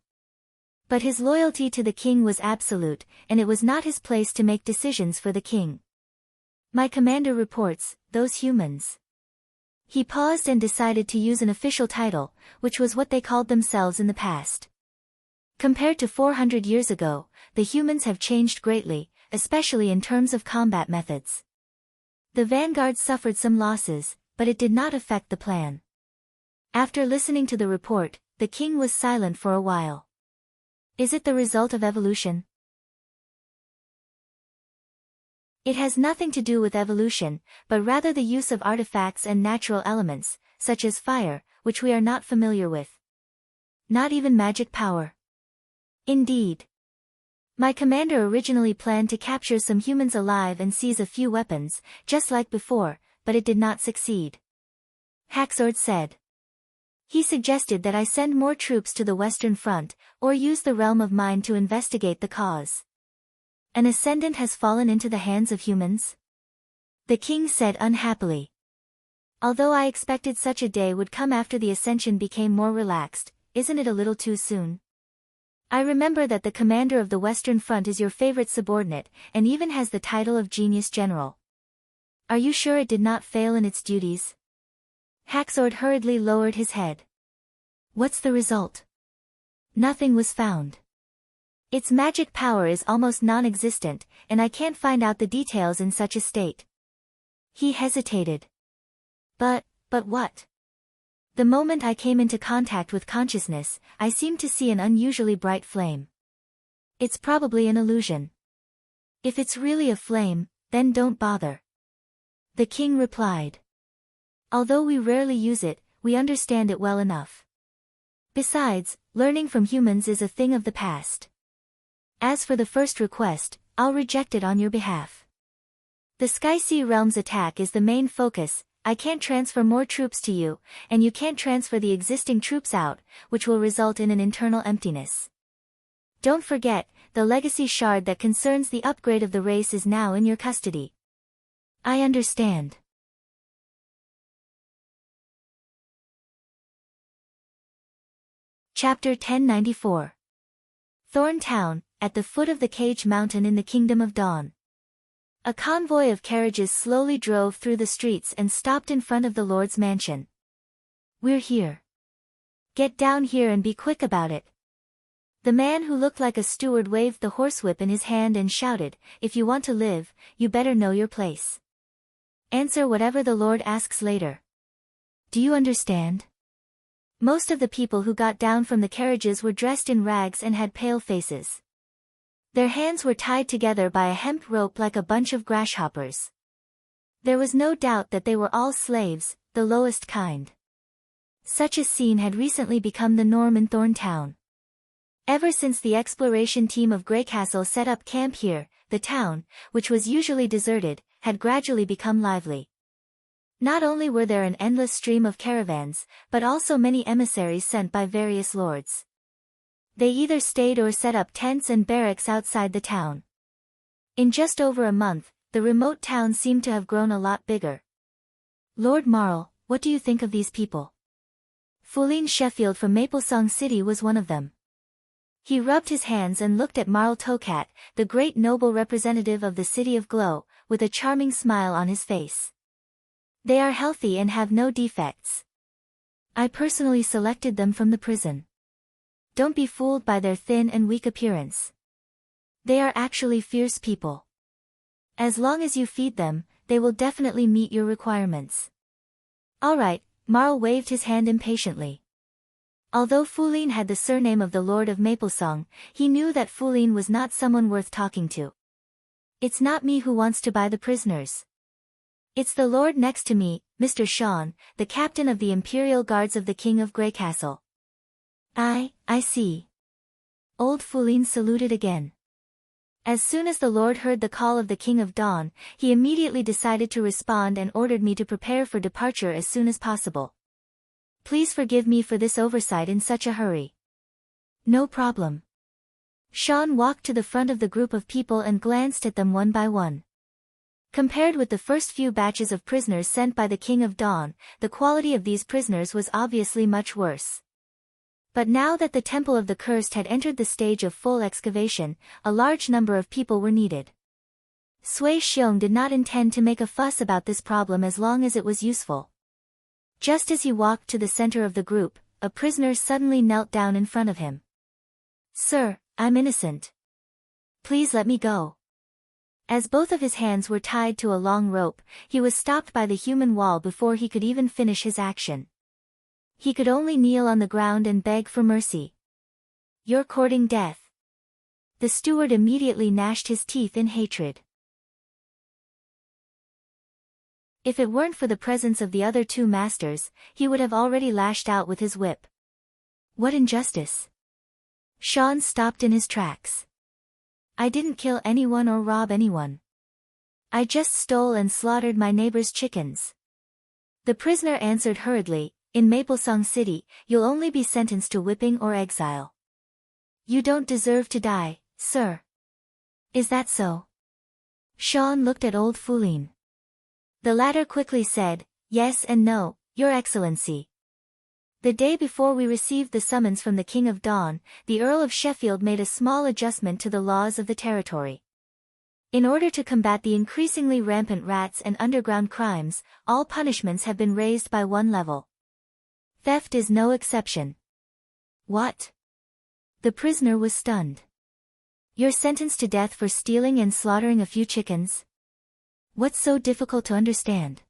But his loyalty to the king was absolute, and it was not his place to make decisions for the king. My commander reports, those humans. He paused and decided to use an official title, which was what they called themselves in the past. Compared to 400 years ago, the humans have changed greatly, especially in terms of combat methods. The vanguard suffered some losses, but it did not affect the plan. After listening to the report, the king was silent for a while. Is it the result of evolution? It has nothing to do with evolution, but rather the use of artifacts and natural elements, such as fire, which we are not familiar with. Not even magic power. Indeed. My commander originally planned to capture some humans alive and seize a few weapons, just like before, but it did not succeed. Haxord said. He suggested that I send more troops to the Western Front, or use the realm of mind to investigate the cause. An ascendant has fallen into the hands of humans? The king said unhappily. Although I expected such a day would come after the ascension became more relaxed, isn't it a little too soon? I remember that the commander of the Western Front is your favorite subordinate, and even has the title of Genius General. Are you sure it did not fail in its duties? Haxord hurriedly lowered his head. What's the result? Nothing was found. Its magic power is almost non-existent, and I can't find out the details in such a state. He hesitated. But what? The moment I came into contact with consciousness, I seemed to see an unusually bright flame. It's probably an illusion. If it's really a flame, then don't bother. The king replied. Although we rarely use it, we understand it well enough. Besides, learning from humans is a thing of the past. As for the first request, I'll reject it on your behalf. The Sky Sea Realm's attack is the main focus. I can't transfer more troops to you, and you can't transfer the existing troops out, which will result in an internal emptiness. Don't forget, the legacy shard that concerns the upgrade of the race is now in your custody. I understand. Chapter 1094. Thorn Town, at the foot of the Cage Mountain in the Kingdom of Dawn. A convoy of carriages slowly drove through the streets and stopped in front of the Lord's mansion. We're here. Get down here and be quick about it. The man who looked like a steward waved the horsewhip in his hand and shouted, if you want to live, you better know your place. Answer whatever the Lord asks later. Do you understand? Most of the people who got down from the carriages were dressed in rags and had pale faces. Their hands were tied together by a hemp rope like a bunch of grasshoppers. There was no doubt that they were all slaves, the lowest kind. Such a scene had recently become the norm in Thorntown. Ever since the exploration team of Greycastle set up camp here, the town, which was usually deserted, had gradually become lively. Not only were there an endless stream of caravans, but also many emissaries sent by various lords. They either stayed or set up tents and barracks outside the town. In just over a month, the remote town seemed to have grown a lot bigger. Lord Marl, what do you think of these people? Fuline Sheffield from Maplesong City was one of them. He rubbed his hands and looked at Marl Tokat, the great noble representative of the City of Glow, with a charming smile on his face. They are healthy and have no defects. I personally selected them from the prison. Don't be fooled by their thin and weak appearance. They are actually fierce people. As long as you feed them, they will definitely meet your requirements. All right, Marl waved his hand impatiently. Although Fuline had the surname of the Lord of Maplesong, he knew that Fuline was not someone worth talking to. It's not me who wants to buy the prisoners. It's the lord next to me, Mr. Sean, the captain of the Imperial Guards of the King of Greycastle. I see. Old Fuline saluted again. As soon as the lord heard the call of the King of Dawn, he immediately decided to respond and ordered me to prepare for departure as soon as possible. Please forgive me for this oversight in such a hurry. No problem. Sean walked to the front of the group of people and glanced at them one by one. Compared with the first few batches of prisoners sent by the King of Dawn, the quality of these prisoners was obviously much worse. But now that the Temple of the Cursed had entered the stage of full excavation, a large number of people were needed. Sui Xiong did not intend to make a fuss about this problem as long as it was useful. Just as he walked to the center of the group, a prisoner suddenly knelt down in front of him. Sir, I'm innocent. Please let me go. As both of his hands were tied to a long rope, he was stopped by the human wall before he could even finish his action. He could only kneel on the ground and beg for mercy. You're courting death. The steward immediately gnashed his teeth in hatred. If it weren't for the presence of the other two masters, he would have already lashed out with his whip. What injustice! Sean stopped in his tracks. I didn't kill anyone or rob anyone. I just stole and slaughtered my neighbor's chickens. The prisoner answered hurriedly, in Maplesong City, you'll only be sentenced to whipping or exile. You don't deserve to die, sir. Is that so? Sean looked at old Fuline. The latter quickly said, yes and no, Your Excellency. The day before we received the summons from the King of Dawn, the Earl of Sheffield made a small adjustment to the laws of the territory. In order to combat the increasingly rampant rats and underground crimes, all punishments have been raised by one level. Theft is no exception. What? The prisoner was stunned. You're sentenced to death for stealing and slaughtering a few chickens? What's so difficult to understand?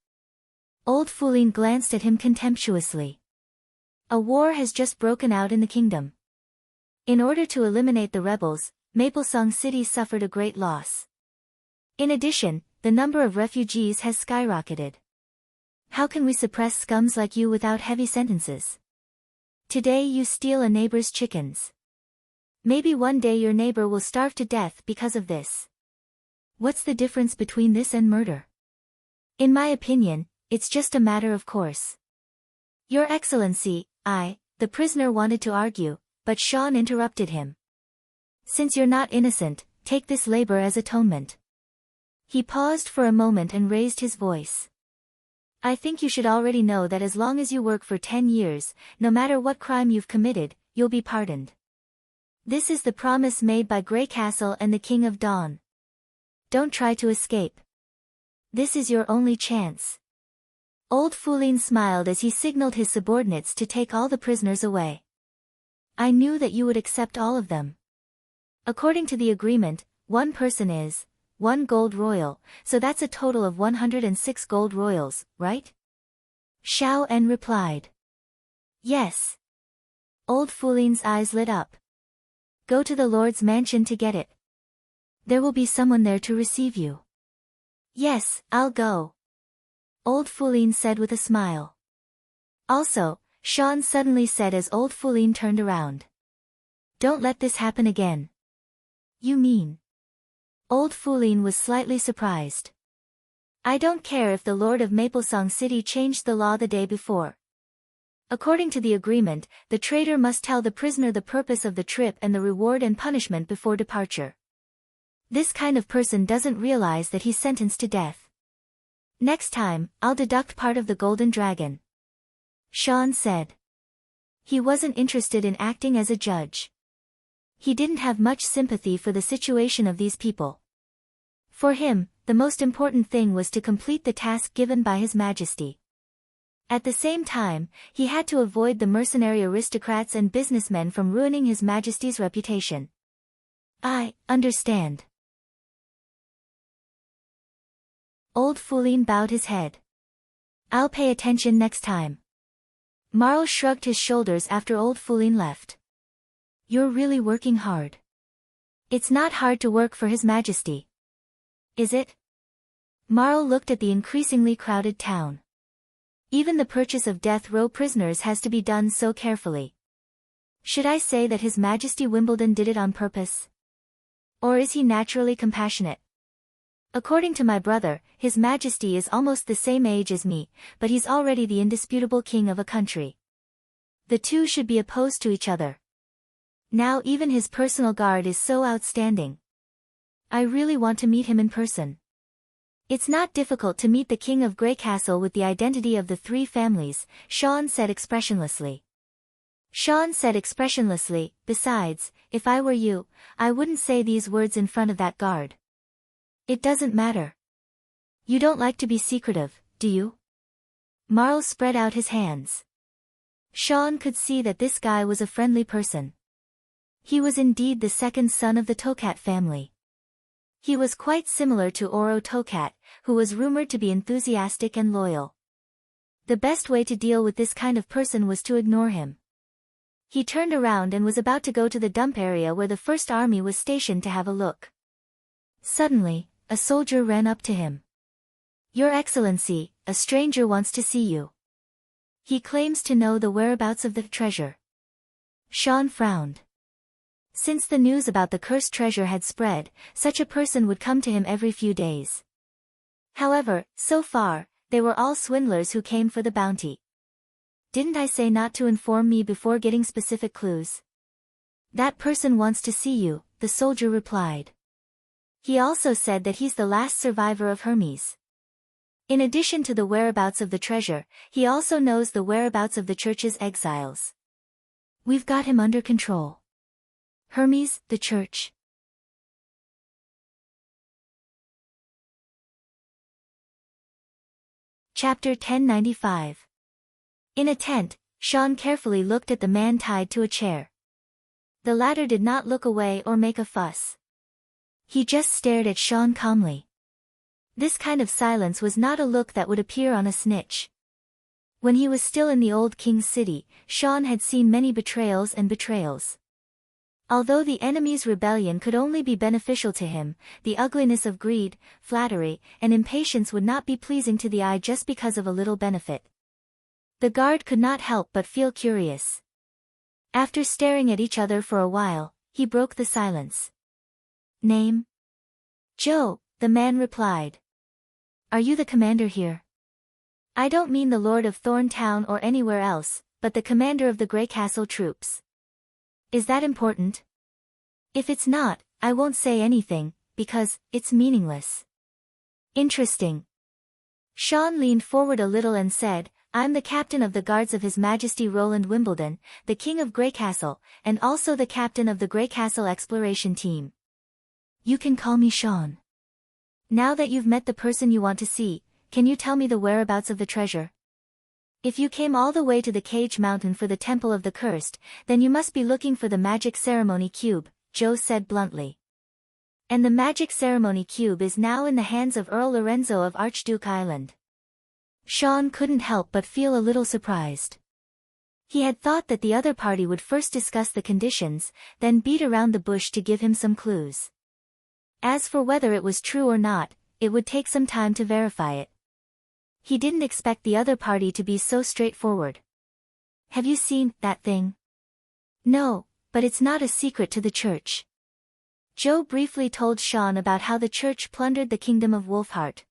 Old Fuline glanced at him contemptuously. A war has just broken out in the kingdom. In order to eliminate the rebels, Maplesong City suffered a great loss. In addition, the number of refugees has skyrocketed. How can we suppress scums like you without heavy sentences? Today you steal a neighbor's chickens. Maybe one day your neighbor will starve to death because of this. What's the difference between this and murder? In my opinion, it's just a matter of course. Your Excellency, the prisoner wanted to argue, but Sean interrupted him. Since you're not innocent, take this labor as atonement. He paused for a moment and raised his voice. I think you should already know that as long as you work for 10 years, no matter what crime you've committed, you'll be pardoned. This is the promise made by Greycastle and the King of Dawn. Don't try to escape. This is your only chance. Old Fuline smiled as he signaled his subordinates to take all the prisoners away. I knew that you would accept all of them. According to the agreement, one person is 1 gold royal, so that's a total of 106 gold royals, right? Xiao En replied. Yes. Old Fuline's eyes lit up. Go to the Lord's mansion to get it. There will be someone there to receive you. Yes, I'll go. Old Fuline said with a smile. Also, Sean suddenly said as Old Fuline turned around. Don't let this happen again. You mean? Old Fuline was slightly surprised. I don't care if the Lord of Maplesong City changed the law the day before. According to the agreement, the traitor must tell the prisoner the purpose of the trip and the reward and punishment before departure. This kind of person doesn't realize that he's sentenced to death. Next time, I'll deduct part of the golden dragon. Sean said. He wasn't interested in acting as a judge. He didn't have much sympathy for the situation of these people. For him, the most important thing was to complete the task given by His Majesty. At the same time, he had to avoid the mercenary aristocrats and businessmen from ruining His Majesty's reputation. I understand. Old Fuline bowed his head. I'll pay attention next time. Marl shrugged his shoulders after Old Fuline left. You're really working hard. It's not hard to work for His Majesty. Is it? Marl looked at the increasingly crowded town. Even the purchase of death row prisoners has to be done so carefully. Should I say that His Majesty Wimbledon did it on purpose? Or is he naturally compassionate? According to my brother, His Majesty is almost the same age as me, but he's already the indisputable king of a country. The two should be opposed to each other. Now even his personal guard is so outstanding. I really want to meet him in person. It's not difficult to meet the King of Greycastle with the identity of the three families, Sean said expressionlessly. Sean said expressionlessly, besides, if I were you, I wouldn't say these words in front of that guard. It doesn't matter. You don't like to be secretive, do you? Marl spread out his hands. Sean could see that this guy was a friendly person. He was indeed the second son of the Tokat family. He was quite similar to Oro Tokat, who was rumored to be enthusiastic and loyal. The best way to deal with this kind of person was to ignore him. He turned around and was about to go to the dump area where the First Army was stationed to have a look. Suddenly, a soldier ran up to him. Your Excellency, a stranger wants to see you. He claims to know the whereabouts of the treasure. Sean frowned. Since the news about the cursed treasure had spread, such a person would come to him every few days. However, so far, they were all swindlers who came for the bounty. Didn't I say not to inform me before getting specific clues? That person wants to see you, the soldier replied. He also said that he's the last survivor of Hermes. In addition to the whereabouts of the treasure, he also knows the whereabouts of the church's exiles. We've got him under control. Hermes, the church. Chapter 1095. In a tent, Sean carefully looked at the man tied to a chair. The latter did not look away or make a fuss. He just stared at Sean calmly. This kind of silence was not a look that would appear on a snitch. When he was still in the old king's city, Sean had seen many betrayals and betrayals. Although the enemy's rebellion could only be beneficial to him, the ugliness of greed, flattery, and impatience would not be pleasing to the eye just because of a little benefit. The guard could not help but feel curious. After staring at each other for a while, he broke the silence. Name? Joe, the man replied. Are you the commander here? I don't mean the Lord of Thorntown or anywhere else, but the commander of the Greycastle troops. Is that important? If it's not, I won't say anything, because it's meaningless. Interesting. Sean leaned forward a little and said, I'm the captain of the guards of His Majesty Roland Wimbledon, the King of Greycastle, and also the captain of the Greycastle exploration team. You can call me Sean. Now that you've met the person you want to see, can you tell me the whereabouts of the treasure? If you came all the way to the Cage Mountain for the Temple of the Cursed, then you must be looking for the Magic Ceremony Cube, Joe said bluntly. And the Magic Ceremony Cube is now in the hands of Earl Lorenzo of Archduke Island. Sean couldn't help but feel a little surprised. He had thought that the other party would first discuss the conditions, then beat around the bush to give him some clues. As for whether it was true or not, it would take some time to verify it. He didn't expect the other party to be so straightforward. Have you seen that thing? No, but it's not a secret to the church. Joe briefly told Sean about how the church plundered the kingdom of Wolfheart.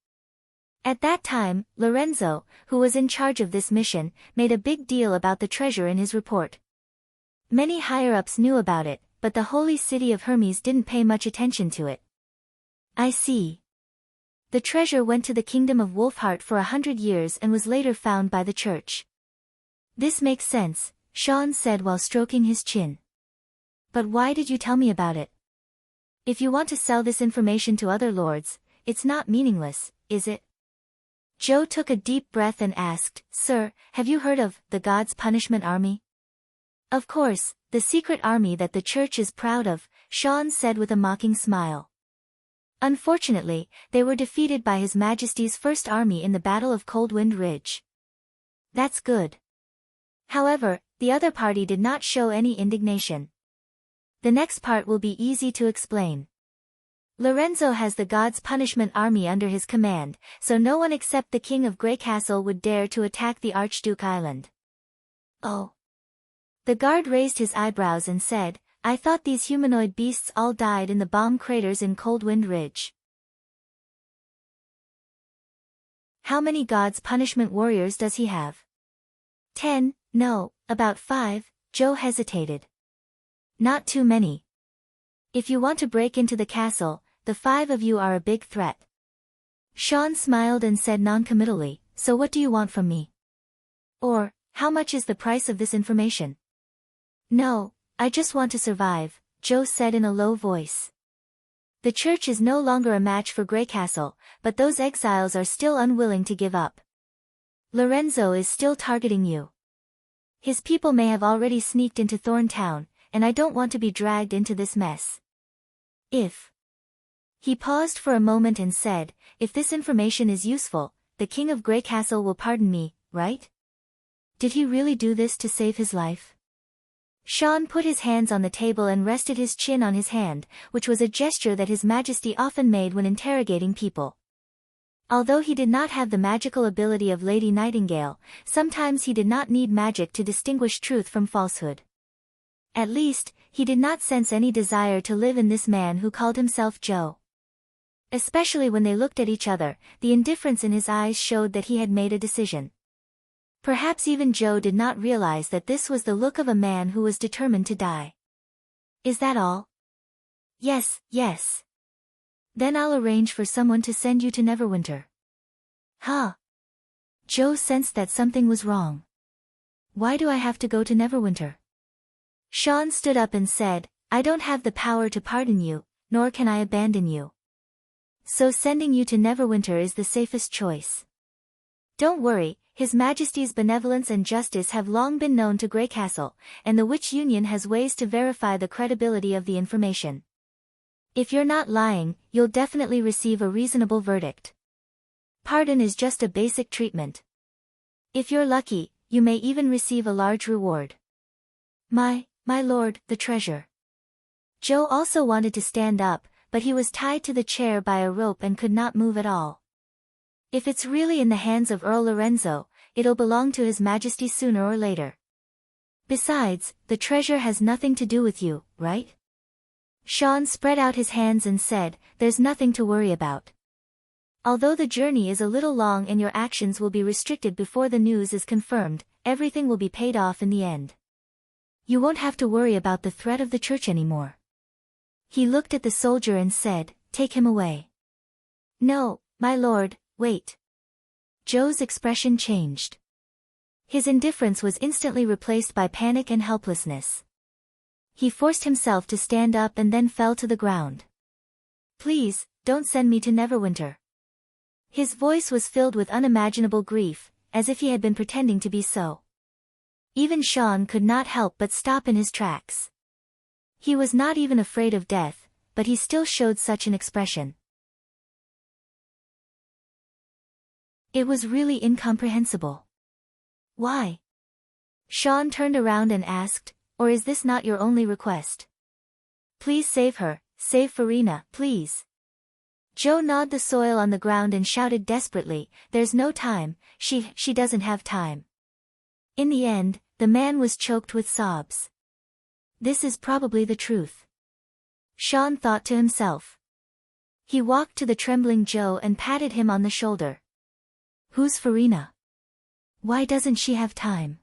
At that time, Lorenzo, who was in charge of this mission, made a big deal about the treasure in his report. Many higher-ups knew about it, but the holy city of Hermes didn't pay much attention to it. I see. The treasure went to the kingdom of Wolfheart for 100 years and was later found by the church. This makes sense, Sean said while stroking his chin. But why did you tell me about it? If you want to sell this information to other lords, it's not meaningless, is it? Joe took a deep breath and asked, Sir, have you heard of the God's Punishment Army? Of course, the secret army that the church is proud of, Sean said with a mocking smile. Unfortunately, they were defeated by His Majesty's First Army in the Battle of Coldwind Ridge. That's good. However, the other party did not show any indignation. The next part will be easy to explain. Lorenzo has the God's Punishment Army under his command, so no one except the King of Grey Castle would dare to attack the Archduke Island. Oh. The guard raised his eyebrows and said, I thought these humanoid beasts all died in the bomb craters in Coldwind Ridge. How many God's Punishment warriors does he have? 10, no, about 5, Joe hesitated. Not too many. If you want to break into the castle, the 5 of you are a big threat. Sean smiled and said noncommittally, so what do you want from me? Or, how much is the price of this information? No, I just want to survive, Joe said in a low voice. The church is no longer a match for Grey Castle, but those exiles are still unwilling to give up. Lorenzo is still targeting you. His people may have already sneaked into Thorntown, and I don't want to be dragged into this mess. He paused for a moment and said, if this information is useful, the King of Grey Castle will pardon me, right? Did he really do this to save his life? Sean put his hands on the table and rested his chin on his hand, which was a gesture that His Majesty often made when interrogating people. Although he did not have the magical ability of Lady Nightingale, sometimes he did not need magic to distinguish truth from falsehood. At least, he did not sense any desire to live in this man who called himself Joe. Especially when they looked at each other, the indifference in his eyes showed that he had made a decision. Perhaps even Joe did not realize that this was the look of a man who was determined to die. Is that all? Yes. Then I'll arrange for someone to send you to Neverwinter. Huh? Joe sensed that something was wrong. Why do I have to go to Neverwinter? Sean stood up and said, I don't have the power to pardon you, nor can I abandon you. So sending you to Neverwinter is the safest choice. Don't worry, His Majesty's benevolence and justice have long been known to Grey Castle, and the Witch Union has ways to verify the credibility of the information. If you're not lying, you'll definitely receive a reasonable verdict. Pardon is just a basic treatment. If you're lucky, you may even receive a large reward. My lord, the treasure. Joe also wanted to stand up, but he was tied to the chair by a rope and could not move at all. If it's really in the hands of Earl Lorenzo, it'll belong to His Majesty sooner or later. Besides, the treasure has nothing to do with you, right? Sean spread out his hands and said, there's nothing to worry about. Although the journey is a little long and your actions will be restricted before the news is confirmed, everything will be paid off in the end. You won't have to worry about the threat of the church anymore. He looked at the soldier and said, take him away. No, my lord, wait. Joe's expression changed. His indifference was instantly replaced by panic and helplessness. He forced himself to stand up and then fell to the ground. Please, don't send me to Neverwinter. His voice was filled with unimaginable grief, as if he had been pretending to be so. Even Sean could not help but stop in his tracks. He was not even afraid of death, but he still showed such an expression. It was really incomprehensible. Why? Sean turned around and asked, "Or is this not your only request? Please save her, save Farina, please." Joe gnawed the soil on the ground and shouted desperately, "There's no time, she doesn't have time." In the end, the man was choked with sobs. This is probably the truth, Sean thought to himself. He walked to the trembling Joe and patted him on the shoulder. "Who's Farina? Why doesn't she have time?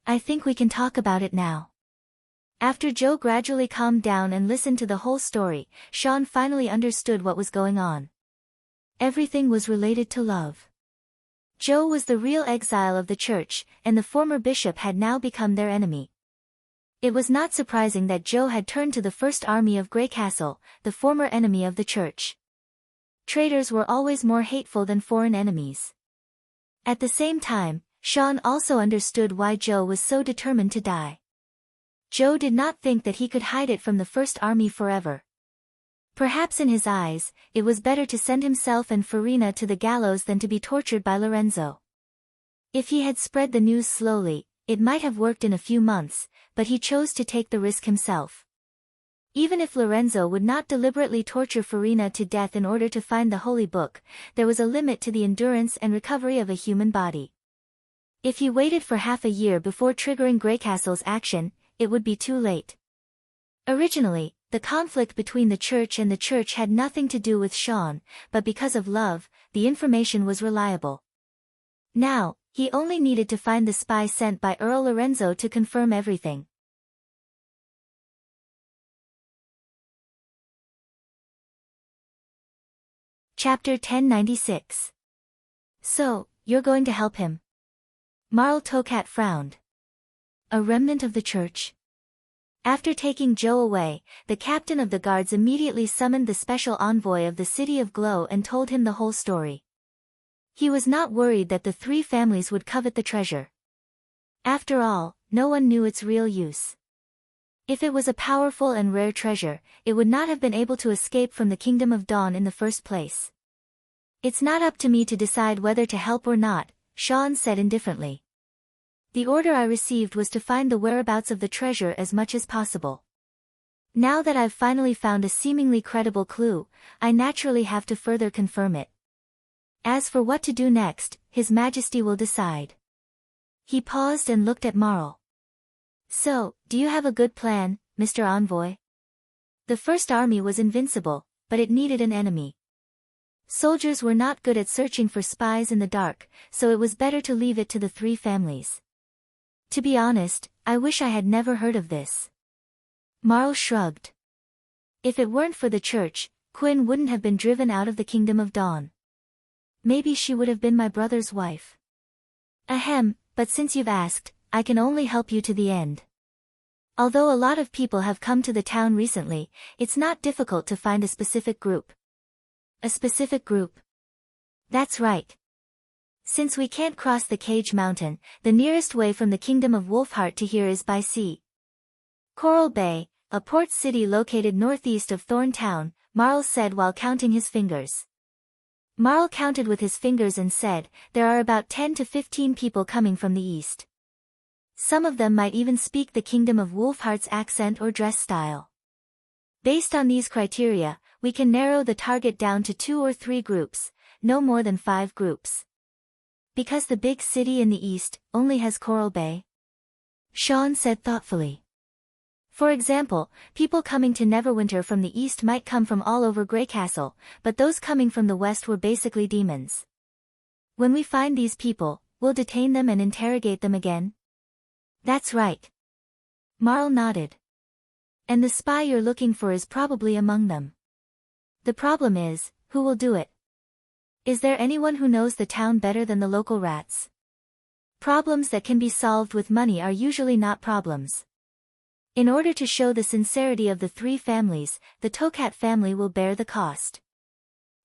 I think we can talk about it now." After Joe gradually calmed down and listened to the whole story, Sean finally understood what was going on. Everything was related to love. Joe was the real exile of the church, and the former bishop had now become their enemy. It was not surprising that Joe had turned to the First Army of Greycastle, the former enemy of the church. Traitors were always more hateful than foreign enemies. At the same time, Sean also understood why Joe was so determined to die. Joe did not think that he could hide it from the First Army forever. Perhaps in his eyes, it was better to send himself and Farina to the gallows than to be tortured by Lorenzo. If he had spread the news slowly, it might have worked in a few months, but he chose to take the risk himself. Even if Lorenzo would not deliberately torture Farina to death in order to find the Holy Book, there was a limit to the endurance and recovery of a human body. If he waited for half a year before triggering Greycastle's action, it would be too late. Originally, the conflict between the church and the church had nothing to do with Sean, but because of love, the information was reliable. Now, he only needed to find the spy sent by Earl Lorenzo to confirm everything. Chapter 1096. "So, you're going to help him?" Marl Tokat frowned. "A remnant of the church?" After taking Joe away, the captain of the guards immediately summoned the special envoy of the City of Glow and told him the whole story. He was not worried that the three families would covet the treasure. After all, no one knew its real use. If it was a powerful and rare treasure, it would not have been able to escape from the Kingdom of Dawn in the first place. "It's not up to me to decide whether to help or not," Sean said indifferently. "The order I received was to find the whereabouts of the treasure as much as possible. Now that I've finally found a seemingly credible clue, I naturally have to further confirm it. As for what to do next, His Majesty will decide." He paused and looked at Marl. "So, do you have a good plan, Mr. Envoy?" The First Army was invincible, but it needed an enemy. Soldiers were not good at searching for spies in the dark, so it was better to leave it to the three families. "To be honest, I wish I had never heard of this." Marl shrugged. "If it weren't for the church, Quinn wouldn't have been driven out of the Kingdom of Dawn. Maybe she would have been my brother's wife." "Ahem, but since you've asked, I can only help you to the end. Although a lot of people have come to the town recently, it's not difficult to find a specific group." "A specific group?" "That's right. Since we can't cross the Cage Mountain, the nearest way from the Kingdom of Wolfheart to here is by sea. Coral Bay, a port city located northeast of Thorntown," Marl said while counting his fingers. Marl counted with his fingers and said, "There are about 10 to 15 people coming from the east. Some of them might even speak the Kingdom of Wolfheart's accent or dress style. Based on these criteria, we can narrow the target down to 2 or 3 groups, no more than 5 groups. Because the big city in the east only has Coral Bay?" Sean said thoughtfully. "For example, people coming to Neverwinter from the east might come from all over Greycastle, but those coming from the west were basically demons. When we find these people, we'll detain them and interrogate them again?" "That's right." Marl nodded. "And the spy you're looking for is probably among them. The problem is, who will do it? Is there anyone who knows the town better than the local rats? Problems that can be solved with money are usually not problems. In order to show the sincerity of the three families, the Tokat family will bear the cost."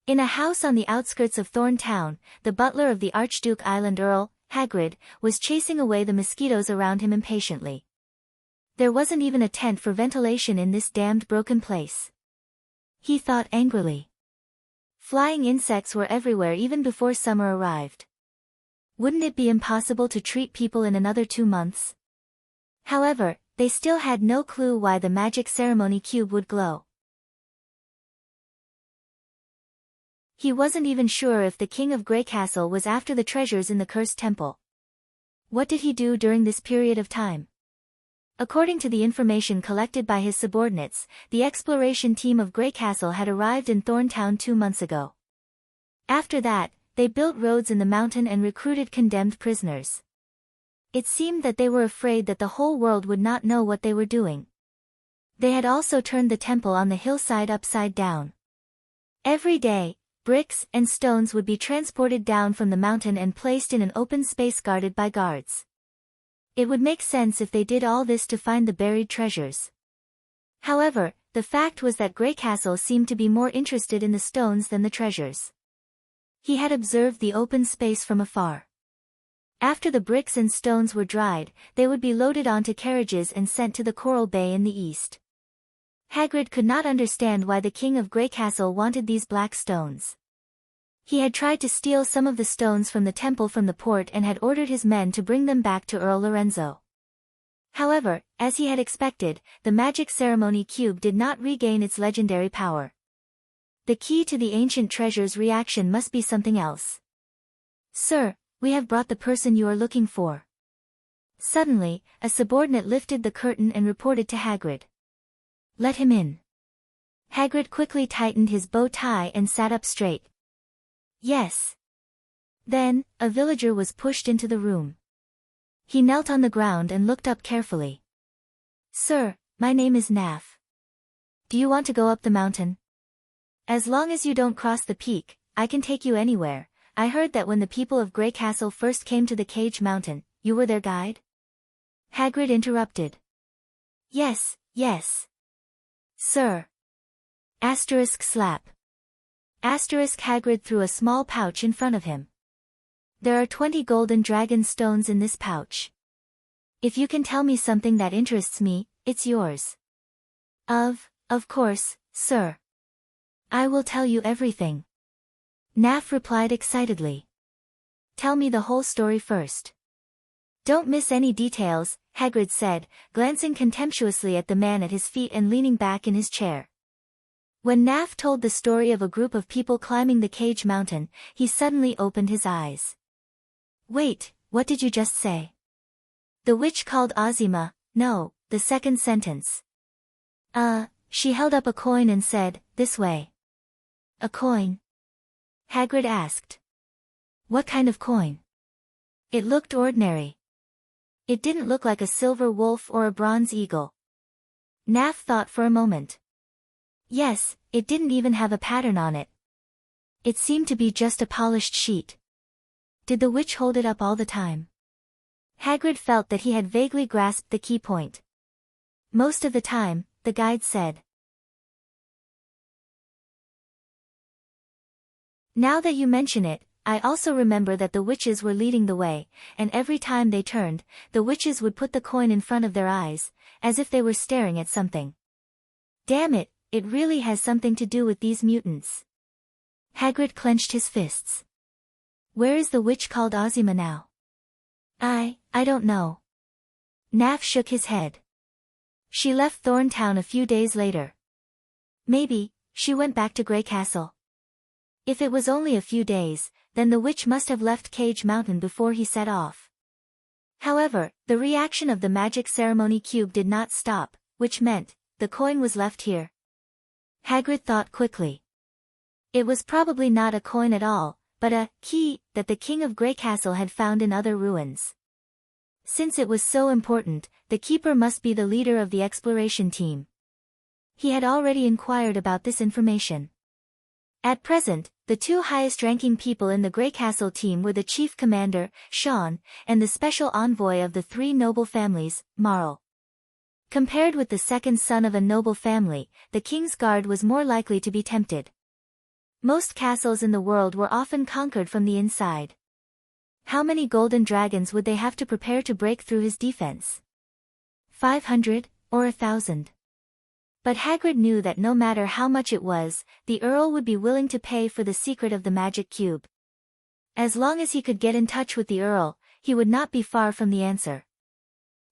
In a house on the outskirts of Thorntown, the butler of the Archduke Island Earl, Hagrid, was chasing away the mosquitoes around him impatiently. There wasn't even a tent for ventilation in this damned broken place. He thought angrily. Flying insects were everywhere even before summer arrived. Wouldn't it be impossible to treat people in another 2 months? However, they still had no clue why the magic ceremony cube would glow. He wasn't even sure if the king of Grey Castle was after the treasures in the cursed temple. What did he do during this period of time? According to the information collected by his subordinates, the exploration team of Grey Castle had arrived in Thorntown 2 months ago. After that, they built roads in the mountain and recruited condemned prisoners. It seemed that they were afraid that the whole world would not know what they were doing. They had also turned the temple on the hillside upside down. Every day, bricks and stones would be transported down from the mountain and placed in an open space guarded by guards. It would make sense if they did all this to find the buried treasures. However, the fact was that Grey Castle seemed to be more interested in the stones than the treasures. He had observed the open space from afar. After the bricks and stones were dried, they would be loaded onto carriages and sent to the Coral Bay in the east. Hagrid could not understand why the king of Grey Castle wanted these black stones. He had tried to steal some of the stones from the temple from the port and had ordered his men to bring them back to Earl Lorenzo. However, as he had expected, the magic ceremony cube did not regain its legendary power. The key to the ancient treasure's reaction must be something else. "Sir, we have brought the person you are looking for." Suddenly, a subordinate lifted the curtain and reported to Hagrid. "Let him in." Hagrid quickly tightened his bow tie and sat up straight. "Yes." Then, a villager was pushed into the room. He knelt on the ground and looked up carefully. "Sir, my name is Naf. Do you want to go up the mountain? As long as you don't cross the peak, I can take you anywhere. I heard that when the people of Grey Castle first came to the Cage Mountain, you were their guide?" Hagrid interrupted. Yes. Sir. Slap. Hagrid threw a small pouch in front of him. "There are 20 golden dragon stones in this pouch. If you can tell me something that interests me, it's yours." Of course, sir. I will tell you everything." Naf replied excitedly. "Tell me the whole story first." "Don't miss any details," Hagrid said, glancing contemptuously at the man at his feet and leaning back in his chair. When Naf told the story of a group of people climbing the Cage Mountain, he suddenly opened his eyes. "Wait, what did you just say?" "The witch called Ozima, no, the second sentence." She held up a coin and said, 'This way.'" "A coin?" Hagrid asked. "What kind of coin?" "It looked ordinary. It didn't look like a silver wolf or a bronze eagle." Naf thought for a moment. "Yes, it didn't even have a pattern on it. It seemed to be just a polished sheet." "Did the witch hold it up all the time?" Hagrid felt that he had vaguely grasped the key point. "Most of the time," the guide said. "Now that you mention it, I also remember that the witches were leading the way, and every time they turned, the witches would put the coin in front of their eyes, as if they were staring at something. Damn it, it really has something to do with these mutants." Hagrid clenched his fists. "Where is the witch called Ozima now?" I don't know." Naf shook his head. "She left Thorntown a few days later. Maybe, she went back to Grey Castle. If it was only a few days, then the witch must have left Cage Mountain before he set off." However, the reaction of the magic ceremony cube did not stop, which meant, the coin was left here. Hagrid thought quickly. It was probably not a coin at all, but a key that the king of Grey Castle had found in other ruins. Since it was so important, the keeper must be the leader of the exploration team. He had already inquired about this information. At present, the two highest-ranking people in the Grey Castle team were the chief commander, Sean, and the special envoy of the three noble families, Marl. Compared with the second son of a noble family, the King's Guard was more likely to be tempted. Most castles in the world were often conquered from the inside. How many golden dragons would they have to prepare to break through his defense? 500, or 1,000? But Hagrid knew that no matter how much it was, the Earl would be willing to pay for the secret of the magic cube. As long as he could get in touch with the Earl, he would not be far from the answer.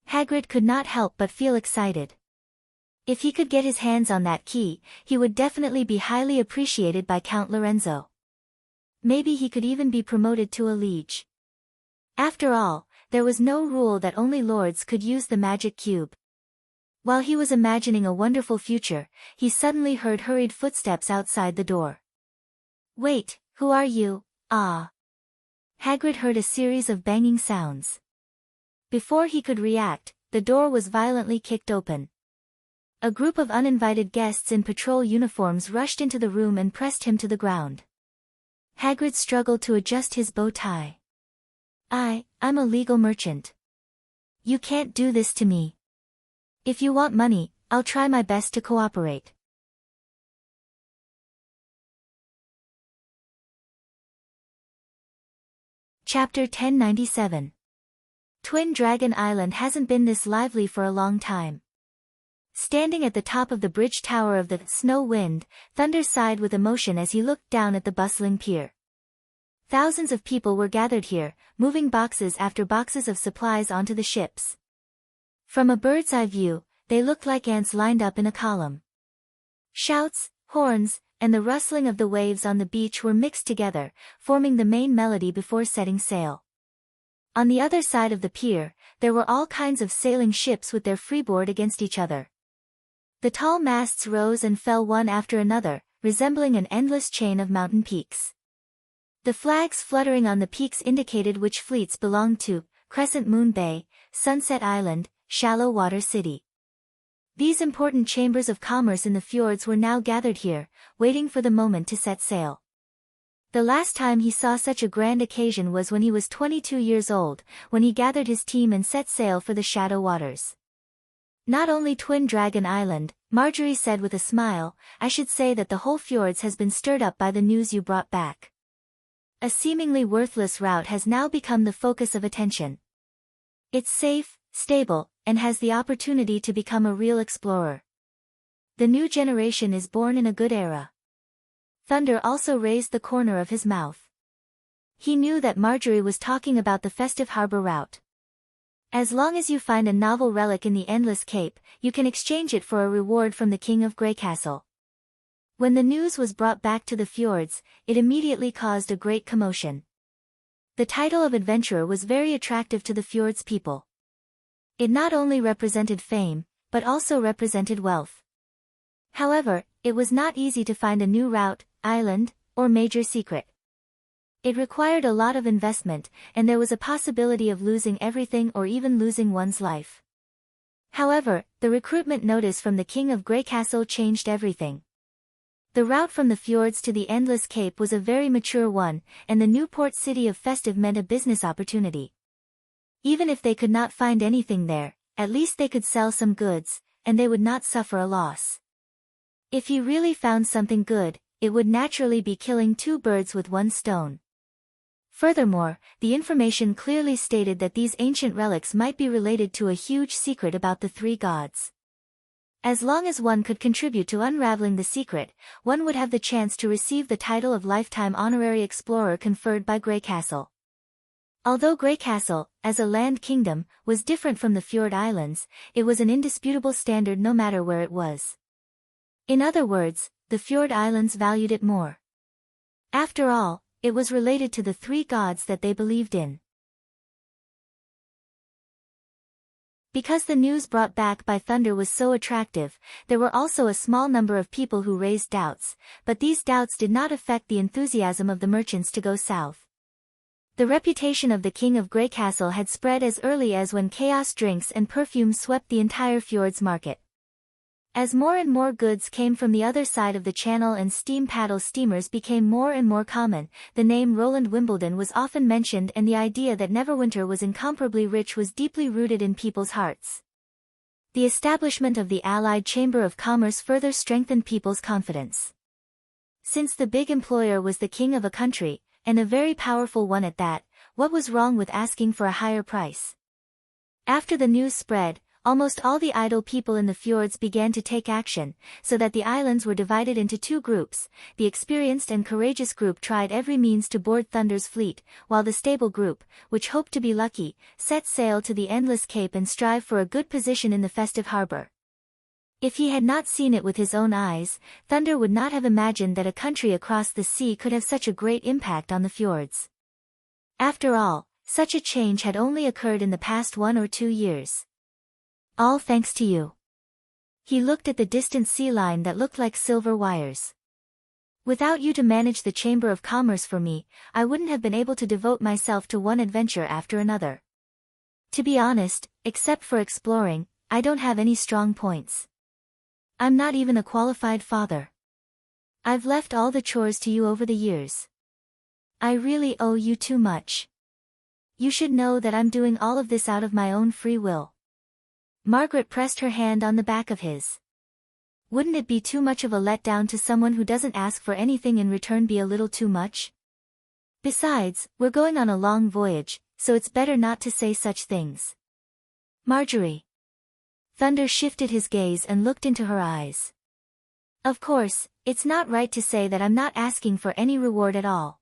Hagrid could not help but feel excited. If he could get his hands on that key, he would definitely be highly appreciated by Count Lorenzo. Maybe he could even be promoted to a liege. After all, there was no rule that only lords could use the magic cube. While he was imagining a wonderful future, he suddenly heard hurried footsteps outside the door. "Wait, who are you?" "Ah." Hagrid heard a series of banging sounds. Before he could react, the door was violently kicked open. A group of uninvited guests in patrol uniforms rushed into the room and pressed him to the ground. Hagrid struggled to adjust his bow tie. I'm a legal merchant. You can't do this to me. If you want money, I'll try my best to cooperate." Chapter 1097. Twin Dragon Island hasn't been this lively for a long time. Standing at the top of the bridge tower of the Snow Wind, Thunder sighed with emotion as he looked down at the bustling pier. Thousands of people were gathered here, moving boxes after boxes of supplies onto the ships. From a bird's-eye view, they looked like ants lined up in a column. Shouts, horns, and the rustling of the waves on the beach were mixed together, forming the main melody before setting sail. On the other side of the pier, there were all kinds of sailing ships with their freeboard against each other. The tall masts rose and fell one after another, resembling an endless chain of mountain peaks. The flags fluttering on the peaks indicated which fleets belonged to: Crescent Moon Bay, Sunset Island, Shallow Water City. These important chambers of commerce in the fjords were now gathered here, waiting for the moment to set sail. The last time he saw such a grand occasion was when he was 22 years old, when he gathered his team and set sail for the Shadow Waters. "Not only Twin Dragon Island," Marjorie said with a smile, "I should say that the whole fjords has been stirred up by the news you brought back. A seemingly worthless route has now become the focus of attention. It's safe, stable, and has the opportunity to become a real explorer. The new generation is born in a good era." Thunder also raised the corner of his mouth. He knew that Marjorie was talking about the festive harbor route. "As long as you find a novel relic in the Endless Cape, you can exchange it for a reward from the King of Greycastle." When the news was brought back to the fjords, it immediately caused a great commotion. The title of adventurer was very attractive to the fjords people. It not only represented fame, but also represented wealth. However, it was not easy to find a new route, island, or major secret. It required a lot of investment, and there was a possibility of losing everything or even losing one's life. However, the recruitment notice from the King of Greycastle changed everything. The route from the fjords to the Endless Cape was a very mature one, and the new port city of Festive meant a business opportunity. Even if they could not find anything there, at least they could sell some goods, and they would not suffer a loss. If he really found something good, it would naturally be killing two birds with one stone. Furthermore, the information clearly stated that these ancient relics might be related to a huge secret about the three gods. As long as one could contribute to unraveling the secret, one would have the chance to receive the title of Lifetime Honorary Explorer conferred by Greycastle. Although Greycastle, as a land kingdom, was different from the Fjord Islands, it was an indisputable standard no matter where it was. In other words, the Fjord Islands valued it more. After all, it was related to the three gods that they believed in. Because the news brought back by Thunder was so attractive, there were also a small number of people who raised doubts, but these doubts did not affect the enthusiasm of the merchants to go south. The reputation of the King of Greycastle had spread as early as when chaos drinks and perfumes swept the entire fjords market. As more and more goods came from the other side of the channel and steam paddle steamers became more and more common, the name Roland Wimbledon was often mentioned, and the idea that Neverwinter was incomparably rich was deeply rooted in people's hearts. The establishment of the Allied Chamber of Commerce further strengthened people's confidence. Since the big employer was the king of a country, and a very powerful one at that, what was wrong with asking for a higher price? After the news spread, almost all the idle people in the fjords began to take action, so that the islands were divided into two groups. The experienced and courageous group tried every means to board Thunder's fleet, while the stable group, which hoped to be lucky, set sail to the endless cape and strive for a good position in the festive harbor. If he had not seen it with his own eyes, Thunder would not have imagined that a country across the sea could have such a great impact on the fjords. After all, such a change had only occurred in the past 1 or 2 years. All thanks to you. He looked at the distant sea line that looked like silver wires. Without you to manage the Chamber of Commerce for me, I wouldn't have been able to devote myself to one adventure after another. To be honest, except for exploring, I don't have any strong points. I'm not even a qualified father. I've left all the chores to you over the years. I really owe you too much. You should know that I'm doing all of this out of my own free will. Margaret pressed her hand on the back of his. Wouldn't it be too much of a letdown to someone who doesn't ask for anything in return be a little too much? Besides, we're going on a long voyage, so it's better not to say such things. Marjorie. Thunder shifted his gaze and looked into her eyes. Of course, it's not right to say that I'm not asking for any reward at all.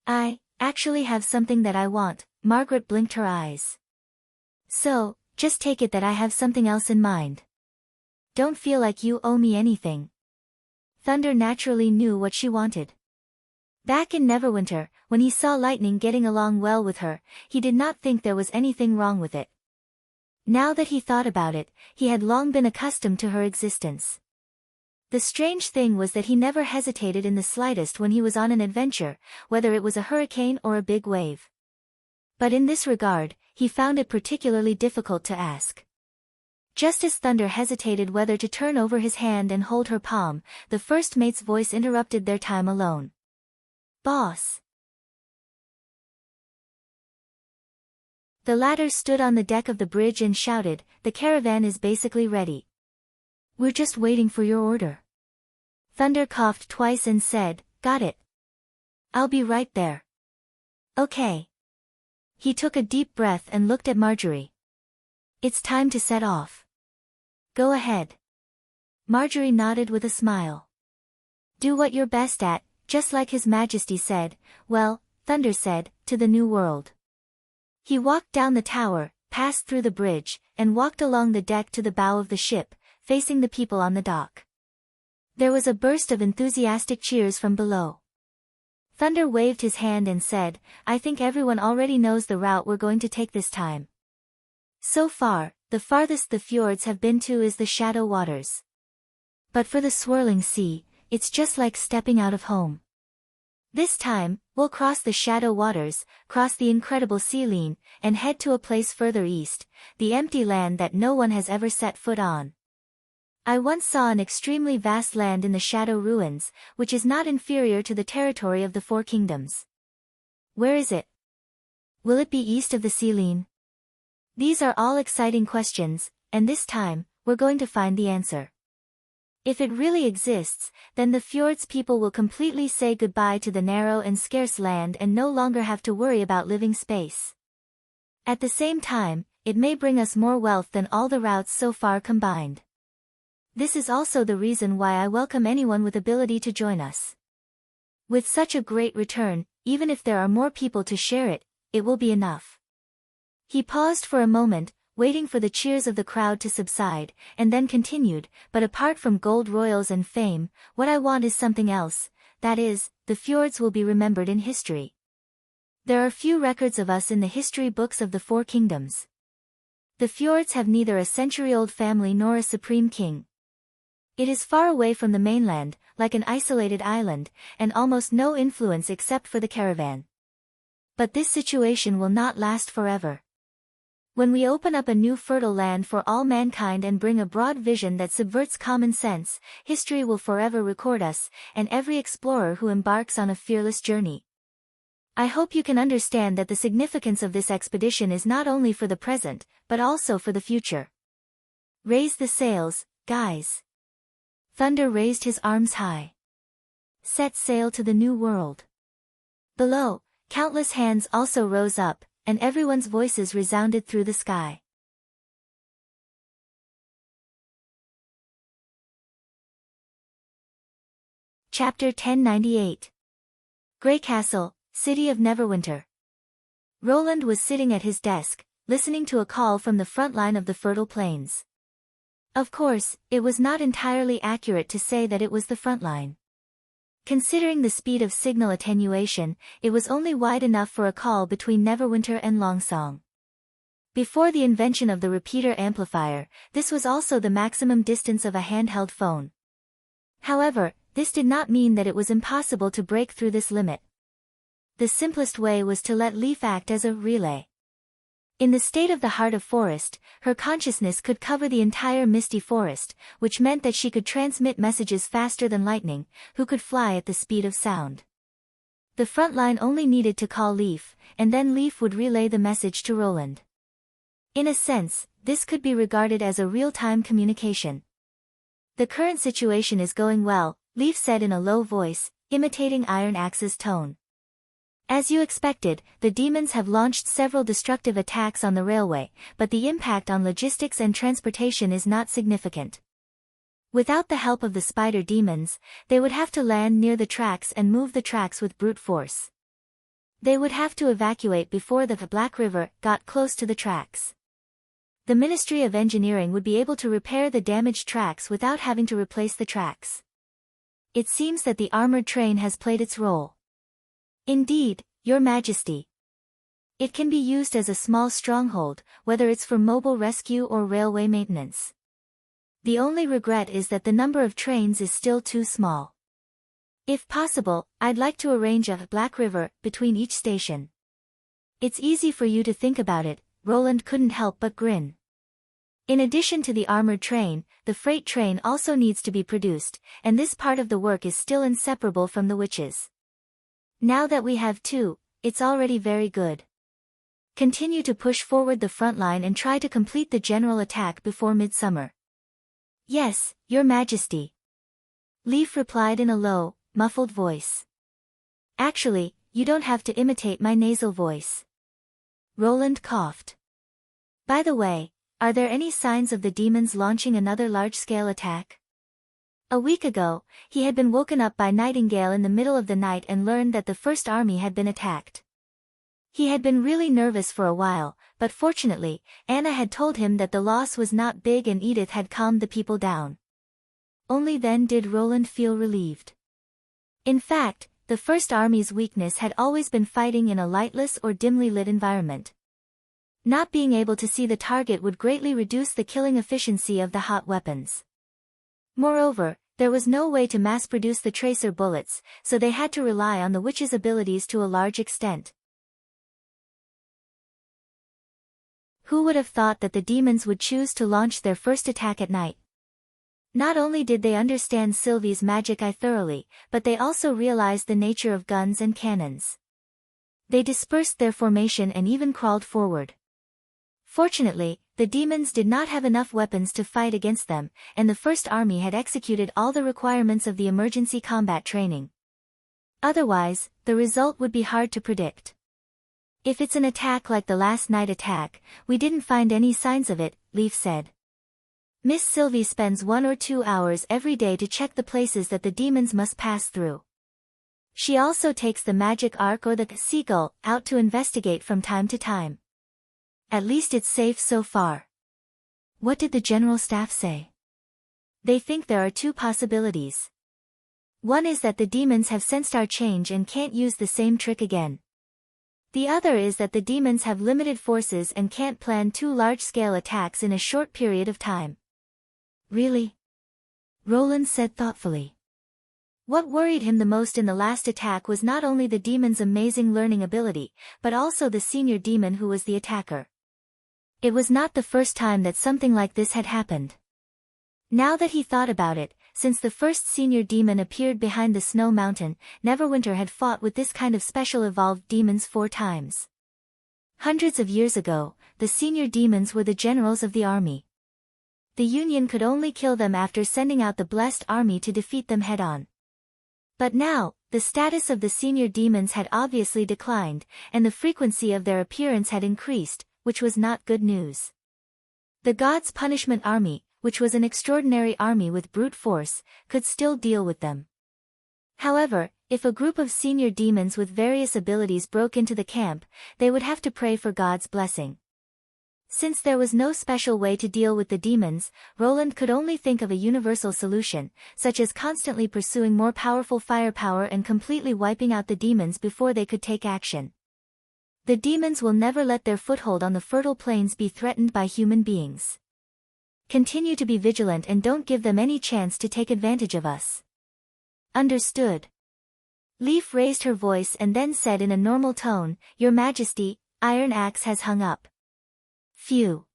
I actually have something that I want. Margaret blinked her eyes. So, just take it that I have something else in mind. Don't feel like you owe me anything. Thunder naturally knew what she wanted. Back in Neverwinter, when he saw Lightning getting along well with her, he did not think there was anything wrong with it. Now that he thought about it, he had long been accustomed to her existence. The strange thing was that he never hesitated in the slightest when he was on an adventure, whether it was a hurricane or a big wave. But in this regard, he found it particularly difficult to ask. Just as Thunder hesitated whether to turn over his hand and hold her palm, the first mate's voice interrupted their time alone. Boss. The latter stood on the deck of the bridge and shouted, the caravan is basically ready. We're just waiting for your order. Thunder coughed twice and said, got it. I'll be right there. Okay. He took a deep breath and looked at Marjorie. It's time to set off. Go ahead. Marjorie nodded with a smile. Do what you're best at, just like His Majesty said, well, Thunder said, to the New World. He walked down the tower, passed through the bridge, and walked along the deck to the bow of the ship, facing the people on the dock. There was a burst of enthusiastic cheers from below. Thunder waved his hand and said, I think everyone already knows the route we're going to take this time. So far, the farthest the fjords have been to is the Shadow Waters. But for the swirling sea, it's just like stepping out of home. This time, we'll cross the Shadow Waters, cross the incredible sea line, and head to a place further east, the empty land that no one has ever set foot on. I once saw an extremely vast land in the Shadow Ruins, which is not inferior to the territory of the Four Kingdoms. Where is it? Will it be east of the sea line? These are all exciting questions, and this time, we're going to find the answer. If it really exists, then the fjords people will completely say goodbye to the narrow and scarce land and no longer have to worry about living space. At the same time, it may bring us more wealth than all the routes so far combined. This is also the reason why I welcome anyone with ability to join us. With such a great return, even if there are more people to share it, it will be enough. He paused for a moment, waiting for the cheers of the crowd to subside, and then continued, but apart from gold royals and fame, what I want is something else, that is, the fjords will be remembered in history. There are few records of us in the history books of the Four Kingdoms. The fjords have neither a century-old family nor a supreme king. It is far away from the mainland, like an isolated island, and almost no influence except for the caravan. But this situation will not last forever. When we open up a new fertile land for all mankind and bring a broad vision that subverts common sense, history will forever record us, and every explorer who embarks on a fearless journey. I hope you can understand that the significance of this expedition is not only for the present, but also for the future. Raise the sails, guys. Thunder raised his arms high. Set sail to the new world. Below, countless hands also rose up, and everyone's voices resounded through the sky. Chapter 1098. Grey Castle, City of Neverwinter. Roland was sitting at his desk, listening to a call from the front line of the fertile plains. Of course, it was not entirely accurate to say that it was the front line. Considering the speed of signal attenuation, it was only wide enough for a call between Neverwinter and Longsong. Before the invention of the repeater amplifier, this was also the maximum distance of a handheld phone. However, this did not mean that it was impossible to break through this limit. The simplest way was to let Leaf act as a relay. In the state of the Heart of Forest, her consciousness could cover the entire misty forest, which meant that she could transmit messages faster than lightning, who could fly at the speed of sound. The front line only needed to call Leaf, and then Leaf would relay the message to Roland. In a sense, this could be regarded as a real-time communication. The current situation is going well, Leaf said in a low voice, imitating Iron Axe's tone. As you expected, the demons have launched several destructive attacks on the railway, but the impact on logistics and transportation is not significant. Without the help of the spider demons, they would have to land near the tracks and move the tracks with brute force. They would have to evacuate before the Black River got close to the tracks. The Ministry of Engineering would be able to repair the damaged tracks without having to replace the tracks. It seems that the armored train has played its role. Indeed, Your Majesty. It can be used as a small stronghold, whether it's for mobile rescue or railway maintenance. The only regret is that the number of trains is still too small. If possible, I'd like to arrange a Black River between each station. It's easy for you to think about it, Roland couldn't help but grin. In addition to the armored train, the freight train also needs to be produced, and this part of the work is still inseparable from the witches. Now that we have two, it's already very good. Continue to push forward the front line and try to complete the general attack before midsummer. Yes, Your Majesty. Leaf replied in a low, muffled voice. Actually, you don't have to imitate my nasal voice. Roland coughed. By the way, are there any signs of the demons launching another large-scale attack? A week ago, he had been woken up by Nightingale in the middle of the night and learned that the First Army had been attacked. He had been really nervous for a while, but fortunately, Anna had told him that the loss was not big and Edith had calmed the people down. Only then did Roland feel relieved. In fact, the First Army's weakness had always been fighting in a lightless or dimly lit environment. Not being able to see the target would greatly reduce the killing efficiency of the hot weapons. Moreover, there was no way to mass-produce the tracer bullets, so they had to rely on the witch's abilities to a large extent. Who would have thought that the demons would choose to launch their first attack at night? Not only did they understand Sylvie's magic eye thoroughly, but they also realized the nature of guns and cannons. They dispersed their formation and even crawled forward. Fortunately, the demons did not have enough weapons to fight against them, and the First Army had executed all the requirements of the emergency combat training. Otherwise, the result would be hard to predict. If it's an attack like the last night attack, we didn't find any signs of it, Leaf said. Miss Sylvie spends 1 or 2 hours every day to check the places that the demons must pass through. She also takes the magic arc or the seagull out to investigate from time to time. At least it's safe so far. What did the General Staff say? They think there are 2 possibilities. One is that the demons have sensed our change and can't use the same trick again. The other is that the demons have limited forces and can't plan 2 large-scale attacks in a short period of time. Really? Roland said thoughtfully. What worried him the most in the last attack was not only the demon's amazing learning ability, but also the senior demon who was the attacker. It was not the first time that something like this had happened. Now that he thought about it, since the first senior demon appeared behind the snow mountain, Neverwinter had fought with this kind of special evolved demons 4 times. Hundreds of years ago, the senior demons were the generals of the army. The Union could only kill them after sending out the Blessed Army to defeat them head-on. But now, the status of the senior demons had obviously declined, and the frequency of their appearance had increased, which was not good news. The God's Punishment Army, which was an extraordinary army with brute force, could still deal with them. However, if a group of senior demons with various abilities broke into the camp, they would have to pray for God's blessing. Since there was no special way to deal with the demons, Roland could only think of a universal solution, such as constantly pursuing more powerful firepower and completely wiping out the demons before they could take action. The demons will never let their foothold on the fertile plains be threatened by human beings. Continue to be vigilant and don't give them any chance to take advantage of us. Understood. Leaf raised her voice and then said in a normal tone, "Your Majesty, Iron Axe has hung up." Phew.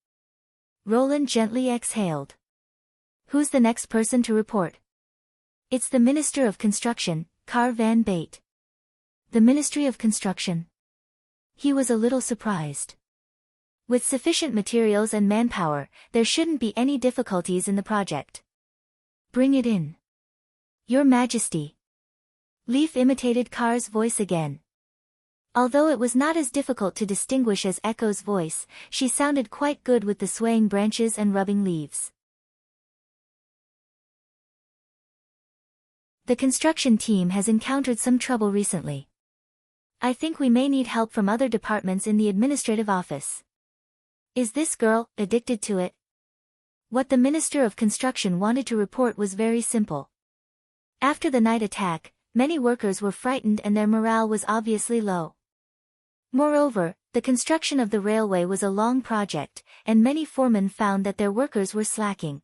Roland gently exhaled. Who's the next person to report? It's the Minister of Construction, Car Van Bate. The Ministry of Construction? He was a little surprised. With sufficient materials and manpower, there shouldn't be any difficulties in the project. Bring it in. Your Majesty. Leaf imitated Car's voice again. Although it was not as difficult to distinguish as Echo's voice, she sounded quite good with the swaying branches and rubbing leaves. The construction team has encountered some trouble recently. I think we may need help from other departments in the administrative office. Is this girl addicted to it? What the Minister of Construction wanted to report was very simple. After the night attack, many workers were frightened and their morale was obviously low. Moreover, the construction of the railway was a long project, and many foremen found that their workers were slacking.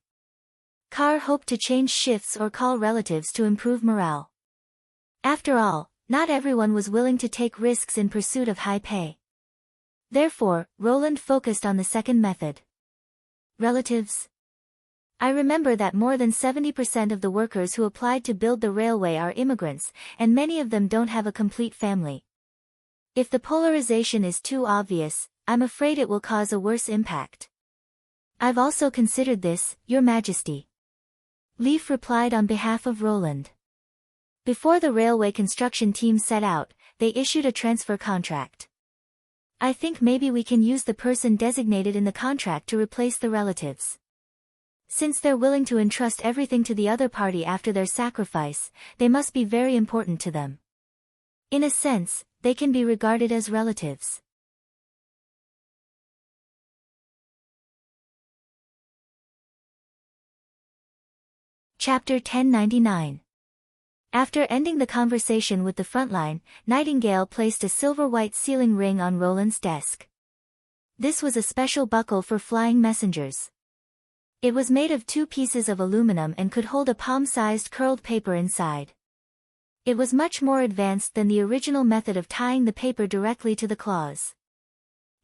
Carr hoped to change shifts or call relatives to improve morale. After all, not everyone was willing to take risks in pursuit of high pay. Therefore, Roland focused on the second method. Relatives. I remember that more than 70% of the workers who applied to build the railway are immigrants, and many of them don't have a complete family. If the polarization is too obvious, I'm afraid it will cause a worse impact. I've also considered this, Your Majesty. Leaf replied on behalf of Roland. Before the railway construction team set out, they issued a transfer contract. I think maybe we can use the person designated in the contract to replace the relatives. Since they're willing to entrust everything to the other party after their sacrifice, they must be very important to them. In a sense, they can be regarded as relatives. Chapter 1099. After ending the conversation with the frontline, Nightingale placed a silver-white sealing ring on Roland's desk. This was a special buckle for flying messengers. It was made of 2 pieces of aluminum and could hold a palm-sized curled paper inside. It was much more advanced than the original method of tying the paper directly to the claws.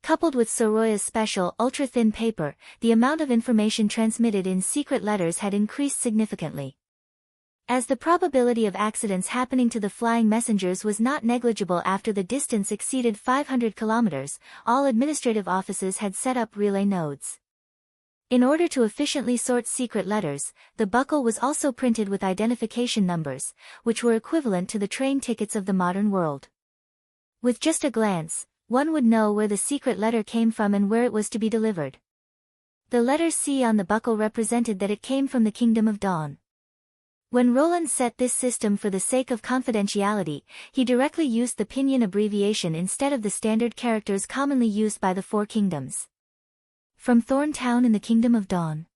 Coupled with Soroya's special ultra-thin paper, the amount of information transmitted in secret letters had increased significantly. As the probability of accidents happening to the flying messengers was not negligible after the distance exceeded 500 kilometers, all administrative offices had set up relay nodes. In order to efficiently sort secret letters, the buckle was also printed with identification numbers, which were equivalent to the train tickets of the modern world. With just a glance, one would know where the secret letter came from and where it was to be delivered. The letter C on the buckle represented that it came from the Kingdom of Dawn. When Roland set this system for the sake of confidentiality, he directly used the Pinyin abbreviation instead of the standard characters commonly used by the 4 kingdoms. From Thorn Town in the Kingdom of Dawn.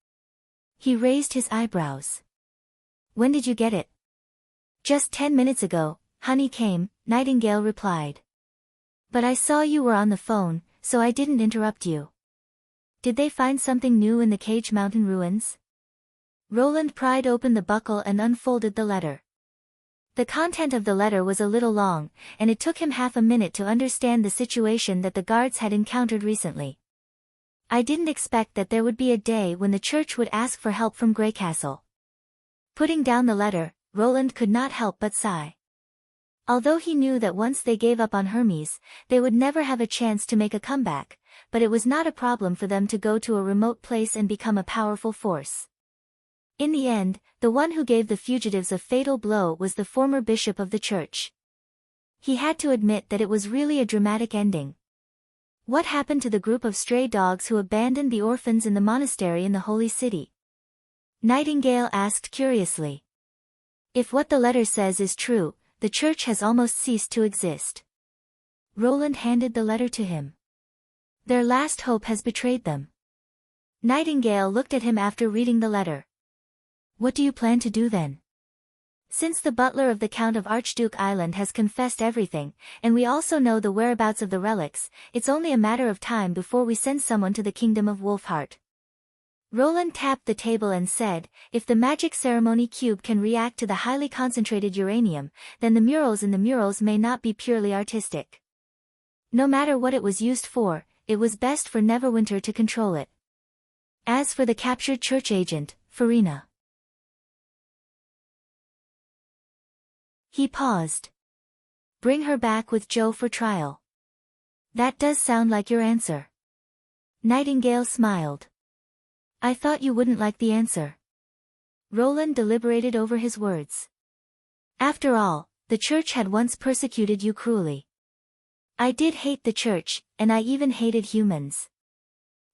He raised his eyebrows. When did you get it? Just 10 minutes ago, honey came, Nightingale replied. But I saw you were on the phone, so I didn't interrupt you. Did they find something new in the Cage Mountain ruins? Roland pried open the buckle and unfolded the letter. The content of the letter was a little long, and it took him half a minute to understand the situation that the guards had encountered recently. I didn't expect that there would be a day when the church would ask for help from Greycastle. Putting down the letter, Roland could not help but sigh. Although he knew that once they gave up on Hermes, they would never have a chance to make a comeback, but it was not a problem for them to go to a remote place and become a powerful force. In the end, the one who gave the fugitives a fatal blow was the former bishop of the church. He had to admit that it was really a dramatic ending. What happened to the group of stray dogs who abandoned the orphans in the monastery in the Holy City? Nightingale asked curiously. If what the letter says is true, the church has almost ceased to exist. Roland handed the letter to him. Their last hope has betrayed them. Nightingale looked at him after reading the letter. What do you plan to do then? Since the butler of the Count of Archduke Island has confessed everything, and we also know the whereabouts of the relics, it's only a matter of time before we send someone to the kingdom of Wolfheart. Roland tapped the table and said, if the magic ceremony cube can react to the highly concentrated uranium, then the murals in the murals may not be purely artistic. No matter what it was used for, it was best for Neverwinter to control it. As for the captured church agent, Farina. He paused. Bring her back with Joe for trial. That does sound like your answer. Nightingale smiled. I thought you wouldn't like the answer. Roland deliberated over his words. After all, the church had once persecuted you cruelly. I did hate the church, and I even hated humans.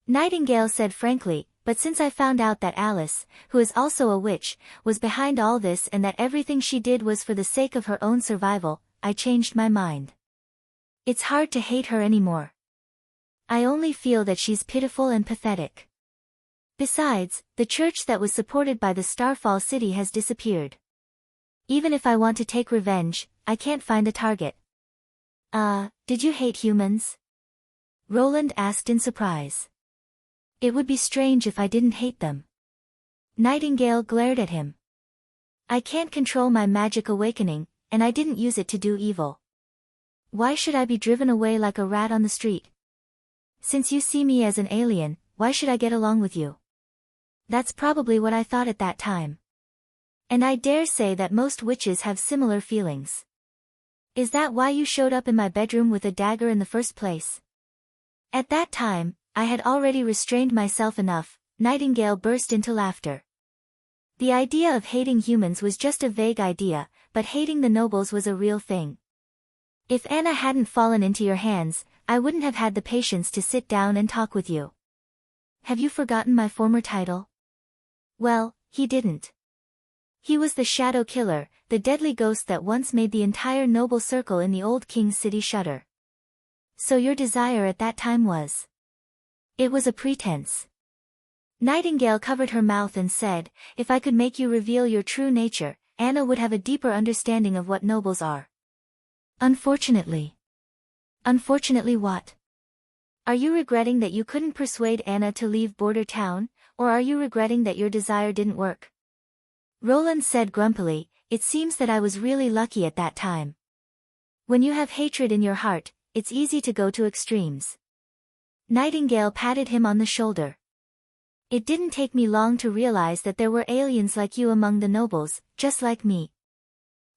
Nightingale said frankly, but since I found out that Alice, who is also a witch, was behind all this and that everything she did was for the sake of her own survival, I changed my mind. It's hard to hate her anymore. I only feel that she's pitiful and pathetic. Besides, the church that was supported by the Starfall City has disappeared. Even if I want to take revenge, I can't find a target. Did you hate humans? Roland asked in surprise. It would be strange if I didn't hate them. Nightingale glared at him. I can't control my magic awakening, and I didn't use it to do evil. Why should I be driven away like a rat on the street? Since you see me as an alien, why should I get along with you? That's probably what I thought at that time. And I dare say that most witches have similar feelings. Is that why you showed up in my bedroom with a dagger in the first place? At that time, I had already restrained myself enough. Nightingale burst into laughter. The idea of hating humans was just a vague idea, but hating the nobles was a real thing. If Anna hadn't fallen into your hands, I wouldn't have had the patience to sit down and talk with you. Have you forgotten my former title? Well, he didn't. He was the Shadow Killer, the deadly ghost that once made the entire noble circle in the old king's city shudder. So your desire at that time was? It was a pretense. Nightingale covered her mouth and said, if I could make you reveal your true nature, Anna would have a deeper understanding of what nobles are. Unfortunately. Unfortunately what? Are you regretting that you couldn't persuade Anna to leave Border Town, or are you regretting that your desire didn't work? Roland said grumpily, it seems that I was really lucky at that time. When you have hatred in your heart, it's easy to go to extremes. Nightingale patted him on the shoulder. It didn't take me long to realize that there were aliens like you among the nobles, just like me.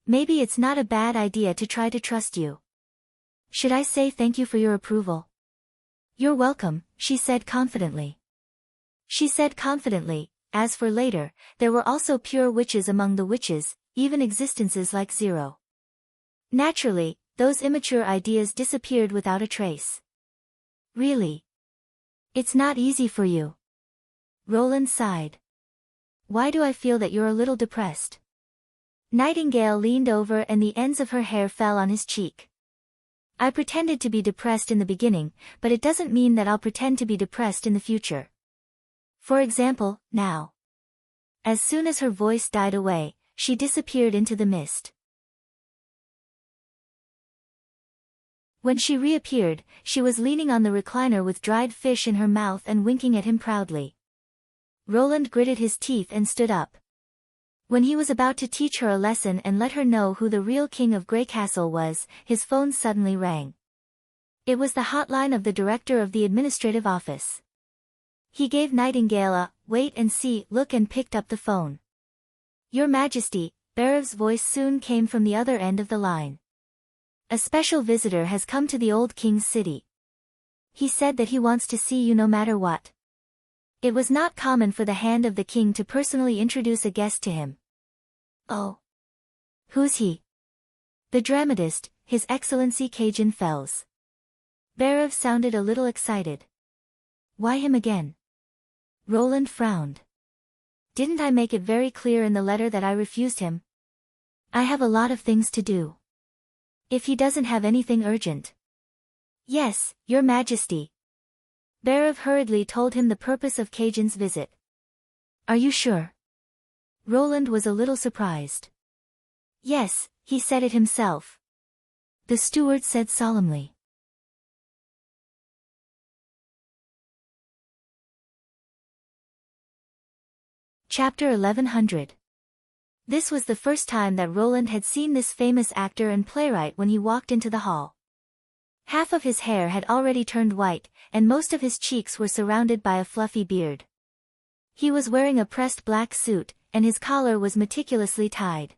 Maybe it's not a bad idea to try to trust you. Should I say thank you for your approval? You're welcome, she said confidently. As for later, there were also pure witches among the witches, even existences like Zero. Naturally, those immature ideas disappeared without a trace. Really? It's not easy for you. Roland sighed. Why do I feel that you're a little depressed? Nightingale leaned over and the ends of her hair fell on his cheek. I pretended to be depressed in the beginning, but it doesn't mean that I'll pretend to be depressed in the future. For example, now. As soon as her voice died away, she disappeared into the mist. When she reappeared, she was leaning on the recliner with dried fish in her mouth and winking at him proudly. Roland gritted his teeth and stood up. When he was about to teach her a lesson and let her know who the real king of Greycastle was, his phone suddenly rang. It was the hotline of the director of the administrative office. He gave Nightingale a wait-and-see look and picked up the phone. Your Majesty, Barev's voice soon came from the other end of the line. A special visitor has come to the old king's city. He said that he wants to see you no matter what. It was not common for the hand of the king to personally introduce a guest to him. Oh. Who's he? The dramatist, His Excellency Cajun Fells. Barev sounded a little excited. Why him again? Roland frowned. Didn't I make it very clear in the letter that I refused him? I have a lot of things to do. If he doesn't have anything urgent. Yes, Your Majesty. Bhairav hurriedly told him the purpose of Cajun's visit. Are you sure? Roland was a little surprised. Yes, he said it himself. The steward said solemnly. Chapter 1100. This was the first time that Roland had seen this famous actor and playwright when he walked into the hall. Half of his hair had already turned white, and most of his cheeks were surrounded by a fluffy beard. He was wearing a pressed black suit, and his collar was meticulously tied.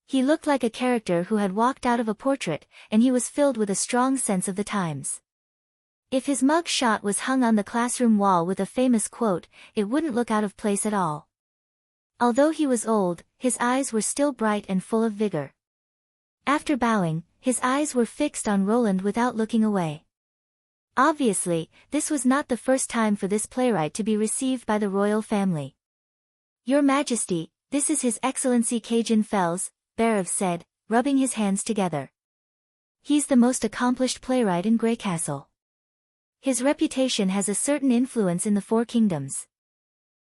He looked like a character who had walked out of a portrait, and he was filled with a strong sense of the times. If his mug shot was hung on the classroom wall with a famous quote, it wouldn't look out of place at all. Although he was old, his eyes were still bright and full of vigor. After bowing, his eyes were fixed on Roland without looking away. Obviously, this was not the first time for this playwright to be received by the royal family. Your Majesty, this is His Excellency Cajun Fells, Bhairav said, rubbing his hands together. He's the most accomplished playwright in Greycastle. His reputation has a certain influence in the Four Kingdoms.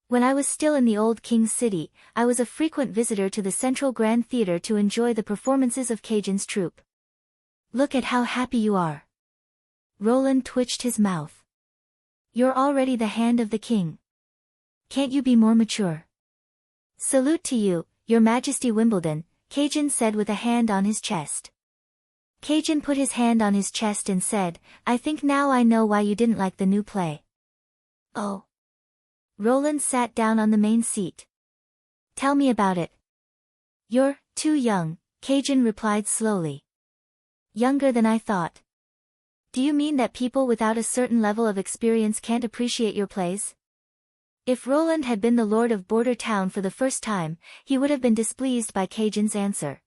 When I was still in the old King's City, I was a frequent visitor to the Central Grand Theatre to enjoy the performances of Cajun's troupe. Look at how happy you are. Roland twitched his mouth. You're already the hand of the king. Can't you be more mature? Salute to you, Your Majesty Wimbledon, Cajun said with a hand on his chest. Cajun put his hand on his chest and said, I think now I know why you didn't like the new play. Oh. Roland sat down on the main seat. Tell me about it. You're too young, Cajun replied slowly. Younger than I thought. Do you mean that people without a certain level of experience can't appreciate your plays? If Roland had been the lord of Border Town for the first time, he would have been displeased by Cajun's answer.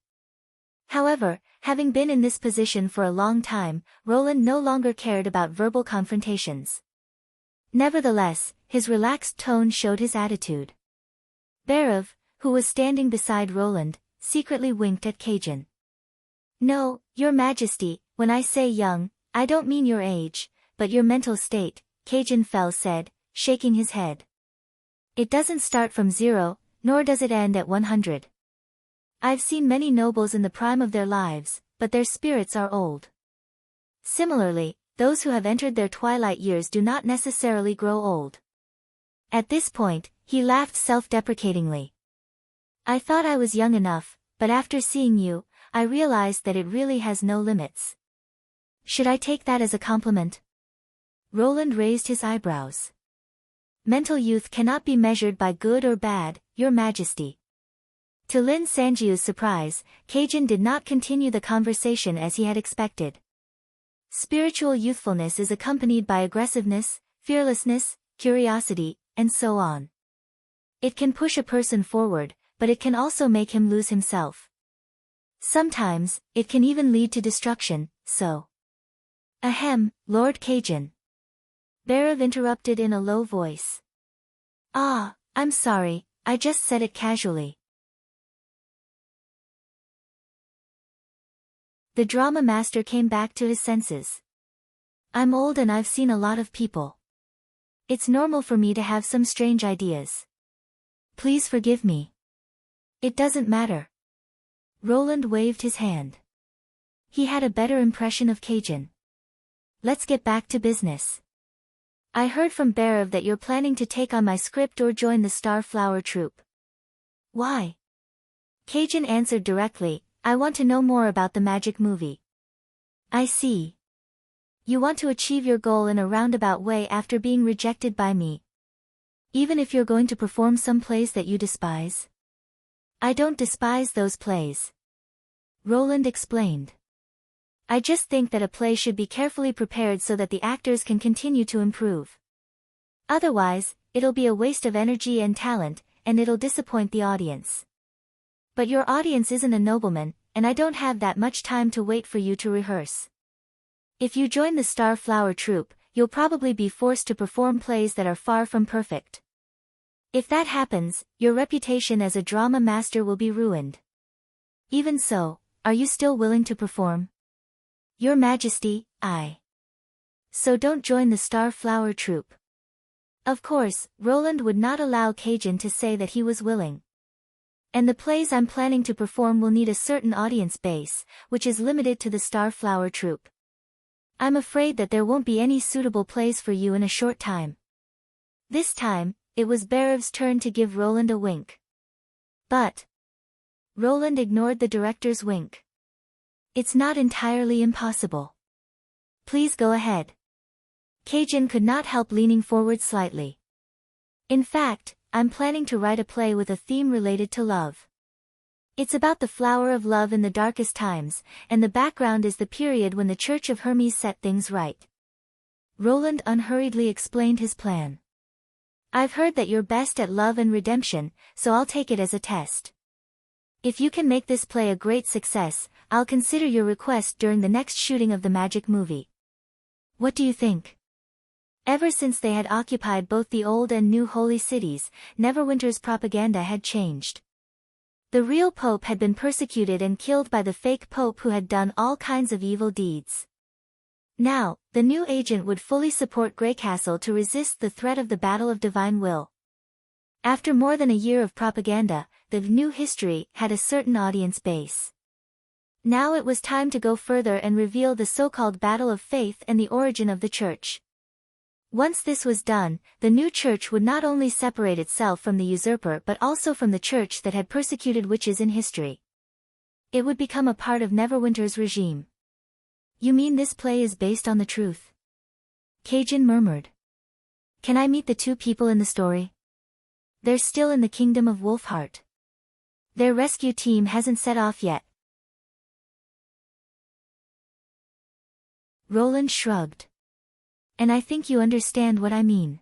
However, having been in this position for a long time, Roland no longer cared about verbal confrontations. Nevertheless, his relaxed tone showed his attitude. Bhairav, who was standing beside Roland, secretly winked at Cajun. No, Your Majesty, when I say young, I don't mean your age, but your mental state, Cajun Fell said, shaking his head. It doesn't start from 0, nor does it end at 100. I've seen many nobles in the prime of their lives, but their spirits are old. Similarly, those who have entered their twilight years do not necessarily grow old. At this point, he laughed self-deprecatingly. I thought I was young enough, but after seeing you, I realized that it really has no limits. Should I take that as a compliment? Roland raised his eyebrows. Mental youth cannot be measured by good or bad, Your Majesty. To Lin Sanjiu's surprise, Cajun did not continue the conversation as he had expected. Spiritual youthfulness is accompanied by aggressiveness, fearlessness, curiosity, and so on. It can push a person forward, but it can also make him lose himself. Sometimes, it can even lead to destruction, so. Ahem, Lord Cajun. Bhairav interrupted in a low voice. Ah, I'm sorry, I just said it casually. The drama master came back to his senses. I'm old and I've seen a lot of people. It's normal for me to have some strange ideas. Please forgive me. It doesn't matter. Roland waved his hand. He had a better impression of Cajun. Let's get back to business. I heard from Bhairav that you're planning to take on my script or join the Starflower troupe. Why? Cajun answered directly, I want to know more about the magic movie. I see. You want to achieve your goal in a roundabout way after being rejected by me. Even if you're going to perform some plays that you despise? I don't despise those plays. Roland explained. I just think that a play should be carefully prepared so that the actors can continue to improve. Otherwise, it'll be a waste of energy and talent, and it'll disappoint the audience. But your audience isn't a nobleman, and I don't have that much time to wait for you to rehearse. If you join the Starflower troupe, you'll probably be forced to perform plays that are far from perfect. If that happens, your reputation as a drama master will be ruined. Even so, are you still willing to perform? Your Majesty, I. So don't join the Star Flower Troupe. Of course, Roland would not allow Cajun to say that he was willing. And the plays I'm planning to perform will need a certain audience base, which is limited to the Star Flower Troupe. I'm afraid that there won't be any suitable plays for you in a short time. This time, it was Barev's turn to give Roland a wink. But Roland ignored the director's wink. It's not entirely impossible. Please go ahead. Cajun could not help leaning forward slightly. In fact, I'm planning to write a play with a theme related to love. It's about the flower of love in the darkest times, and the background is the period when the Church of Hermes set things right. Roland unhurriedly explained his plan. I've heard that you're best at love and redemption, so I'll take it as a test. If you can make this play a great success, I'll consider your request during the next shooting of the magic movie. What do you think? Ever since they had occupied both the old and new holy cities, Neverwinter's propaganda had changed. The real pope had been persecuted and killed by the fake pope who had done all kinds of evil deeds. Now, the new agent would fully support Greycastle to resist the threat of the Battle of Divine Will. After more than a year of propaganda, the new history had a certain audience base. Now it was time to go further and reveal the so-called Battle of Faith and the origin of the Church. Once this was done, the new church would not only separate itself from the usurper but also from the church that had persecuted witches in history. It would become a part of Neverwinter's regime. You mean this play is based on the truth? Cajun murmured. Can I meet the two people in the story? They're still in the kingdom of Wolfheart. Their rescue team hasn't set off yet. Roland shrugged. And I think you understand what I mean.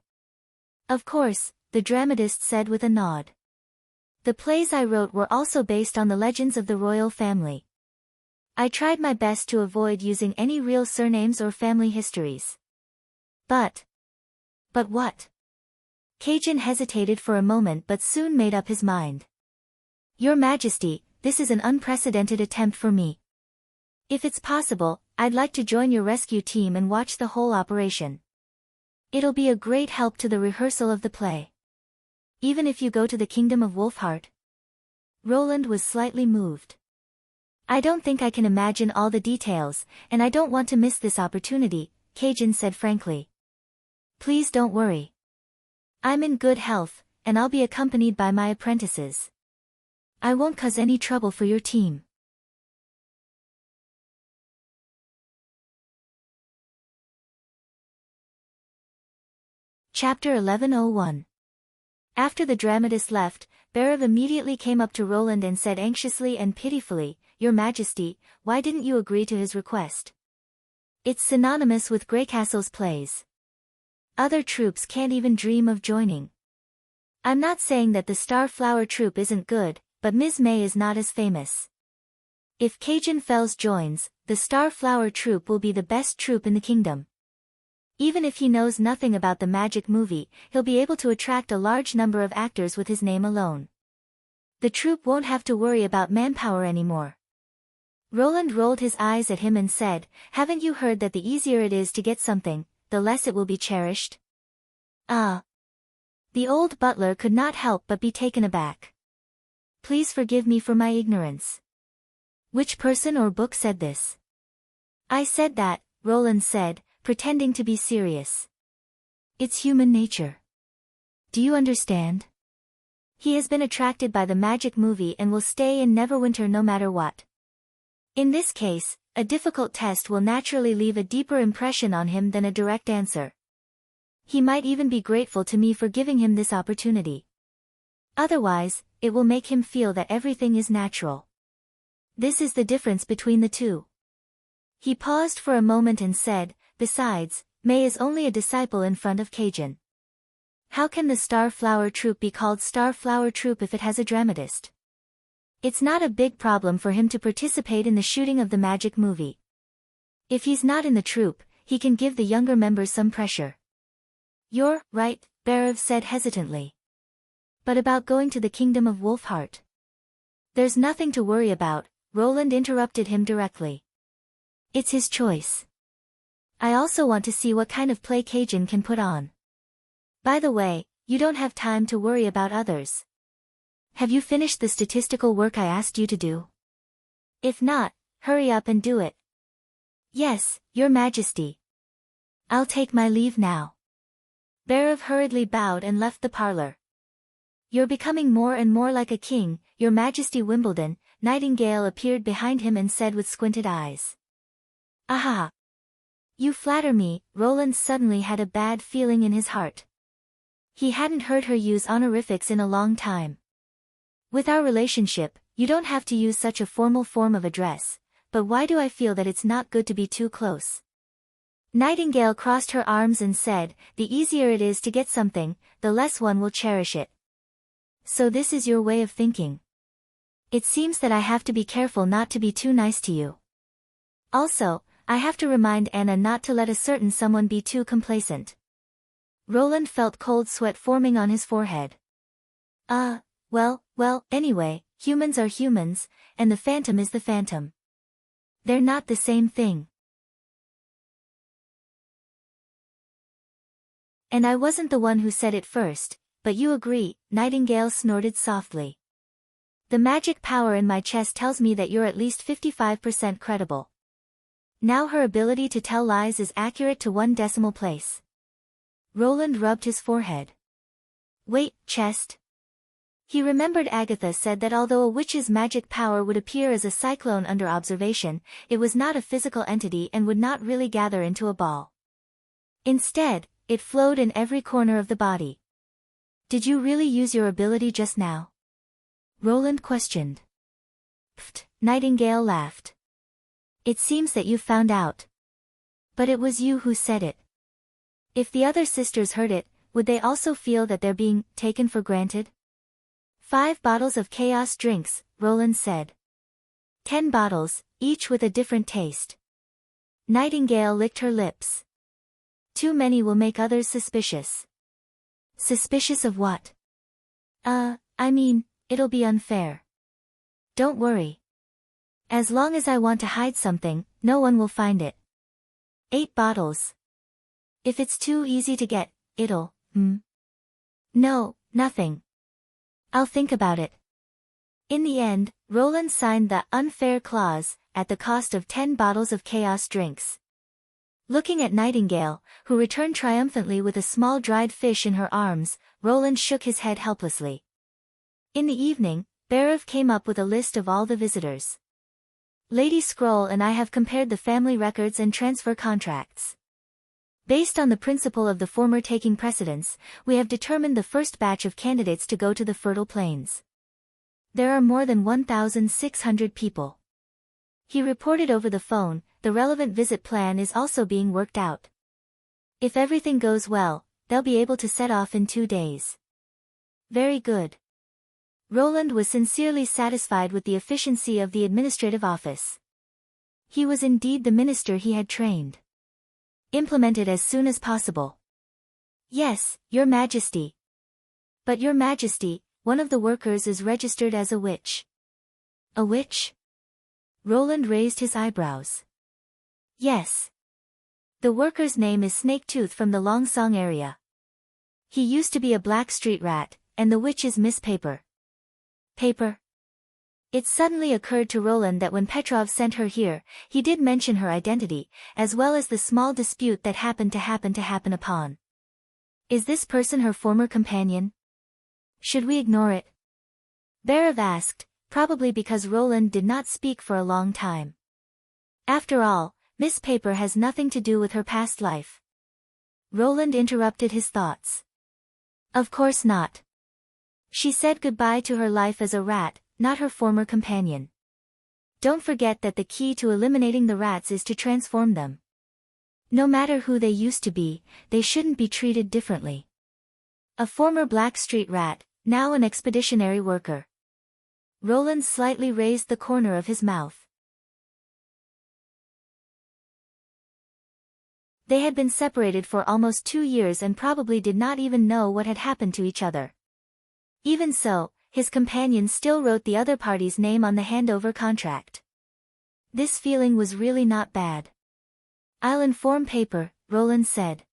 Of course, the dramatist said with a nod. The plays I wrote were also based on the legends of the royal family. I tried my best to avoid using any real surnames or family histories. But what? Cajun hesitated for a moment but soon made up his mind. Your Majesty, this is an unprecedented attempt for me. If it's possible, I'd like to join your rescue team and watch the whole operation. It'll be a great help to the rehearsal of the play. Even if you go to the kingdom of Wolfheart? Roland was slightly moved. I don't think I can imagine all the details, and I don't want to miss this opportunity, Cajun said frankly. Please don't worry. I'm in good health, and I'll be accompanied by my apprentices. I won't cause any trouble for your team. Chapter 1101. After the dramatist left, Barev immediately came up to Roland and said anxiously and pitifully, Your Majesty, why didn't you agree to his request? It's synonymous with Greycastle's plays. Other troupes can't even dream of joining. I'm not saying that the Star Flower Troupe isn't good, but Ms. May is not as famous. If Cajun Fells joins, the Star Flower Troupe will be the best troupe in the kingdom. Even if he knows nothing about the magic movie, he'll be able to attract a large number of actors with his name alone. The troupe won't have to worry about manpower anymore. Roland rolled his eyes at him and said, Haven't you heard that the easier it is to get something, the less it will be cherished? Ah. The old butler could not help but be taken aback. Please forgive me for my ignorance. Which person or book said this? I said that, Roland said, pretending to be serious. It's human nature. Do you understand? He has been attracted by the magic movie and will stay in Neverwinter no matter what. In this case, a difficult test will naturally leave a deeper impression on him than a direct answer. He might even be grateful to me for giving him this opportunity. Otherwise, it will make him feel that everything is natural. This is the difference between the two. He paused for a moment and said, Besides, May is only a disciple in front of Cajun. How can the Star Flower Troupe be called Star Flower Troupe if it has a dramatist? It's not a big problem for him to participate in the shooting of the magic movie. If he's not in the troupe, he can give the younger members some pressure. You're right, Barev said hesitantly. But about going to the kingdom of Wolfheart? There's nothing to worry about, Roland interrupted him directly. It's his choice. I also want to see what kind of play Cajun can put on. By the way, you don't have time to worry about others. Have you finished the statistical work I asked you to do? If not, hurry up and do it. Yes, Your Majesty. I'll take my leave now. Bhairav hurriedly bowed and left the parlor. You're becoming more and more like a king, Your Majesty. Wimbledon. Nightingale appeared behind him and said with squinted eyes. Aha! You flatter me. Roland suddenly had a bad feeling in his heart. He hadn't heard her use honorifics in a long time. With our relationship, you don't have to use such a formal form of address, but why do I feel that it's not good to be too close? Nightingale crossed her arms and said, the easier it is to get something, the less one will cherish it. So this is your way of thinking. It seems that I have to be careful not to be too nice to you. Also, I have to remind Anna not to let a certain someone be too complacent. Roland felt cold sweat forming on his forehead. Well, anyway, humans are humans, and the phantom is the phantom. They're not the same thing. And I wasn't the one who said it first, but you agree, Nightingale snorted softly. The magic power in my chest tells me that you're at least 55% credible. Now her ability to tell lies is accurate to 1 decimal place. Roland rubbed his forehead. Wait, chest. He remembered Agatha said that although a witch's magic power would appear as a cyclone under observation, it was not a physical entity and would not really gather into a ball. Instead, it flowed in every corner of the body. Did you really use your ability just now? Roland questioned. Pfft, Nightingale laughed. It seems that you found out. But it was you who said it. If the other sisters heard it, would they also feel that they're being taken for granted? 5 bottles of chaos drinks, Roland said. 10 bottles, each with a different taste. Nightingale licked her lips. Too many will make others suspicious. Suspicious of what? I mean, it'll be unfair. Don't worry. As long as I want to hide something, no one will find it. 8 bottles. If it's too easy to get, it'll, No, nothing. I'll think about it. In the end, Roland signed the unfair clause, at the cost of 10 bottles of chaos drinks. Looking at Nightingale, who returned triumphantly with a small dried fish in her arms, Roland shook his head helplessly. In the evening, Bhairav came up with a list of all the visitors. Lady Scroll and I have compared the family records and transfer contracts. Based on the principle of the former taking precedence, we have determined the first batch of candidates to go to the fertile plains. There are more than 1,600 people. He reported over the phone. The relevant visit plan is also being worked out. If everything goes well, they'll be able to set off in 2 days. Very good. Roland was sincerely satisfied with the efficiency of the administrative office. He was indeed the minister he had trained. Implemented as soon as possible. Yes, Your Majesty. But Your Majesty, one of the workers is registered as a witch. A witch? Roland raised his eyebrows. Yes. The worker's name is Snaketooth from the Longsong area. He used to be a black street rat, and the witch is Miss Paper. Paper? It suddenly occurred to Roland that when Petrov sent her here, he did mention her identity, as well as the small dispute that happened to happen upon. Is this person her former companion? Should we ignore it? Bhairav asked, probably because Roland did not speak for a long time. After all, Miss Paper has nothing to do with her past life. Roland interrupted his thoughts. Of course not. She said goodbye to her life as a rat, not her former companion. Don't forget that the key to eliminating the rats is to transform them. No matter who they used to be, they shouldn't be treated differently. A former black street rat, now an expeditionary worker. Roland slightly raised the corner of his mouth. They had been separated for almost 2 years and probably did not even know what had happened to each other. Even so, his companion still wrote the other party's name on the handover contract. This feeling was really not bad. I'll inform paper, Roland said.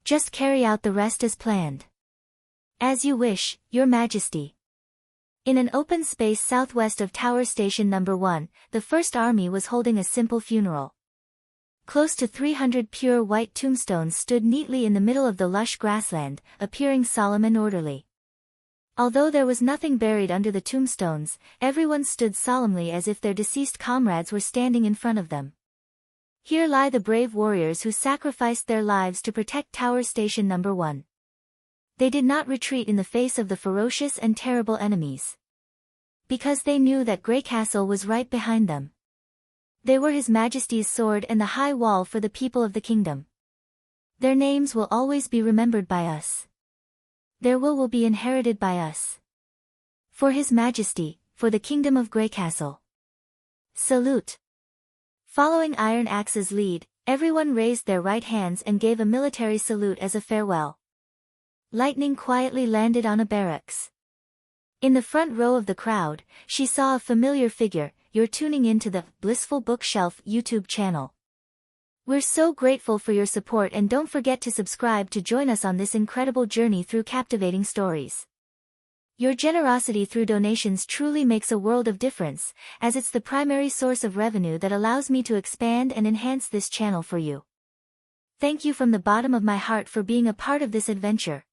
Just carry out the rest as planned. As you wish, Your Majesty. In an open space southwest of Tower Station No. 1, the First Army was holding a simple funeral. Close to 300 pure white tombstones stood neatly in the middle of the lush grassland, appearing solemn and orderly. Although there was nothing buried under the tombstones, everyone stood solemnly as if their deceased comrades were standing in front of them. Here lie the brave warriors who sacrificed their lives to protect Tower Station No. 1. They did not retreat in the face of the ferocious and terrible enemies. Because they knew that Grey Castle was right behind them. They were His Majesty's sword and the high wall for the people of the kingdom. Their names will always be remembered by us. Their will be inherited by us. For His Majesty, for the kingdom of Grey Castle. Salute. Following Iron Axe's lead, everyone raised their right hands and gave a military salute as a farewell. Lightning quietly landed on a barracks. In the front row of the crowd, she saw a familiar figure. You're tuning into the Blissful Bookshelf YouTube channel. We're so grateful for your support, and don't forget to subscribe to join us on this incredible journey through captivating stories. Your generosity through donations truly makes a world of difference, as it's the primary source of revenue that allows me to expand and enhance this channel for you. Thank you from the bottom of my heart for being a part of this adventure.